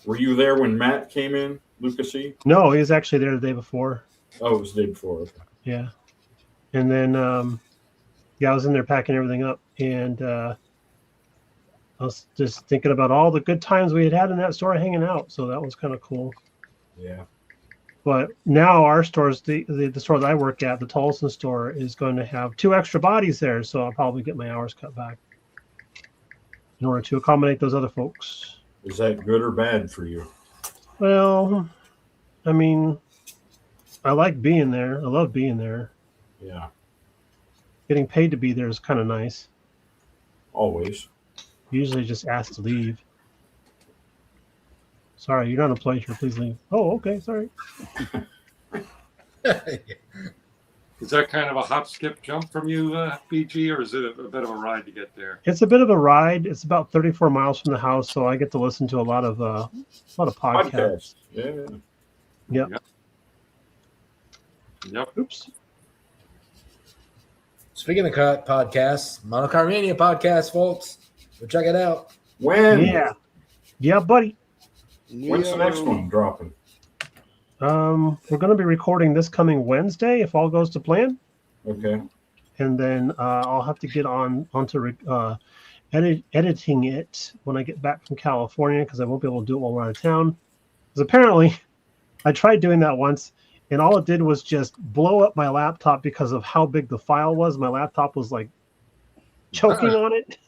Were you there when Matt came in, Lucas C? No, he was actually there the day before. Oh, it was the day before. Okay. Yeah, and then yeah, I was in there packing everything up, and I was just thinking about all the good times we had in that store hanging out. So that was kind of cool. Yeah. But now our stores, the store that I work at, the Tolson store, is going to have 2 extra bodies there. So I'll probably get my hours cut back in order to accommodate those other folks. Is that good or bad for you? Well, I mean, I like being there. I love being there. Yeah. Getting paid to be there is kind of nice. Always. Usually just ask to leave. Sorry, you're not employed here. Please leave. Oh, okay. Sorry. Is that kind of a hop, skip, jump from you, BG, or is it a bit of a ride to get there? It's a bit of a ride. It's about 34 miles from the house, so I get to listen to a lot of podcasts. Podcast. Yeah. Yep. Oops. Speaking of podcasts, Monocarmania podcast, folks. Go check it out. When? Yeah, buddy. When's the next one dropping? We're going to be recording this coming Wednesday if all goes to plan, Okay. and then I'll have to get onto editing it when I get back from California because I won't be able to do it while we're out of town. Because apparently, I tried doing that once, and all it did was just blow up my laptop because of how big the file was. My laptop was like choking on it.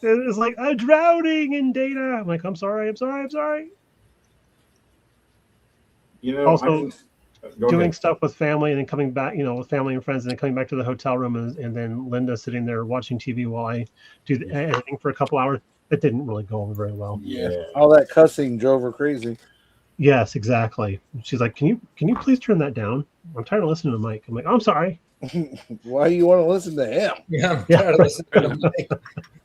It was like, I'm drowning in data. I'm like, I'm sorry. You know, Also, go doing ahead. stuff with family and then coming back, with family and friends, and then coming back to the hotel room, and then Linda sitting there watching TV while I do the editing for a couple hours. It didn't really go over very well. Yeah. All that cussing drove her crazy. Yes, exactly. She's like, can you please turn that down? I'm tired of listening to Mike. I'm like, oh, I'm sorry. Why do you want to listen to him? Yeah, I'm tired of listening to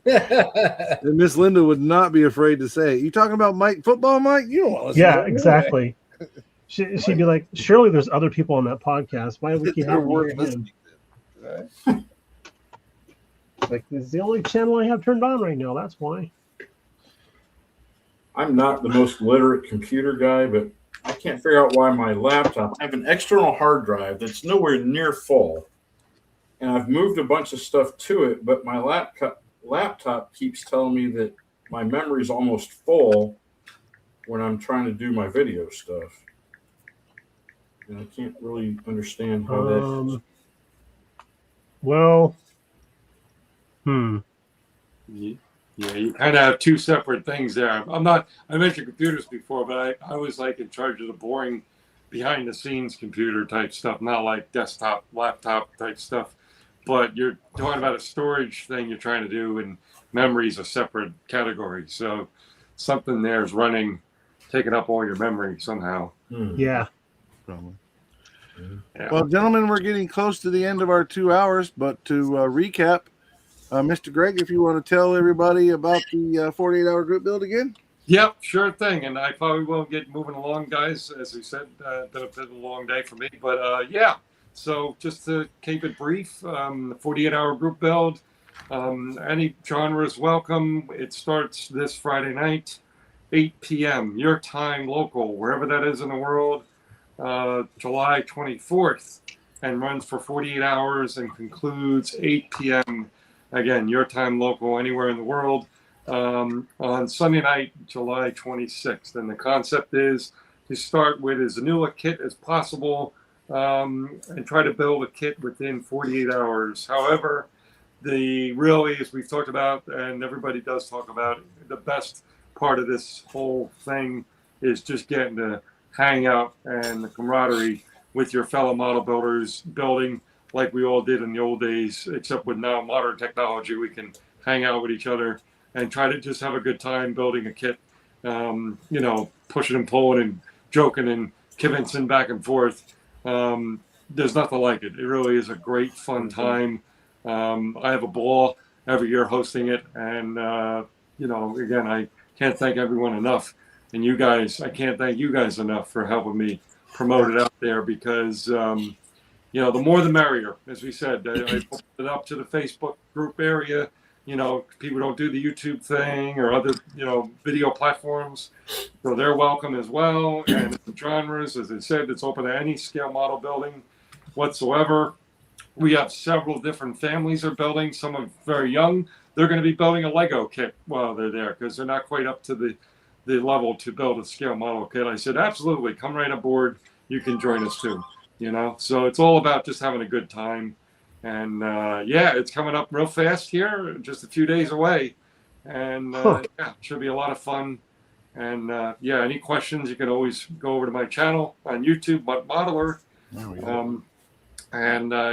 Mike. And Miss Linda would not be afraid to say, "You talking about Mike football, Mike? You don't want to listen to Yeah, him exactly. She'd be like, surely there's other people on that podcast. Why do we keep They're having to worth hear him? listening to. Like, it's the only channel I have turned on right now. That's why. I'm not the most literate computer guy, but I can't figure out why my laptop, I have an external hard drive that's nowhere near full. And I've moved a bunch of stuff to it, but my laptop keeps telling me that my memory is almost full when I'm trying to do my video stuff. And I can't really understand how that is. Well, Yeah, you kind of have 2 separate things there. I mentioned computers before, but I was like in charge of the boring behind the scenes computer type stuff, not like desktop, laptop type stuff. But you're talking about a storage thing you're trying to do, and memory is a separate category. So something there is taking up all your memory somehow. yeah. Probably. Yeah. Well, gentlemen, we're getting close to the end of our 2 hours, but to recap, Mr. Greg, if you want to tell everybody about the 48-hour group build again. Yep, sure thing. And I probably will get moving along, guys. As we said, been a long day for me. But yeah, so just to keep it brief, the 48-hour group build, any genre is welcome. It starts this Friday night, 8 p.m. your time local, wherever that is in the world, July 24th, and runs for 48 hours and concludes 8 p.m. Again, your time local, anywhere in the world, on Sunday night, July 26th. And the concept is to start with as new a kit as possible and try to build a kit within 48 hours. However, really, as we've talked about, and everybody does talk about, the best part of this whole thing is just getting to hang out and the camaraderie with your fellow model builders, building like we all did in the old days, except with now modern technology, we can hang out with each other and try to just have a good time building a kit, pushing and pulling and joking and kibitzing back and forth. There's nothing like it. It really is a great, fun time. I have a ball. every year hosting it. And, again, I can't thank everyone enough. And you guys, I can't thank you guys enough for helping me promote it out there because, the more the merrier. As we said, I put it up to the Facebook group area. People don't do the YouTube thing or other, video platforms. So they're welcome as well. And the genres, as I said, it's open to any scale model building whatsoever. We have several different families are building. Some are very young. They're going to be building a Lego kit while they're there because they're not quite up to the level to build a scale model kit. I said, absolutely, come right aboard. You can join us too. So it's all about just having a good time. And it's coming up real fast here, just a few days away. And it should be a lot of fun. And any questions, you can always go over to my channel on YouTube, Mutt Modeler. There we go.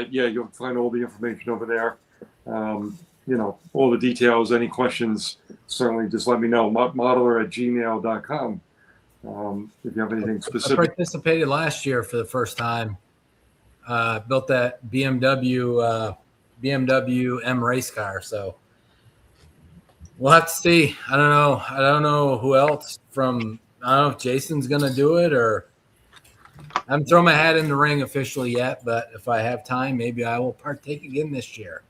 You'll find all the information over there. All the details, any questions, certainly just let me know. muttmodeler@gmail.com. If you have anything I specific. participated last year for the first time. Built that BMW M race car. So we'll have to see. I don't know who else I don't know if Jason's going to do it or I haven't thrown my hat in the ring officially yet, but if I have time, maybe I will partake again this year.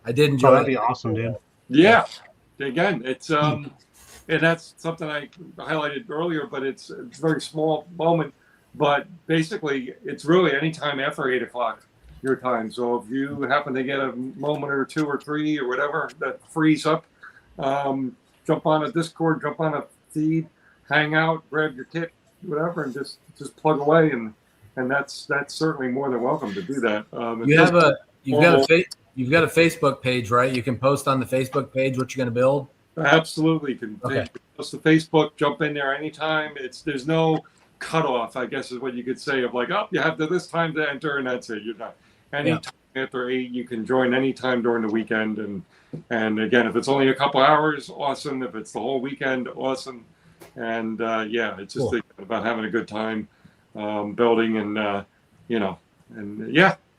I did enjoy that'd it. be awesome, dude. Yeah. Again, it's and that's something I highlighted earlier, but it's a very small moment. But basically, it's really any time after 8 o'clock your time. So if you happen to get a moment or two or three or whatever that frees up, jump on a Discord, jump on a feed, hang out, grab your kit, whatever, and just plug away. And that's certainly more than welcome to do that. You've got a Facebook page, right? You can post on the Facebook page what you're going to build. Absolutely, you can Okay. post to Facebook, jump in there anytime. There's no cutoff, I guess is what you could say of like, you have this time to enter, and that's it. You're not anytime after 8. You can join anytime during the weekend, and again, if it's only a couple hours, awesome. If it's the whole weekend, awesome. And it's just Cool. about having a good time building, and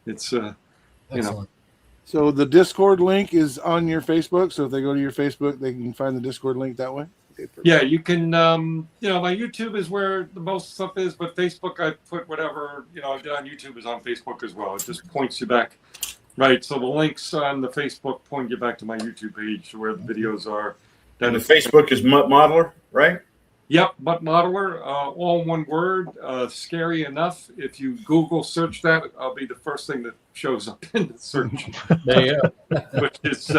it's Excellent. So the Discord link is on your Facebook. So if they go to your Facebook, they can find the Discord link that way. Okay, perfect. Yeah, you can. My YouTube is where the most stuff is, but Facebook, I put whatever I did on YouTube is on Facebook as well. It just points you back, right? So the links on the Facebook point you back to my YouTube page where the videos are. And the Facebook is Mutt Modeler, right? Yep, Mutt Modeler, all one word. Scary enough. If you Google search that, I'll be the first thing that shows up in the search, There you go. which is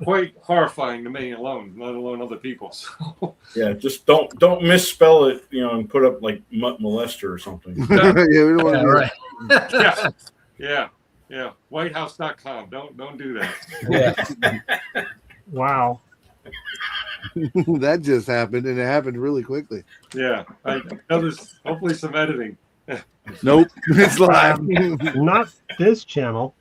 quite horrifying to me alone, let alone other people. So. Yeah, just don't misspell it, and put up like Mutt Molester or something. Yeah, we don't want to Yeah, do that. right. Yeah. Whitehouse.com. Don't do that. Yeah. Wow. That just happened, and it happened really quickly. Yeah. I know there's hopefully some editing. Nope, it's live. Not this channel.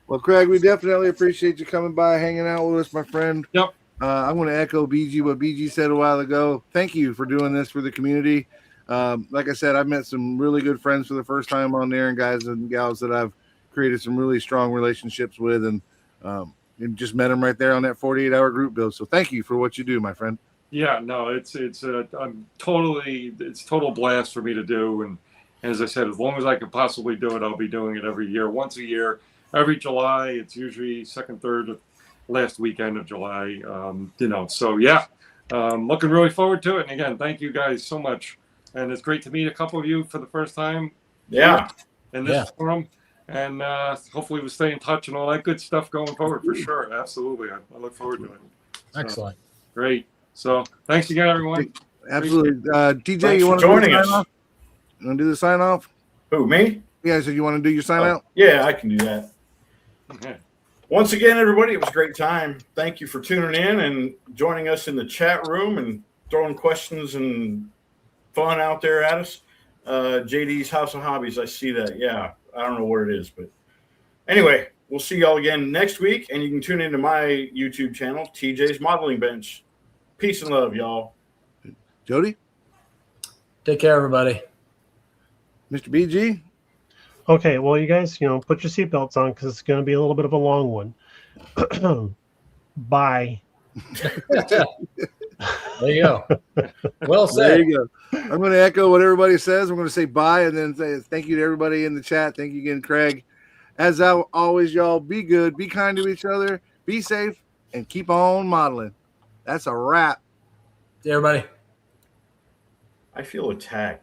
Well, Craig, we definitely appreciate you coming by, hanging out with us, my friend. Yep. I'm going to echo BG what BG said a while ago. Thank you for doing this for the community. Like I said, I've met some really good friends for the first time on there, and guys and gals that I've created some really strong relationships with, and just met them right there on that 48-hour group build. So thank you for what you do, my friend. Yeah, no, it's total blast for me to do. And as I said, as long as I can possibly do it, I'll be doing it every year, once a year, every July. It's usually second, third, last weekend of July. So looking really forward to it. And again, thank you guys so much. And it's great to meet a couple of you for the first time. Yeah. In this forum. And hopefully we'll stay in touch and all that good stuff going forward for sure. Absolutely. I look forward to it. So, Excellent. great. So thanks again, everyone. Absolutely. TJ, Thanks you for want to joining us. You want to do the sign off? Who, me? Yeah, so you want to do your sign out? Yeah, I can do that. Okay. Once again, everybody, it was a great time. Thank you for tuning in and joining us in the chat room and throwing questions and fun out there at us. JD's House of Hobbies, I see that. Yeah, I don't know what it is, but anyway, we'll see y'all again next week, and you can tune into my YouTube channel, TJ's Modeling Bench. Peace and love, y'all. Jody? Take care, everybody. Mr. BG? Okay, well, you guys, put your seatbelts on because it's going to be a little bit of a long one. Bye. There you go. Well There said. you go. I'm going to echo what everybody says. I'm going to say bye and then say thank you to everybody in the chat. Thank you again, Craig. As always, y'all, be good, be kind to each other, be safe, and keep on modeling. That's a wrap. See everybody. I feel attacked.